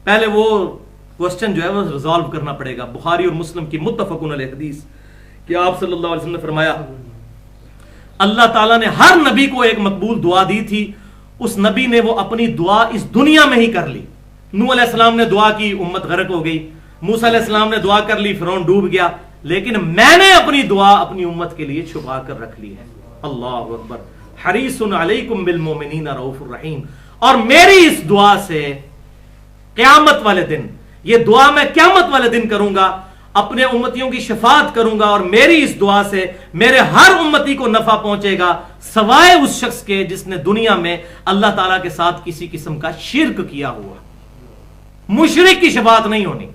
پہلے وہ کوسچن جو ہے وہ ریزالو کرنا پڑے گا. بخاری اور مسلم کی متفقن علیہ حدیث کہ آپ صلی اللہ علیہ وسلم نے فرمایا اللہ تعالیٰ نے ہر نبی کو ایک مقبول دعا دی تھی, اس نبی نے وہ اپنی دعا اس دنیا میں ہی کر لی. نوح علیہ السلام نے دعا کی, امت غرق ہو گئی. موسیٰ علیہ السلام نے دعا کر لی, فرعون ڈوب گیا. لیکن میں نے اپنی دعا اپنی امت کے لیے چھپا کر رکھ لی ہے. اللہ اکبر. حریص علیکم بالمؤمنین رؤوف الرحیم. اور میری اس دعا سے قیامت والے دن, یہ دعا میں قیامت والے دن کروں گا, اپنے امتیوں کی شفاعت کروں گا, اور میری اس دعا سے میرے ہر امتی کو نفع پہنچے گا سوائے اس شخص کے جس نے دنیا میں اللہ تعالیٰ کے ساتھ کسی قسم کا شرک کیا ہوا. مشرک کی شفاعت نہیں ہونی,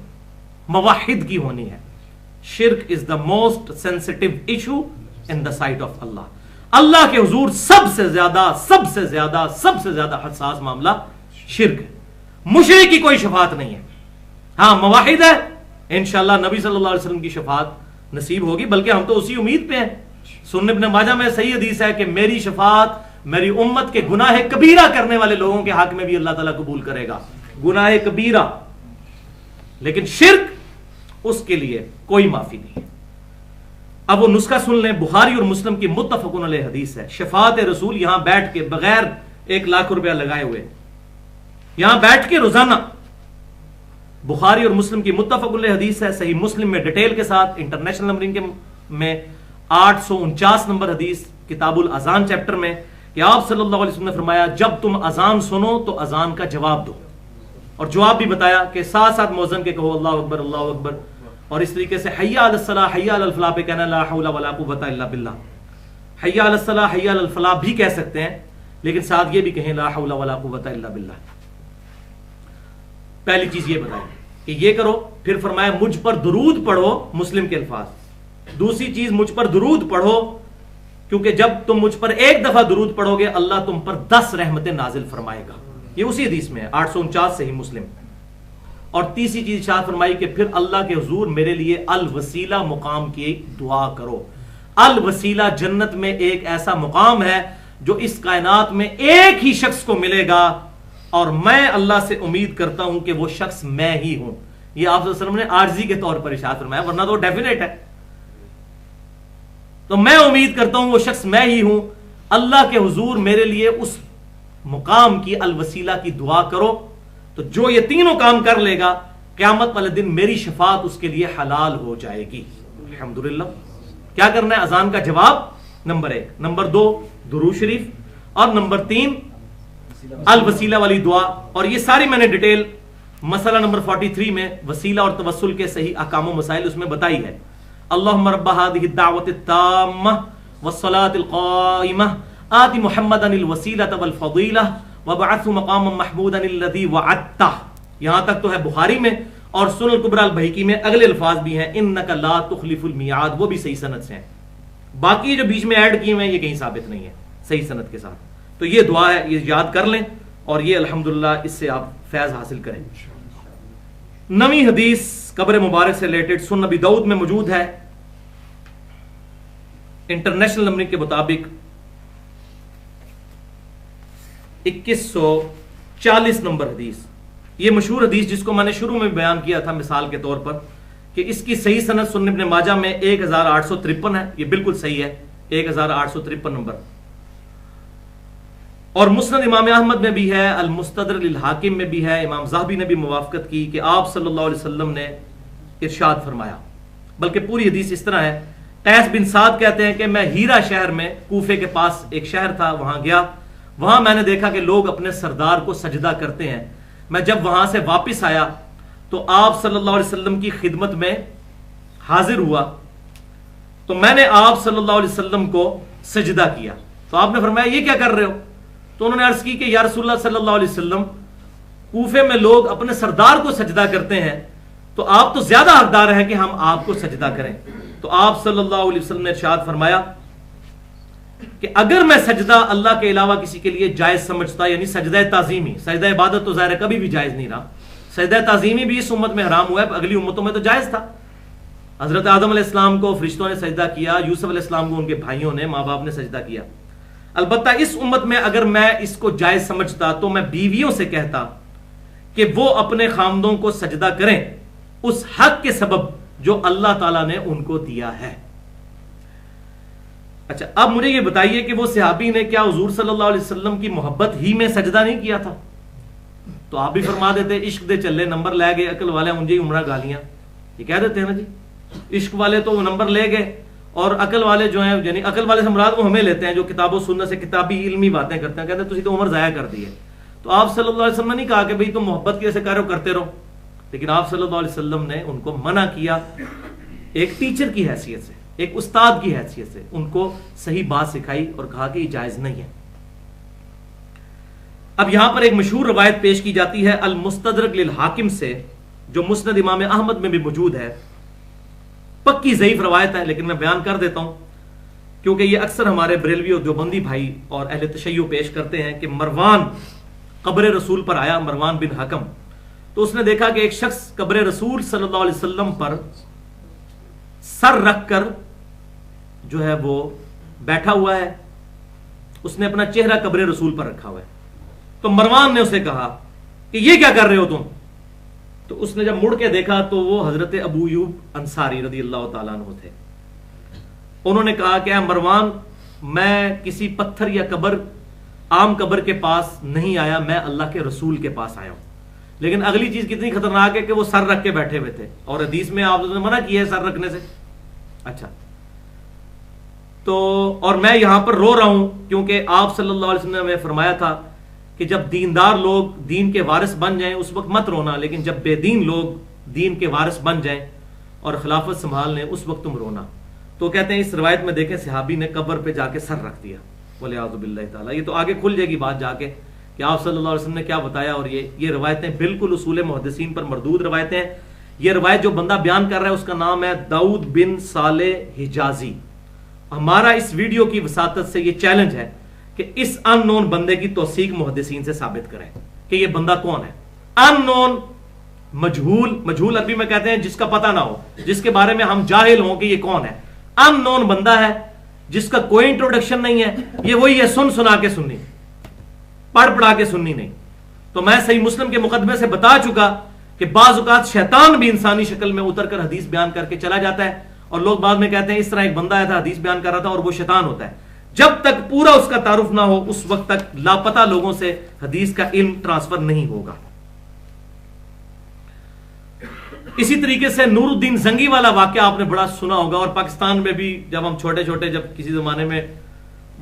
موحد کی ہونی ہے. شرک is the most sensitive issue in the sight of Allah. Allah کے حضور سب سے زیادہ حساس معاملہ شرک ہے. مشرک کی کوئی شفاعت نہیں ہے. ہاں موحد ہے, انشاءاللہ نبی صلی اللہ علیہ وسلم کی شفاعت نصیب ہوگی, بلکہ ہم تو اسی امید پہ ہیں. سنن ابن ماجہ میں صحیح حدیث ہے کہ میری شفاعت میری امت کے گناہ کبیرہ کرنے والے لوگوں کے حق میں بھی اللہ تعالیٰ قبول کرے گا. گناہ کبیرہ, لیکن شرک اس کے لیے کوئی معافی نہیں. اب وہ نسخہ سن لیں, بخاری اور مسلم کی متفقن علیہ حدیث ہے. شفاعت رسول یہاں بیٹھ کے بغیر 1 لاکھ روپیہ لگائے ہوئے, یہاں بیٹھ کے روزانہ, بخاری اور مسلم کی متفق علیہ حدیث ہے. صحیح مسلم میں ڈیٹیل کے ساتھ, انٹرنیشنل نمبرنگ کے میں 849 نمبر حدیث, کتاب الاذان چیپٹر میں, کہ آپ صلی اللہ علیہ وسلم نے فرمایا جب تم اذان سنو تو اذان کا جواب دو. اور جواب بھی بتایا کہ ساتھ ساتھ مؤذن کے کہو اللہ اکبر اللہ اکبر, اور اس طریقے سے حی علی الصلاۃ حی علی الفلاح پہ کہنا لا حول ولا قوۃ الا باللہ. حی علی الصلاۃ حی علی الفلاح بھی کہہ سکتے ہیں, لیکن ساتھ یہ بھی کہیں لا حول ولا قوۃ الا باللہ. پہلی چیز یہ بتائی کہ یہ کرو. پھر فرمایا مجھ پر درود پڑھو, مسلم کے الفاظ. دوسری چیز مجھ پر درود پڑھو, کیونکہ جب تم مجھ پر 1 دفعہ درود پڑھو گے اللہ تم پر 10 رحمتیں نازل فرمائے گا. یہ اسی حدیث میں ہے 849 صحیح مسلم. اور تیسری چیز ارشاد فرمائی کہ پھر اللہ کے حضور میرے لیے الوسیلہ مقام کی دعا کرو. الوسیلہ جنت میں ایک ایسا مقام ہے جو اس کائنات میں ایک ہی شخص کو ملے گا, اور میں اللہ سے امید کرتا ہوں کہ وہ شخص میں ہی ہوں. یہ آپ صلی اللہ علیہ وسلم نے عارضی کے طور پر ارشاد فرمایا, ورنہ تو ڈیفینیٹ ہے. تو میں امید کرتا ہوں وہ شخص میں ہی ہوں. اللہ کے حضور میرے لیے اس مقام کی الوسیلہ کی دعا کرو. تو جو یہ تینوں کام کر لے گا قیامت والے دن میری شفاعت اس کے لیے حلال ہو جائے گی. الحمدللہ. کیا کرنا ہے؟ اذان کا جواب نمبر 1، نمبر 2 درود شریف، اور نمبر 3 الوسیلہ والی دعا. اور یہ ساری میں نے ڈیٹیل مسئلہ نمبر 43 میں وسیلہ اور توسل کے صحیح احکام و مسائل اس میں بتائی ہے. اللہم رب هذه الدعوة التامة والصلاة القائمة آت محمدا الوسیلة والفضیلہ وابعثه مقاما محمودا الذی وعدتہ. یہاں تک تو ہے بخاری میں، اور سنن الکبریٰ البیہقی میں اگلے الفاظ بھی ہیں انک لا تخلف المیعاد، وہ بھی صحیح سند سے ہیں. باقی جو بیچ میں ایڈ کیے ہوئے ہیں یہ کہیں ثابت نہیں ہے صحیح سند کے ساتھ. تو یہ دعا ہے، یہ یاد کر لیں، اور یہ الحمدللہ اس سے آپ فیض حاصل کریں. نویں حدیث قبر مبارک سے ریلیٹڈ سنن نبی داؤد میں موجود ہے. انٹرنیشنل نمبرنگ کے مطابق 2140 نمبر حدیث. یہ مشہور حدیث جس کو میں نے شروع میں بیان کیا تھا مثال کے طور پر کہ اس کی صحیح سند سنن ابن ماجہ میں 1853 ہے. یہ بالکل صحیح ہے، 1853 نمبر. اور مسند امام احمد میں بھی ہے، المستدرک للحاکم میں بھی ہے. امام ذہبی نے بھی موافقت کی کہ آپ صلی اللہ علیہ وسلم نے ارشاد فرمایا. بلکہ پوری حدیث اس طرح ہے. قیس بن سعد کہتے ہیں کہ میں ہیرا شہر میں، کوفے کے پاس ایک شہر تھا، وہاں گیا. وہاں میں نے دیکھا کہ لوگ اپنے سردار کو سجدہ کرتے ہیں. میں جب وہاں سے واپس آیا تو آپ صلی اللہ علیہ وسلم کی خدمت میں حاضر ہوا تو میں نے آپ صلی اللہ علیہ وسلم کو سجدہ کیا. تو آپ نے فرمایا یہ کیا کر رہے ہو؟ تو انہوں نے عرض کی کہ یا رسول اللہ صلی اللہ علیہ وسلم، کوفے میں لوگ اپنے سردار کو سجدہ کرتے ہیں تو آپ تو زیادہ حقدار ہیں کہ ہم آپ کو سجدہ کریں. تو آپ صلی اللہ علیہ وسلم نے ارشاد فرمایا کہ اگر میں سجدہ اللہ کے علاوہ کسی کے لیے جائز سمجھتا، یعنی سجدہ تعظیمی، سجدہ عبادت تو ظاہر ہے کبھی بھی جائز نہیں رہا، سجدہ تعظیمی بھی اس امت میں حرام ہوا ہے، اگلی امتوں میں تو جائز تھا. حضرت آدم علیہ السلام کو فرشتوں نے سجدہ کیا، یوسف علیہ السلام کو ان کے بھائیوں نے، ماں باپ نے سجدہ کیا. البتہ اس امت میں اگر میں اس کو جائز سمجھتا تو میں بیویوں سے کہتا کہ وہ اپنے خامدوں کو سجدہ کریں اس حق کے سبب جو اللہ تعالیٰ نے ان کو دیا ہے. اچھا اب مجھے یہ بتائیے کہ وہ صحابی نے کیا حضور صلی اللہ علیہ وسلم کی محبت ہی میں سجدہ نہیں کیا تھا؟ تو آپ بھی فرما دیتے عشق دے چلے نمبر لے گئے عقل والے انجے عمرہ گالیاں، یہ کہہ دیتے ہیں نا جی. عشق والے تو وہ نمبر لے گئے اور عقل والے جو ہیں، یعنی عقل والے سے مراد وہ ہمیں لیتے ہیں جو کتاب و سنت سے کتابی علمی باتیں کرتے ہیں، کہتے ہیں تسی تو عمر ضائع کر دی ہے. تو آپ صلی اللہ علیہ وسلم نے نہیں کہا کہ بھئی تم محبت کیسے کر رہے ہو، کرتے رہو، لیکن آپ صلی اللہ علیہ وسلم نے ان کو منع کیا ایک ٹیچر کی حیثیت سے، ایک استاد کی حیثیت سے، ان کو صحیح بات سکھائی اور کہا کہ یہ جائز نہیں ہے. اب یہاں پر ایک مشہور روایت پیش کی جاتی ہے المستدرک للحاکم سے، جو مسند امام احمد میں بھی موجود ہے. پکی ضعیف روایت ہے لیکن میں بیان کر دیتا ہوں کیونکہ یہ اکثر ہمارے بریلوی اور دیوبندی بھائی اور اہل تشیع پیش کرتے ہیں کہ مروان قبر رسول پر آیا، مروان بن حکم، تو اس نے دیکھا کہ ایک شخص قبر رسول صلی اللہ علیہ وسلم پر سر رکھ کر جو ہے وہ بیٹھا ہوا ہے، اس نے اپنا چہرہ قبر رسول پر رکھا ہوا ہے. تو مروان نے اسے کہا کہ یہ کیا کر رہے ہو تم؟ تو اس نے جب مڑ کے دیکھا تو وہ حضرت ابو ایوب انصاری رضی اللہ تعالیٰ عنہ تھے. انہوں نے کہا کہ اے مروان، میں کسی پتھر یا قبر، عام قبر کے پاس نہیں آیا، میں اللہ کے رسول کے پاس آیا ہوں. لیکن اگلی چیز کتنی خطرناک ہے کہ وہ سر رکھ کے بیٹھے ہوئے تھے، اور حدیث میں آپ نے منع کیا ہے سر رکھنے سے. اچھا تو اور میں یہاں پر رو رہا ہوں کیونکہ آپ صلی اللہ علیہ وسلم نے فرمایا تھا کہ جب دیندار لوگ دین کے وارث بن جائیں اس وقت مت رونا، لیکن جب بے دین لوگ دین کے وارث بن جائیں اور خلافت سنبھال لیں اس وقت تم رونا. تو کہتے ہیں اس روایت میں دیکھیں صحابی نے قبر پہ جا کے سر رکھ دیا، والعیاذ باللہ تعالیٰ. یہ تو آگے کھل جائے گی بات جا کے کہ آپ صلی اللہ علیہ وسلم نے کیا بتایا. اور یہ روایتیں بالکل اصول محدثین پر مردود روایتیں. یہ روایت جو بندہ بیان کر رہا ہے اس کا نام ہے داؤد بن صالح حجازی. ہمارا اس ویڈیو کی وساطت سے یہ چیلنج ہے کہ اس ان نون بندے کی توثیق محدثین سے ثابت کریں کہ یہ بندہ کون ہے. ان نون، مجہول عربی میں کہتے ہیں جس کا پتہ نہ ہو، جس کے بارے میں ہم جاہل ہوں کہ یہ کون ہے. ان نون بندہ ہے جس کا کوئی انٹروڈکشن نہیں ہے، یہ وہی ہے سن سنا کے سننی، پڑھ پڑھا کے سننی نہیں. تو میں صحیح مسلم کے مقدمے سے بتا چکا کہ بعض اوقات شیطان بھی انسانی شکل میں اتر کر حدیث بیان کر کے چلا جاتا ہے اور لوگ بعد میں کہتے ہیں اس طرح ایک بندہ آیا تھا حدیث بیان کر رہا تھا اور وہ شیطان ہوتا ہے. جب تک پورا اس کا تعارف نہ ہو اس وقت تک لاپتہ لوگوں سے حدیث کا علم ٹرانسفر نہیں ہوگا. اسی طریقے سے نور الدین زنگی والا واقعہ آپ نے بڑا سنا ہوگا, اور پاکستان میں بھی جب ہم چھوٹے چھوٹے جب کسی زمانے میں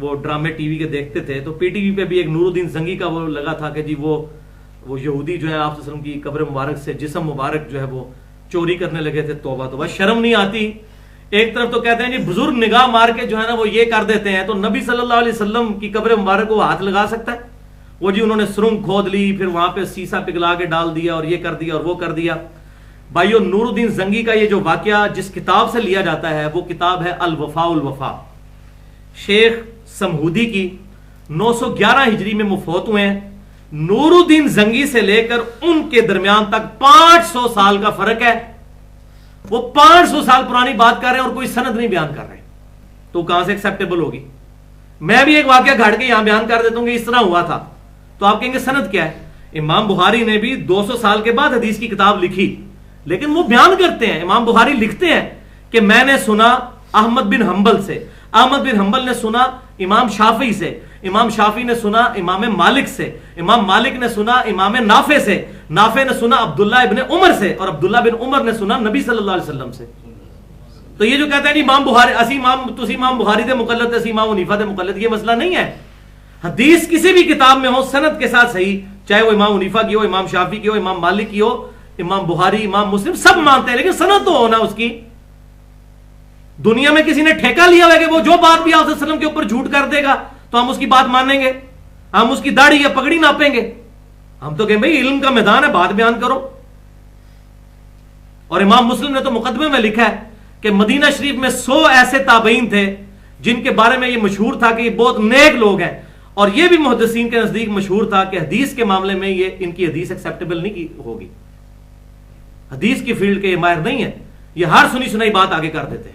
وہ ڈرامے ٹی وی کے دیکھتے تھے تو پی ٹی وی پہ بھی ایک نور الدین زنگی کا وہ لگا تھا کہ جی وہ یہودی جو ہے آپ صلی اللہ علیہ وسلم کی قبر مبارک سے جسم مبارک جو ہے وہ چوری کرنے لگے تھے. توبہ توبہ, شرم نہیں آتی. ایک طرف تو کہتے ہیں جی بزرگ نگاہ مار کے جو ہے نا وہ یہ کر دیتے ہیں, تو نبی صلی اللہ علیہ وسلم کی قبر مبارک کو ہاتھ لگا سکتا ہے؟ وہ جی انہوں نے سرنگ کھود لی, پھر وہاں پہ سیسا پگھلا کے ڈال دیا اور یہ کر دیا اور وہ کر دیا. بھائیو, نور الدین زنگی کا یہ جو واقعہ جس کتاب سے لیا جاتا ہے وہ کتاب ہے الوفاء الوفا, شیخ سمہودی کی, 911 ہجری میں مفوت ہوئے ہیں. نور الدین زنگی سے لے کر ان کے درمیان تک 500 سال کا فرق ہے. وہ 500 سال پرانی بات کر رہے ہیں اور کوئی سند نہیں بیان کر رہے, تو کہاں سے ایکسیپٹیبل ہوگی؟ میں بھی ایک واقعہ گھڑ کے یہاں بیان کر دیتا ہوں کہ اس طرح ہوا تھا, تو آپ کہیں گے سند کیا ہے؟ امام بخاری نے بھی 200 سال کے بعد حدیث کی کتاب لکھی, لیکن وہ بیان کرتے ہیں, امام بخاری لکھتے ہیں کہ میں نے سنا احمد بن حنبل سے, احمد بن حنبل نے سنا امام شافعی سے, امام شافعی نے سنا امام مالک سے, امام مالک نے سنا امام نافع سے, نافع نے سنا عبداللہ ابن عمر سے, اور عبداللہ بن عمر نے سنا نبی صلی اللہ علیہ وسلم سے. تو یہ جو کہتے ہیں امام بخاری اسی امام بخاری دے مقلد اسی امام حنیفہ دے مقلد, یہ مسئلہ نہیں ہے. حدیث کسی بھی کتاب میں ہو سند کے ساتھ صحیح, چاہے وہ امام حنیفہ کی ہو, امام شافعی کی ہو, امام مالک کی ہو, امام بخاری, امام مسلم, سب مانتے ہیں, لیکن سند تو ہونا اس کی. دنیا میں کسی نے ٹھیکہ لیا ہوا کہ وہ جو بات بھی آپ صلی اللہ علیہ وسلم کے اوپر جھوٹ کر دے گا تو ہم اس کی بات مانیں گے, ہم اس کی داڑھی یا پگڑی ناپیں گے؟ ہم تو کہیں بھائی علم کا میدان ہے, بات بیان کرو. اور امام مسلم نے تو مقدمے میں لکھا ہے کہ مدینہ شریف میں 100 ایسے تابعین تھے جن کے بارے میں یہ مشہور تھا کہ یہ بہت نیک لوگ ہیں, اور یہ بھی محدثین کے نزدیک مشہور تھا کہ حدیث کے معاملے میں یہ ان کی حدیث ایکسیپٹیبل نہیں ہوگی. حدیث کی فیلڈ کے یہ ماہر نہیں ہے, یہ ہر سنی سنائی بات آگے کر دیتے ہیں.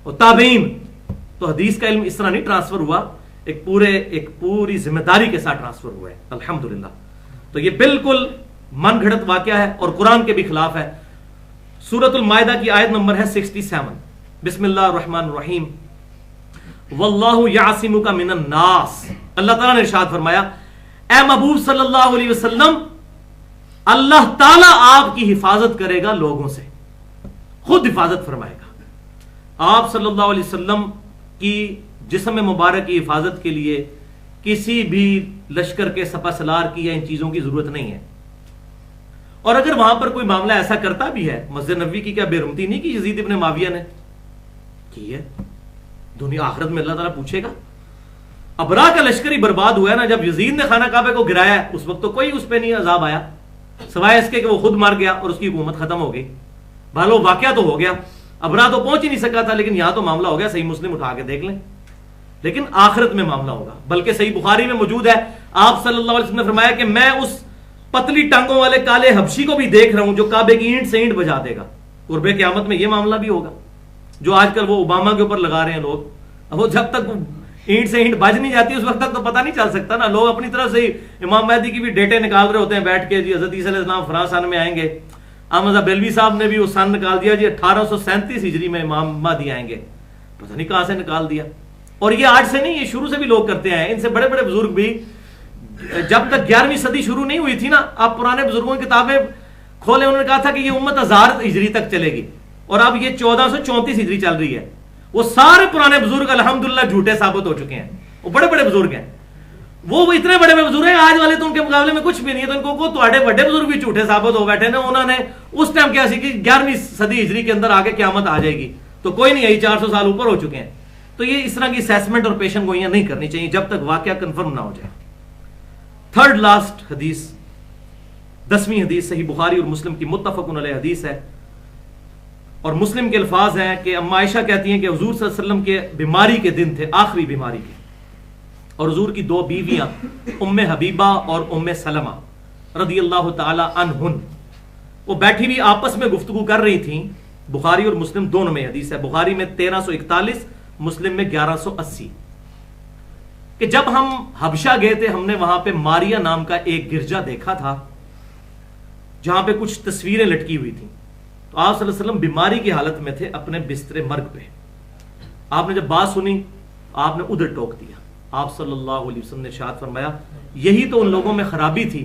اور تابعین تو حدیث کا علم اس طرح نہیں ٹرانسفر ہوا, ایک پوری ذمہ داری کے ساتھ ٹرانسفر ہوا ہے الحمدللہ. تو یہ بالکل من گھڑت واقعہ ہے اور قرآن کے بھی خلاف ہے. سورۃ المائدہ کی آیت نمبر ہے 67, بسم اللہ الرحمن الرحیم, واللہ یعصمک من الناس. اللہ تعالیٰ نے ارشاد فرمایا اے محبوب صلی اللہ علیہ وسلم, اللہ تعالیٰ آپ کی حفاظت کرے گا لوگوں سے, خود حفاظت فرمائے گا. آپ صلی اللہ علیہ وسلم کی جسم مبارک کی حفاظت کے لیے کسی بھی لشکر کے سپہ سالار کی یا ان چیزوں کی ضرورت نہیں ہے. اور اگر وہاں پر کوئی معاملہ ایسا کرتا بھی ہے, مسجد نبوی کی کیا بے رحمتی نہیں کی یزید ابن معاویہ نے کی ہے؟ دنیا آخرت میں اللہ تعالیٰ پوچھے گا. ابرا کا لشکر ہی برباد ہوا ہے نا, جب یزید نے خانہ کعبہ کو گرایا ہے اس وقت تو کوئی اس پہ نہیں عذاب آیا, سوائے اس کے کہ وہ خود مر گیا اور اس کی حکومت ختم ہو گئی. بھالو واقعہ تو ہو گیا, ابرا تو پہنچ ہی نہیں سکا تھا, لیکن یہاں تو معاملہ ہو گیا. صحیح مسلم اٹھا کے دیکھ لیں, لیکن آخرت میں معاملہ ہوگا. بلکہ صحیح بخاری میں موجود ہے, آپ صلی اللہ علیہ وسلم نے فرمایا کہ میں اس پتلی ٹانگوں والے کالے حبشی کو بھی دیکھ رہا ہوں جو کعبے کی اینٹ سے اینٹ بجا دے گا. قرب قیامت میں یہ معاملہ بھی ہوگا جو آج کل وہ اوباما کے اوپر لگا رہے ہیں لوگ. وہ جب تک اینٹ سے اینٹ بج نہیں جاتی اس وقت تک تو پتہ نہیں چل سکتا نا. لوگ اپنی طرف سے امام مہدی کی بھی ڈیٹے نکال رہے ہوتے ہیں بیٹھ کے, جی حضرت عیسیٰ علیہ السلام فلاں سن میں آئیں گے. احمد بریلوی صاحب نے بھی وہ سن نکال دیا, جی 1837 ہجری میں امام مہدی آئیں گے. پتہ نہیں کہاں سے نکال دیا. اور یہ آج سے نہیں, یہ شروع سے بھی لوگ کرتے ہیں. ان سے بڑے بڑے بزرگ بھی, جب تک 11ویں صدی شروع نہیں ہوئی تھی نا, آپ پرانے بزرگوں کی کتابیں کھولے, انہوں نے کہا تھا کہ یہ امت 1000 ہجری تک چلے گی, اور اب یہ 1434 ہجری چل رہی ہے. وہ سارے پرانے بزرگ الحمدللہ جھوٹے ثابت ہو چکے ہیں. وہ بڑے بڑے بزرگ ہیں, وہ اتنے بڑے بڑے بزرگ ہیں, آج والے تو ان کے مقابلے میں کچھ بھی نہیں ہے. تو ان کو تھوڑے بڑے بزرگ بھی جھوٹے ثابت ہو بیٹھے نا. انہوں نے اس ٹائم کیا سی کہ 11ویں صدی ہجری کے اندر آگے قیامت آ جائے گی, تو کوئی نہیں, یہی 400 سال اوپر ہو چکے ہیں. تو یہ اس طرح کی اسیسمنٹ اور پیشن گوئیاں نہیں کرنی چاہیے جب تک واقعہ کنفرم نہ ہو جائے. تھرڈ لاسٹ حدیث, 10ویں حدیث صحیح بخاری اور مسلم کی متفق علیہ حدیث ہے, اور مسلم کے الفاظ ہیں کہ اما عائشہ کہتی ہیں کہ حضور صلی اللہ علیہ وسلم کے بیماری کے دن تھے, آخری بیماری کے, اور حضور کی 2 بیویاں ام حبیبہ اور ام سلمہ رضی اللہ تعالی عنہن, وہ بیٹھی بھی آپس میں گفتگو کر رہی تھیں. بخاری اور مسلم دونوں میں حدیث ہے, بخاری میں 1341, مسلم میں 1180, کہ جب ہم حبشہ گئے تھے ہم نے وہاں پہ ماریا نام کا ایک گرجا دیکھا تھا جہاں پہ کچھ تصویریں لٹکی ہوئی تھیں. تو آپ صلی اللہ علیہ وسلم بیماری کی حالت میں تھے، اپنے بستر مرگ پہ. آپ نے جب بات سنی آپ نے ادھر ٹوک دیا. آپ صلی اللہ علیہ وسلم نے ارشاد فرمایا یہی تو ان لوگوں میں خرابی تھی،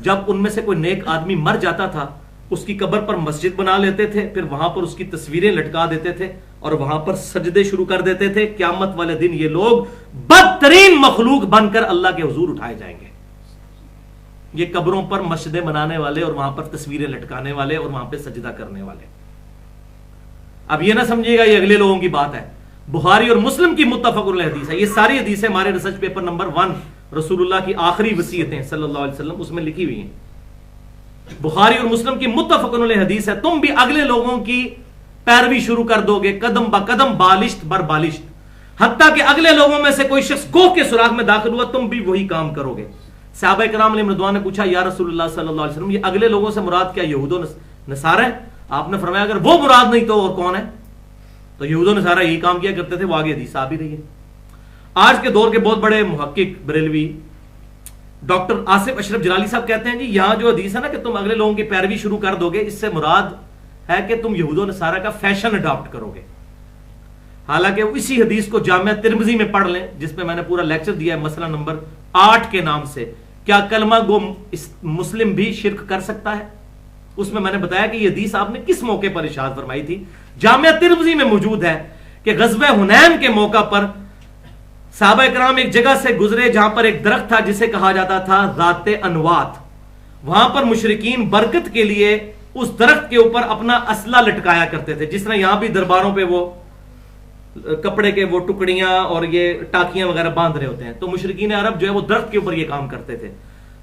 جب ان میں سے کوئی نیک آدمی مر جاتا تھا اس کی قبر پر مسجد بنا لیتے تھے، پھر وہاں پر اس کی تصویریں لٹکا دیتے تھے اور وہاں پر سجدے شروع کر دیتے تھے. قیامت والے دن یہ لوگ بدترین مخلوق بن کر اللہ کے حضور اٹھائے جائیں گے. یہ قبروں پر مسجدیں بنانے والے اور وہاں پر تصویریں لٹکانے والے اور وہاں پہ سجدہ کرنے والے. اب یہ نہ سمجھیے گا یہ اگلے لوگوں کی بات ہے، بخاری اور مسلم کی متفق علیہ حدیث ہے. یہ ساری حدیثیں ہمارے ریسرچ پیپر نمبر 1 رسول اللہ کی آخری وصیتیں صلی اللہ علیہ وسلم اس میں لکھی ہوئی ہیں. بخاری اور مسلم کی متفق علیہ حدیث ہے. تم بھی اگلے لوگوں کی پیروی شروع کر دو گے قدم با قدم، بالشت بر بالشت، حتیٰ کہ اگلے لوگوں میں سے کوئی شخص کوہ کے سوراخ میں داخل ہوا تم بھی وہی کام کرو گے. صحابہ کرام علیہ رضوان نے پوچھا یا رسول اللہ صلی اللہ علیہ وسلم یہ اگلے لوگوں سے مراد کیا یہود و نصارہ ہیں؟ آپ نے فرمایا اگر وہ مراد نہیں تو اور کون ہے؟ تو یہود و نصارہ یہی کام کیا کرتے تھے. وہ آگے حدیث آ بھی رہی ہے. آج کے دور کے بہت بڑے محقق بریلوی ڈاکٹر آصف اشرف جلالی صاحب کہتے ہیں جی یہاں جو حدیث ہے نا کہ تم اگلے لوگوں کی پیروی شروع کر دو گے، اس سے مراد ہے کہ تم یہود و نصارہ کا فیشن اڈاپٹ کرو گے. حالانکہ اسی حدیث کو جامعہ ترمذی میں پڑھ لیں جس پہ میں نے پورا لیکچر دیا ہے مسئلہ نمبر 8 کے نام سے، کیا کلمہ گو مسلم بھی شرک کر سکتا ہے؟ اس میں نے بتایا کہ یہ حدیث آپ نے کس موقع پر ارشاد فرمائی تھی. جامعہ ترمذی میں موجود ہے کہ غزوہ حنین کے موقع پر صحابہ کرام ایک جگہ سے گزرے جہاں پر ایک درخت تھا جسے کہا جاتا تھا ذات انوات. وہاں پر مشرکین برکت کے لیے اس درخت کے اوپر اپنا اسلحہ لٹکایا کرتے تھے، جس طرح یہاں بھی درباروں پہ وہ کپڑے کے وہ ٹکڑیاں اور یہ ٹاکیاں وغیرہ باندھ رہے ہوتے ہیں. تو مشرکین عرب جو ہے وہ درخت کے اوپر یہ کام کرتے تھے.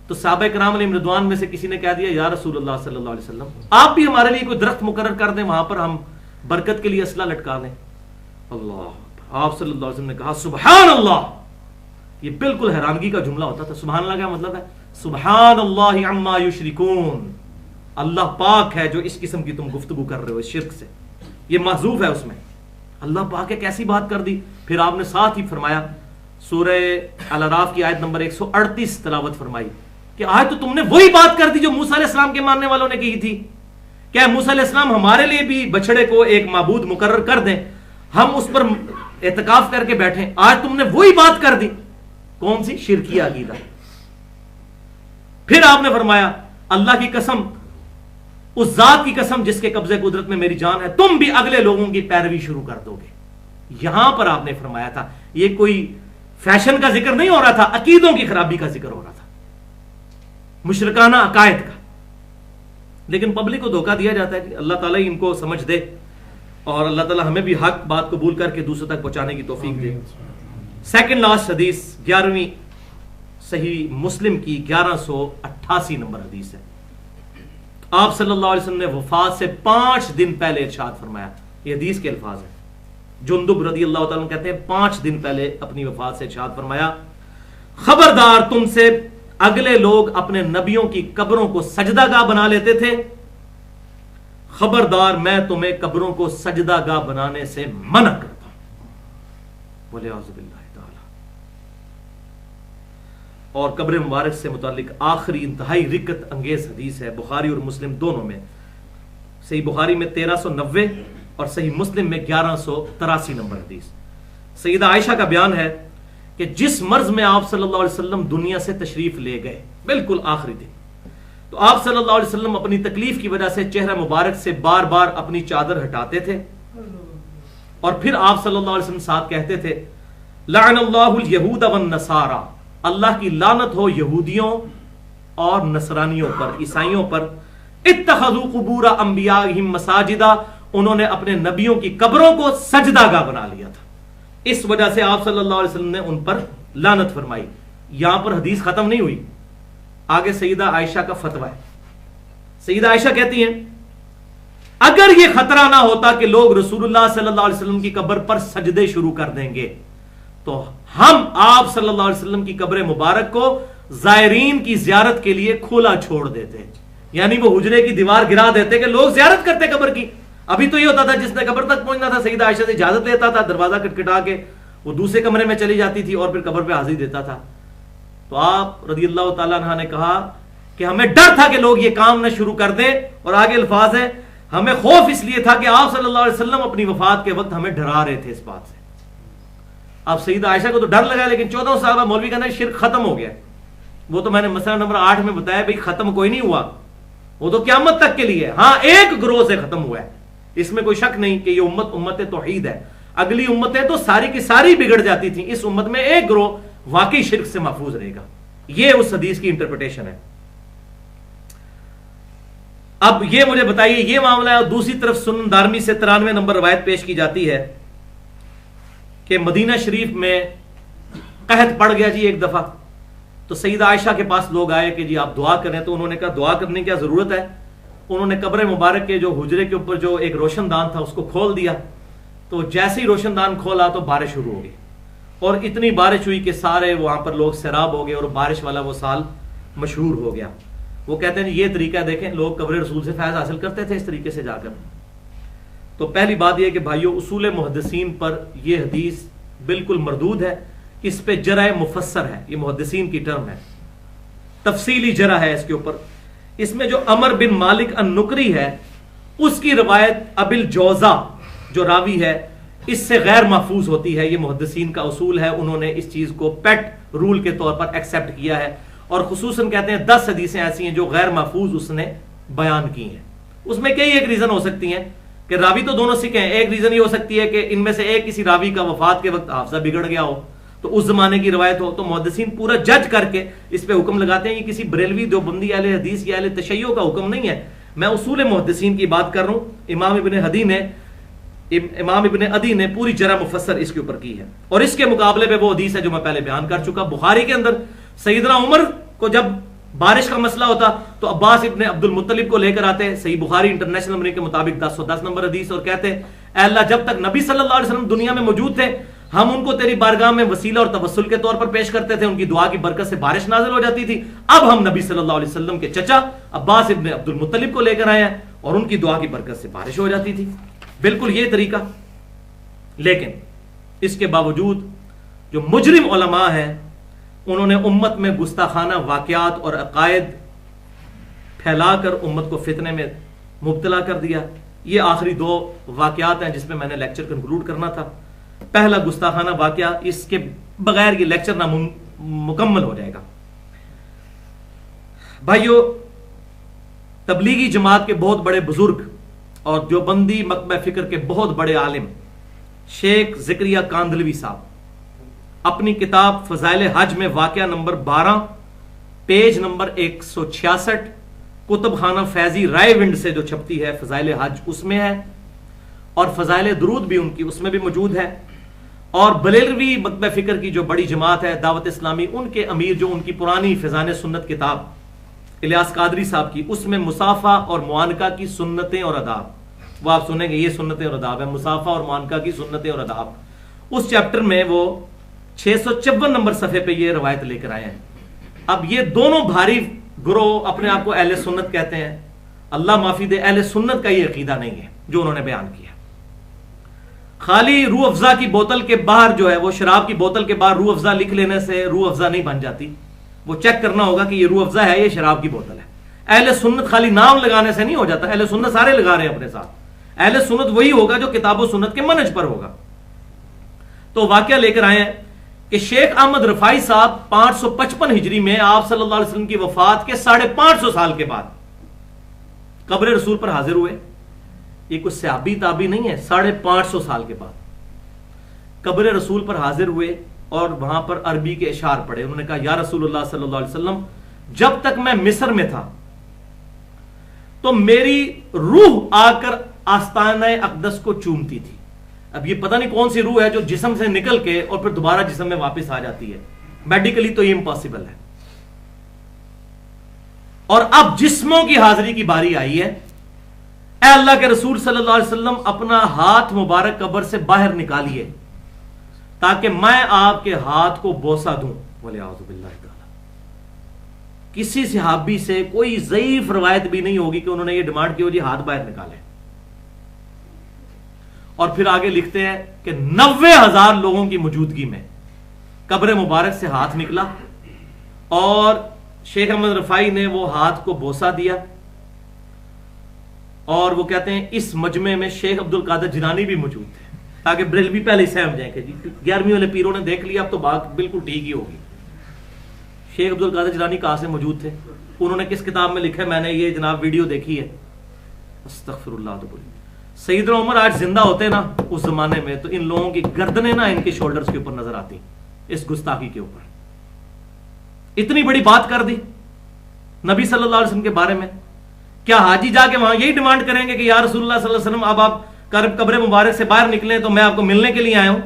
تو صحابہ کرام علیہ رضوان میں سے کسی نے کہہ دیا یا رسول اللہ صلی اللہ علیہ وسلم آپ بھی ہمارے لیے کوئی درخت مقرر کر دیں، وہاں پر ہم برکت کے لیے اسلحہ لٹکا لیں. اللہ، آپ صلی اللہ علیہ وسلم نے کہا سبحان اللہ. یہ بالکل حیرانگی کا جملہ ہوتا تھا. سبحان اللہ کا مطلب ہے سبحان اللہ عما یشرکون، اللہ پاک ہے جو اس قسم کی تم گفتگو کر رہے ہو اس شرک سے. یہ محذوف ہے اس میں. اللہ پاک ہے کیسی بات کر دی. پھر آپ نے ساتھ ہی فرمایا سورہ الاعراف کی آیت نمبر 138 تلاوت فرمائی کہ آج تو تم نے وہی بات کر دی جو موسیٰ علیہ السلام کے ماننے والوں نے کہی تھی. کیا موسیٰ علیہ السلام ہمارے لیے بھی بچڑے کو ایک معبود مقرر کر دیں، ہم اس پر اعتکاف کر کے بیٹھیں؟ آج تم نے وہی بات کر دی. کون سی؟ شرکی عقیدہ. پھر آپ نے فرمایا اللہ کی قسم، اس ذات کی قسم جس کے قبضے قدرت میں میری جان ہے، تم بھی اگلے لوگوں کی پیروی شروع کر دو گے. یہاں پر آپ نے فرمایا تھا یہ کوئی فیشن کا ذکر نہیں ہو رہا تھا، عقیدوں کی خرابی کا ذکر ہو رہا تھا، مشرکانہ عقائد کا. لیکن پبلک کو دھوکہ دیا جاتا ہے کہ اللہ تعالیٰ ان کو سمجھ دے اور اللہ تعالیٰ ہمیں بھی حق بات قبول کر کے دوسروں تک پہنچانے کی توفیق دے. سیکنڈ لاسٹ حدیث 11ویں صحیح مسلم کی 1188 نمبر حدیث ہے. آپ صلی اللہ علیہ وسلم نے وفات سے 5 دن پہلے ارشاد فرمایا. یہ حدیث کے الفاظ ہیں. جندب رضی اللہ تعالیٰ کہتے ہیں 5 دن پہلے اپنی وفات سے ارشاد فرمایا خبردار تم سے اگلے لوگ اپنے نبیوں کی قبروں کو سجدہ گاہ بنا لیتے تھے، خبردار میں تمہیں قبروں کو سجدہ گاہ بنانے سے منع کرتا ہوں. بولے اعوذ باللہ تعالی. اور قبر مبارک سے متعلق آخری انتہائی رکت انگیز حدیث ہے بخاری اور مسلم دونوں میں. صحیح بخاری میں 1390 اور صحیح مسلم میں 1183 نمبر حدیث. سیدہ عائشہ کا بیان ہے کہ جس مرض میں آپ صلی اللہ علیہ وسلم دنیا سے تشریف لے گئے بالکل آخری دن، تو آپ صلی اللہ علیہ وسلم اپنی تکلیف کی وجہ سے چہرہ مبارک سے بار بار اپنی چادر ہٹاتے تھے اور پھر آپ صلی اللہ علیہ وسلم ساتھ کہتے تھے لعن اللہ الیہود والنصارى، اللہ کی لعنت ہو یہودیوں اور نصرانیوں پر، عیسائیوں پر. اتخذوا قبور انبیائہم مساجدا، انہوں نے اپنے نبیوں کی قبروں کو سجدہ گاہ بنا لیا تھا. اس وجہ سے آپ صلی اللہ علیہ وسلم نے ان پر لعنت فرمائی. یہاں پر حدیث ختم نہیں ہوئی، آگے سیدہ عائشہ کا فتویٰ ہے. سیدہ عائشہ کہتی ہیں اگر یہ خطرہ نہ ہوتا کہ لوگ رسول اللہ صلی اللہ علیہ وسلم کی قبر پر سجدے شروع کر دیں گے تو ہم آپ صلی اللہ علیہ وسلم کی قبر مبارک کو زائرین کی زیارت کے لیے کھلا چھوڑ دیتے، یعنی وہ حجرے کی دیوار گرا دیتے کہ لوگ زیارت کرتے قبر کی. ابھی تو یہ ہوتا تھا جس نے قبر تک پہنچنا تھا سیدہ عائشہ سے اجازت لیتا تھا، دروازہ کٹکھٹا کے وہ دوسرے کمرے میں چلی جاتی تھی اور پھر قبر پہ حاضری دیتا تھا. تو آپ رضی اللہ تعالیٰ عنہ نے کہا کہ ہمیں ڈر تھا کہ لوگ یہ کام نہ شروع کر دیں. اور آگے الفاظ ہے ہمیں خوف اس لیے تھا کہ آپ صلی اللہ علیہ وسلم اپنی وفات کے وقت ہمیں ڈرا رہے تھے اس بات سے. اب سیدہ عائشہ کو تو ڈر لگا, لیکن 14 سال بعد مولوی کہنا شرک ختم ہو گیا. وہ تو میں نے مسئلہ نمبر 8 میں بتایا بھائی ختم کوئی نہیں ہوا, وہ تو قیامت تک کے لیے. ہاں ایک گروہ سے ختم ہوا ہے, اس میں کوئی شک نہیں کہ یہ امت توحید ہے. اگلی امتیں تو ساری کی ساری بگڑ جاتی تھیں, اس امت میں ایک گروہ واقعی شرک سے محفوظ رہے گا. یہ اس حدیث کی انٹرپریٹیشن ہے. اب یہ مجھے بتائیے یہ معاملہ ہے. اور دوسری طرف سنن دارمی سے 93 نمبر روایت پیش کی جاتی ہے کہ مدینہ شریف میں قحط پڑ گیا جی ایک دفعہ. تو سیدہ عائشہ کے پاس لوگ آئے کہ جی آپ دعا کریں. تو انہوں نے کہا دعا کرنے کی کیا ضرورت ہے. انہوں نے قبر مبارک کے جو حجرے کے اوپر جو ایک روشن دان تھا اس کو کھول دیا. تو جیسے ہی روشن دان کھولا تو بارش شروع ہو گئی, اور اتنی بارش ہوئی کہ سارے وہاں پر لوگ سیراب ہو گئے, اور بارش والا وہ سال مشہور ہو گیا. وہ کہتے ہیں یہ طریقہ دیکھیں, لوگ قبر رسول سے فیض حاصل کرتے تھے اس طریقے سے جا کر. تو پہلی بات یہ کہ بھائیو اصول محدثین پر یہ حدیث بالکل مردود ہے. اس پہ جرح مفسر ہے, یہ محدثین کی ٹرم ہے, تفصیلی جرح ہے اس کے اوپر. اس میں جو عمر بن مالک النکری ہے اس کی روایت ابل جوزا جو راوی ہے اس سے غیر محفوظ ہوتی ہے. یہ محدثین کا اصول ہے, انہوں نے اس چیز کو پیٹ رول کے طور پر ایکسیپٹ کیا ہے. اور خصوصاً کہتے ہیں 10 حدیثیں ایسی ہیں جو غیر محفوظ اس نے بیان کی ہیں. اس میں کئی ایک ریزن ہو سکتی ہیں کہ راوی تو دونوں سکھ ہیں. ایک ریزن یہ ہو سکتی ہے کہ ان میں سے ایک کسی راوی کا وفات کے وقت حافظہ بگڑ گیا ہو, تو اس زمانے کی روایت ہو. تو محدثین پورا جج کر کے اس پہ حکم لگاتے ہیں. یہ کسی بریلوی دیوبندی اہل حدیث یا اہل تشیع کا حکم نہیں ہے. میں اصول محدثین کی بات کر رہا ہوں. امام ابن عدی نے پوری جرح مفسر اس کے اوپر کی ہے. اور اس کے مقابلے پہ وہ حدیث ہے جو میں پہلے بیان کر چکا. بخاری کے اندر سیدنا عمر کو جب بارش کا مسئلہ ہوتا تو عباس ابن عبد المطلب کو لے کر آتے, صحیح بخاری انٹرنیشنل نمبر کے مطابق 1010 نمبر حدیث, اور کہتے اے اللہ جب تک نبی صلی اللہ علیہ وسلم دنیا میں موجود تھے ہم ان کو تیری بارگاہ میں وسیلہ اور توسل کے طور پر پیش کرتے تھے, ان کی دعا کی برکت سے بارش نازل ہو جاتی تھی. اب ہم نبی صلی اللہ علیہ وسلم کے چچا عباس ابن عبد المطلب کو لے کر آئے ہیں اور ان کی دعا کی برکت سے بارش ہو جاتی تھی. بالکل یہ طریقہ. لیکن اس کے باوجود جو مجرم علماء ہیں انہوں نے امت میں گستاخانہ واقعات اور عقائد پھیلا کر امت کو فتنے میں مبتلا کر دیا. یہ آخری 2 واقعات ہیں جس میں میں نے لیکچر کنکلوڈ کرنا تھا. پہلا گستاخانہ واقعہ, اس کے بغیر یہ لیکچر مکمل ہو جائے گا. بھائیو تبلیغی جماعت کے بہت بڑے بزرگ اور دیوبندی مکتبہ فکر کے بہت بڑے عالم شیخ زکریا کاندلوی صاحب اپنی کتاب فضائل حج میں واقعہ نمبر 12 پیج نمبر 166 کتب خانہ فیضی رائے ونڈ سے جو چھپتی ہے فضائل حج اس میں ہے, اور فضائل درود بھی ان کی اس میں بھی موجود ہے. اور بریلوی مکتبہ فکر کی جو بڑی جماعت ہے دعوت اسلامی, ان کے امیر جو ان کی پرانی فیضان سنت کتاب الیاس قادری صاحب کی, اس میں مصافحہ اور معانقہ کی سنتیں اور آداب, وہ آپ سنیں گے یہ سنتیں اور آداب ہے, مصافحہ اور معانقہ کی سنتیں اور آداب. اس چیپٹر میں وہ 654 نمبر صفحے پہ یہ روایت لے کر آئے ہیں. اب یہ دونوں بھاری گروہ اپنے آپ کو اہل سنت کہتے ہیں. اللہ معافی دے, اہل سنت کا یہ عقیدہ نہیں ہے جو انہوں نے بیان کیا. خالی روح افزا کی بوتل کے باہر جو ہے وہ شراب کی بوتل کے باہر روح افزا لکھ لینے سے روح افزا نہیں بن جاتی. وہ چیک کرنا ہوگا کہ یہ روح افزا ہے یہ شراب کی بوتل ہے. اہل سنت خالی نام لگانے سے نہیں ہو جاتا. اہل سنت سارے لگا رہے ہیں اپنے ساتھ. اہل سنت وہی ہوگا جو کتاب و سنت کے منہج پر ہوگا. تو واقعہ لے کر آئے ہیں کہ شیخ احمد رفائی صاحب 555 ہجری میں آپ صلی اللہ علیہ وسلم کی وفات کے 550 سال کے بعد قبر رسول پر حاضر ہوئے. یہ کچھ صحابی تابعی نہیں ہے. 550 سال کے بعد قبر رسول پر حاضر ہوئے اور وہاں پر عربی کے اشعار پڑھے. انہوں نے کہا یا رسول اللہ صلی اللہ علیہ وسلم, جب تک میں مصر میں تھا تو میری روح آ کر آستانہ اقدس کو چومتی تھی. اب یہ پتہ نہیں کون سی روح ہے جو جسم سے نکل کے اور پھر دوبارہ جسم میں واپس آ جاتی ہے. میڈیکلی تو یہ امپاسبل ہے. اور اب جسموں کی حاضری کی باری آئی ہے. اے اللہ کے رسول صلی اللہ علیہ وسلم, اپنا ہاتھ مبارک قبر سے باہر نکالیے تاکہ میں آپ کے ہاتھ کو بوسہ دوں. وَلِعَوْذُ بِاللَّهِ تعالی. کسی صحابی سے کوئی ضعیف روایت بھی نہیں ہوگی کہ انہوں نے یہ ڈیمانڈ کی ہو جی ہاتھ باہر نکالیں. اور پھر آگے لکھتے ہیں کہ 90,000 لوگوں کی موجودگی میں قبر مبارک سے ہاتھ نکلا اور شیخ احمد رفائی نے وہ ہاتھ کو بوسہ دیا. اور وہ کہتے ہیں اس مجمع میں شیخ عبد القادر جیلانی بھی موجود تھے، تاکہ بریلوی پہلے سہم جائیں کہ جی 11ویں والے پیروں نے دیکھ لیا اب تو بات بالکل ٹھیک ہی ہوگی۔ شیخ عبد القادر جیلانی کہاں سے موجود تھے؟ انہوں نے کس کتاب میں لکھا ہے؟ میں نے یہ جناب ویڈیو دیکھی ہے، استغفر اللہ تو بولی سیدنا عمر آج زندہ ہوتے نا اس زمانے میں تو ان لوگوں کی گردنیں نا ان کے شولڈرز کے اوپر نظر آتی اس گستاخی کے اوپر۔ اتنی بڑی بات کر دی نبی صلی اللہ علیہ وسلم کے بارے میں۔ کیا حاجی جا کے وہاں یہی ڈیمانڈ کریں گے کہ یا رسول اللہ صلی اللہ علیہ وسلم اب آپ قبر مبارک سے باہر نکلیں تو میں آپ کو ملنے کے لیے آیا ہوں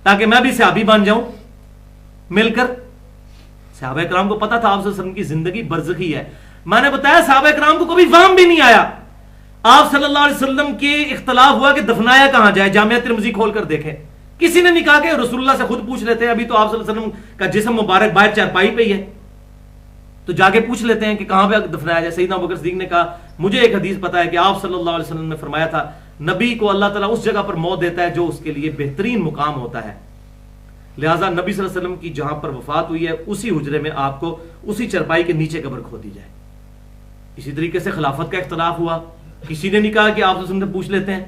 تاکہ میں بھی صحابی بن جاؤں مل کر؟ صحابہ کرام کو پتا تھا آپ صلی اللہ علیہ وسلم کی زندگی برزخی ہے۔ میں نے بتایا صحابہ کرام کو کبھی وہم بھی نہیں آیا آپ صلی اللہ علیہ وسلم کے اختلاف ہوا کہ دفنایا کہاں جائے، جامعہ ترمذی کھول کر دیکھیں، کسی نے نہیں کہا کہ رسول اللہ سے خود پوچھ لیتے ہیں، ابھی تو آپ صلی اللہ علیہ وسلم کا جسم مبارک باہر چارپائی پہ ہی ہے تو جا کے پوچھ لیتے ہیں کہ کہاں پہ دفنایا جائے۔ سیدنا ابوبکر صدیق نے کہا مجھے ایک حدیث پتا ہے کہ آپ صلی اللہ علیہ وسلم نے فرمایا تھا نبی کو اللہ تعالیٰ اس جگہ پر موت دیتا ہے جو اس کے لیے بہترین مقام ہوتا ہے، لہٰذا نبی صلی اللہ علیہ وسلم کی جہاں پر وفات ہوئی ہے اسی حجرے میں آپ کو اسی چرپائی کے نیچے قبر کھو دی جائے۔ اسی طریقے سے خلافت کا اختلاف ہوا، کسی نے نہیں کہا کہ آپ سے پوچھ لیتے ہیں۔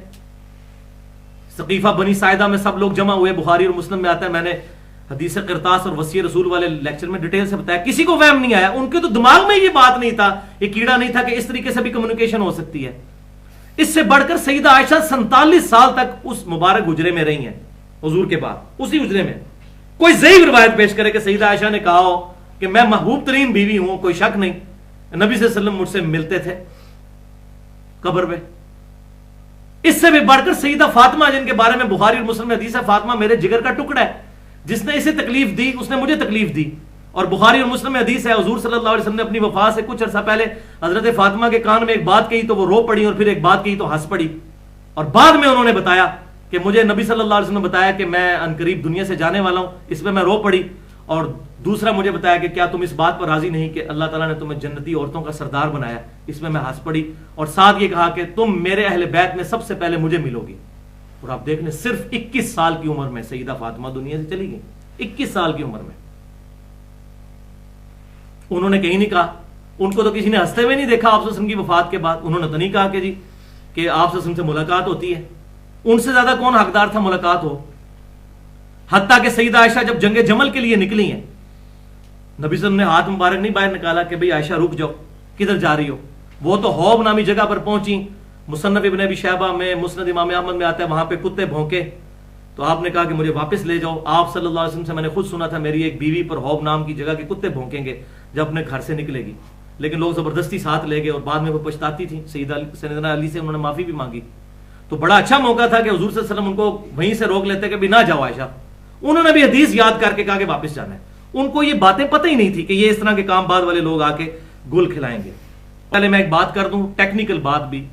ثقیفہ بنی ساعدہ میں سب لوگ جمع ہوئے، بخاری اور مسلم میں آتا ہے، میں نے حدیث قرطاس اور وصیہ رسول والے لیکچر میں ڈیٹیل سے بتایا، کسی کو وہم نہیں آیا، ان کے تو دماغ میں یہ بات نہیں تھا، یہ کیڑا نہیں تھا کہ اس طریقے سے بھی کمیونیکیشن ہو سکتی ہے۔ اس سے بڑھ کر سیدہ عائشہ 47 سال تک اس مبارک حجرے میں رہی ہیں حضور کے بعد، اسی حجرے میں۔ کوئی ضعیف روایت پیش کرے کہ سیدہ عائشہ نے کہا ہو کہ میں محبوب ترین بیوی ہوں، کوئی شک نہیں، نبی صلی اللہ علیہ وسلم مجھ سے ملتے تھے قبر میں۔ اس سے بھی بڑھ کر سیدہ فاطمہ جن کے بارے میں بخاری اور مسلم میں حدیث ہے، فاطمہ میرے جگر کا ٹکڑا ہے، جس نے اسے تکلیف دی اس نے مجھے تکلیف دی۔ اور بخاری اور مسلم میں حدیث ہے حضور صلی اللہ علیہ وسلم نے اپنی وفات سے کچھ عرصہ پہلے حضرت فاطمہ کے کان میں ایک بات کہی تو وہ رو پڑی، اور پھر ایک بات کہی تو ہنس پڑی، اور بعد میں انہوں نے بتایا کہ مجھے نبی صلی اللہ علیہ وسلم نے بتایا کہ میں عنقریب دنیا سے جانے والا ہوں، اس پہ میں رو پڑی۔ اور دوسرا مجھے بتایا کہ کیا تم اس بات پر راضی نہیں کہ اللہ تعالیٰ نے تمہیں جنتی عورتوں کا سردار بنایا، اس میں ہنس پڑی، اور ساتھ یہ کہا کہ تم میرے اہل بیت میں سب سے پہلے مجھے ملو گی۔ اور آپ دیکھ لیں صرف 21 سال کی عمر میں سیدہ فاطمہ دنیا سے چلی گئی، 21 سال کی عمر میں۔ انہوں نے کہیں نہیں کہا، ان کو تو کسی نے ہنستے ہوئے نہیں دیکھا آپ صلی اللہ علیہ وسلم کی وفات کے بعد، انہوں نے تو نہیں کہا کہ جی کہ آپ صلی اللہ علیہ وسلم سے ملاقات ہوتی ہے۔ ان سے زیادہ کون حقدار تھا ملاقات ہو؟ حتیٰ کہ سیدہ عائشہ جب جنگ جمل کے لیے نکلی ہیں، نبی صلی اللہ علیہ وسلم نے ہاتھ مبارک نہیں باہر نکالا کہ بھئی عائشہ رک جاؤ، کدھر جا رہی ہو؟ وہ تو حوب نامی جگہ پر پہنچی، مصنف ابن ابی شیبہ میں، مسند امام احمد میں آتا ہے، وہاں پہ کتے بھونکے تو آپ نے کہا کہ مجھے واپس لے جاؤ۔ آپ صلی اللہ علیہ وسلم سے میں نے خود سنا تھا میری ایک بیوی پر حوب نام کی جگہ کے کتے بھونکیں گے جب اپنے گھر سے نکلے گی، لیکن لوگ زبردستی ساتھ لے گئے اور بعد میں وہ پچھتاتی تھی، سیدنا علی سے انہوں نے معافی بھی مانگی۔ تو بڑا اچھا موقع تھا کہ حضور صلی اللہ علیہ وسلم ان کو وہیں سے روک لیتے کہ بھی نہ جاؤ عائشہ، انہوں نے بھی حدیث یاد کر کے کہا کہ واپس جانا ہے۔ ان کو یہ باتیں پتہ ہی نہیں تھی کہ یہ اس طرح کے کام بعد والے لوگ آ کے گل کھلائیں گے۔ پہلے میں ایک بات کر دوں، ٹیکنیکل بات بھی،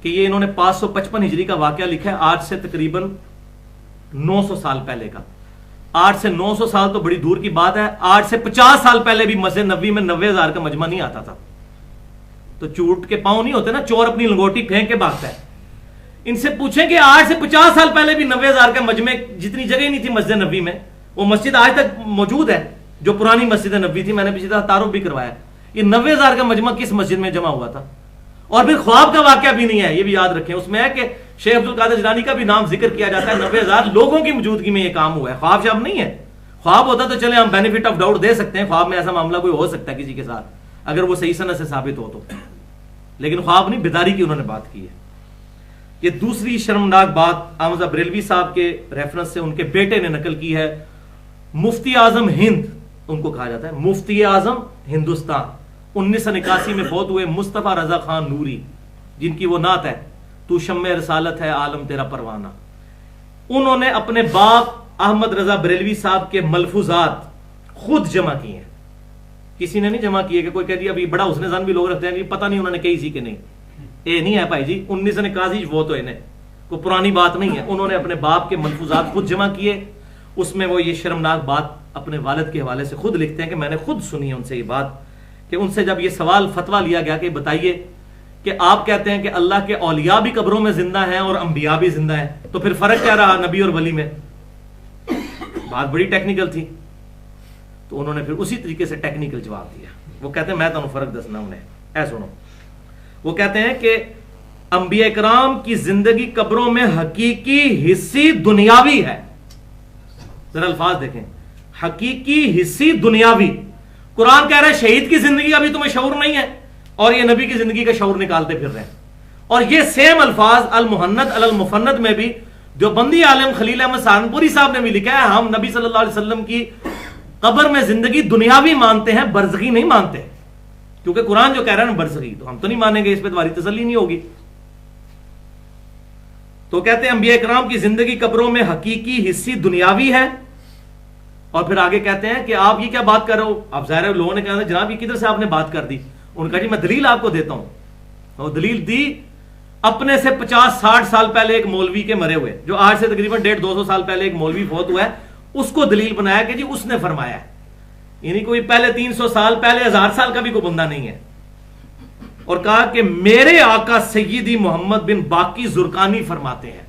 کہ یہ انہوں نے 555 ہجری کا واقعہ لکھا ہے، آج سے تقریباً 900 سال پہلے کا۔ 8 سے 900 سال تو بڑی دور کی بات ہے، 8 سے 50 سال پہلے بھی مسجد نبوی میں 90,000 کا مجمع نہیں آتا تھا۔ تو چوٹ کے پاؤں نہیں ہوتے نا، چور اپنی لنگوٹی پھینک کے بھاگتا ہے۔ ان سے پوچھیں کہ 8 سے 50 سال پہلے بھی 90,000 کا مجمع، جتنی جگہ نہیں تھی مسجد نبوی میں، وہ مسجد آج تک موجود ہے جو پرانی مسجد نبوی تھی، میں نے پچھلی دفعہ تعارف بھی کروایا۔ یہ 90,000 کا مجمع کس مسجد میں جمع ہوا تھا؟ اور پھر خواب کا واقعہ بھی نہیں ہے، یہ بھی یاد رکھیں، اس میں ہے کہ شیخ عبد القادر جیلانی کا بھی نام ذکر کیا جاتا ہے، 90,000 لوگوں کی موجودگی میں یہ کام ہوا ہے، خواب شاب نہیں ہے۔ خواب ہوتا تو چلے ہم بینیفٹ آف ڈاؤٹ دے سکتے ہیں، خواب میں ایسا معاملہ کوئی ہو سکتا ہے کسی کے ساتھ اگر وہ صحیح سند سے ثابت ہو تو، لیکن خواب نہیں، بیداری کی انہوں نے بات کی ہے۔ یہ دوسری شرمناک بات احمد بریلوی صاحب کے ریفرنس سے ان کے بیٹے نے نقل کی ہے، مفتی اعظم ہند ان کو کہا جاتا ہے، مفتی اعظم ہندوستان، 1981 میں فوت ہوئے مصطفیٰ رضا خان نوری، جن کی وہ نعت ہے تو شمع رسالت ہے عالم تیرا پروانہ۔ انہوں نے اپنے باپ احمد رضا بریلوی صاحب کے ملفوظات خود جمع کیے ہیں، کسی نے نہیں جمع کیے کہ کوئی کہہ دیا ابھی بڑا حسن ظن بھی لوگ رکھتے ہیں پتہ نہیں انہوں نے کہی سی کہ نہیں، اے نہیں ہے بھائی جی، 1981 وہ تو انہیں کوئی پرانی بات نہیں ہے، انہوں نے اپنے باپ کے ملفوظات خود جمع کیے۔ اس میں وہ یہ شرمناک بات اپنے والد کے حوالے سے خود لکھتے ہیں کہ میں نے خود سنی ہے ان سے یہ بات، کہ ان سے جب یہ سوال فتویٰ لیا گیا کہ بتائیے کہ آپ کہتے ہیں کہ اللہ کے اولیاء بھی قبروں میں زندہ ہیں اور انبیاء بھی زندہ ہیں، تو پھر فرق کیا رہا نبی اور ولی میں؟ بات بڑی ٹیکنیکل تھی، تو انہوں نے پھر اسی طریقے سے ٹیکنیکل جواب دیا۔ وہ کہتے ہیں میں تمہیں فرق دسنا انہیں، اے سنو، وہ کہتے ہیں کہ انبیاء کرام کی زندگی قبروں میں حقیقی حصی دنیاوی ہے. ذرا الفاظ دیکھیں, حقیقی حصی دنیاوی. قرآن کہہ رہا ہے شہید کی زندگی کا بھی تمہیں شعور نہیں ہے, اور یہ نبی کی زندگی کا شعور نکالتے پھر رہے ہیں. اور یہ سیم الفاظ المحند علی المفند میں بھی جو بندی عالم خلیل احمد سہارنپوری صاحب نے بھی لکھا ہے, ہم نبی صلی اللہ علیہ وسلم کی قبر میں زندگی دنیاوی مانتے ہیں, برزخی نہیں مانتے. کیونکہ قرآن جو کہہ رہا ہے نا برزخی, تو ہم تو نہیں مانیں گے, اس پہ تمہاری تسلی نہیں ہوگی. تو کہتے ہیں انبیاء کرام کی زندگی قبروں میں حقیقی حصی دنیاوی ہے. اور پھر آگے کہتے ہیں کہ آپ یہ کیا بات کر رہے ہو. اب ظاہر ہے لوگوں نے کہا جناب یہ کدھر سے آپ نے بات کر دی. ان کا جی میں دلیل آپ کو دیتا ہوں. اور دلیل دی اپنے سے 50-60 سال پہلے ایک مولوی کے مرے ہوئے, جو آج سے تقریباً 150-200 سال پہلے ایک مولوی فوت ہوا ہے, اس کو دلیل بنایا کہ جی اس نے فرمایا ہے. یعنی کوئی پہلے 300 سال پہلے 1000 سال کا بھی کوئی بندہ نہیں ہے. اور کہا کہ میرے آقا سیدی محمد بن باقی زرقانی فرماتے ہیں.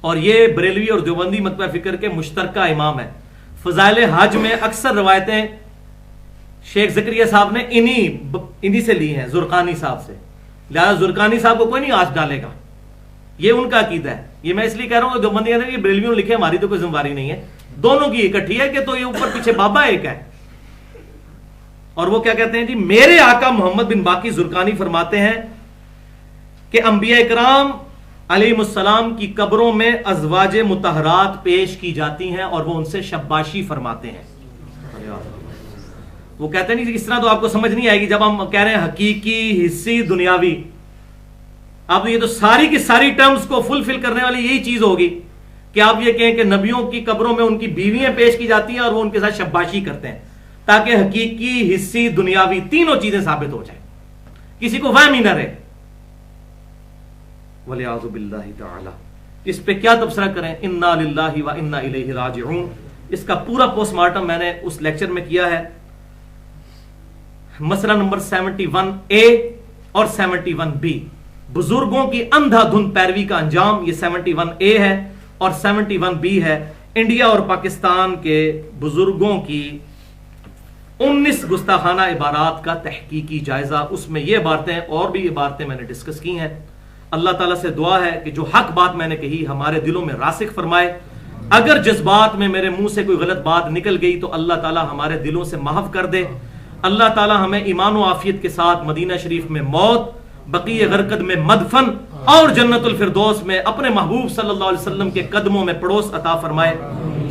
اور یہ بریلوی اور دیوبندی مکتبہ فکر کے مشترکہ امام ہے. فضائل حج میں اکثر روایتیں شیخ زکریا صاحب نے انہی سے لی ہیں, زرقانی صاحب سے. لہذا زرقانی صاحب کو کوئی نہیں آس ڈالے گا, یہ ان کا عقیدہ ہے. یہ میں اس لیے کہہ رہا ہوں کہ دیوبندی کہتے ہیں کہ بریلویوں نے لکھے, ہماری تو کوئی ذمہ داری نہیں ہے, دونوں کی اکٹھی ہے کہ تو یہ اوپر پیچھے بابا ایک ہے. اور وہ کیا کہتے ہیں جی میرے آقا محمد بن باقی زرقانی فرماتے ہیں کہ انبیاء کرام علیہ السلام کی قبروں میں ازواج مطہرات پیش کی جاتی ہیں اور وہ ان سے شباشی فرماتے ہیں. وہ کہتے ہیں نہیں اس طرح تو آپ کو سمجھ نہیں آئے گی جب ہم کہہ رہے ہیں حقیقی حصی دنیاوی. اب یہ تو ساری کی ساری ٹرمز کو فلفل کرنے والی یہی چیز ہوگی کہ آپ یہ کہیں کہ نبیوں کی قبروں میں ان کی بیویاں پیش کی جاتی ہیں اور وہ ان کے ساتھ شباشی کرتے ہیں, تاکہ حقیقی حصی دنیاوی تینوں چیزیں ثابت ہو جائیں, کسی کو وہم ہی نہ رہے. وَلِعَوْذُ بِاللَّهِ تَعَالَى. اس پہ کیا تبصرہ کریں, اِنَّا لِلَّهِ وَإِنَّا إِلَيْهِ رَاجِعُونَ. اس کا پورا پوسٹ مارٹم میں نے اس لیکچر میں کیا ہے. مسئلہ نمبر 71A اور 71B, بزرگوں کی اندھا دھند پیروی کا انجام. یہ 71A ہے اور 71B ہے. انڈیا اور پاکستان کے بزرگوں کی 19 گستاخانہ عبارات کا تحقیقی جائزہ. اس میں یہ عبارتیں اور بھی عبارتیں میں نے ڈسکس کی ہیں. اللہ تعالیٰ سے دعا ہے کہ جو حق بات میں نے کہی ہمارے دلوں میں راسخ فرمائے. اگر جذبات میں میرے منہ سے کوئی غلط بات نکل گئی تو اللہ تعالیٰ ہمارے دلوں سے محو کر دے. اللہ تعالیٰ ہمیں ایمان و عافیت کے ساتھ مدینہ شریف میں موت, بقیع غرقد میں مدفن اور جنت الفردوس میں اپنے محبوب صلی اللہ علیہ وسلم کے قدموں میں پڑوس عطا فرمائے.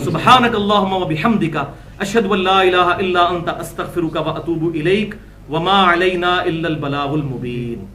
سبحانک اللہم و بحمدک اشہد ان لا الہ الا انت استغفرک و اتوب الیک وما علینا الا البلاغ المبین.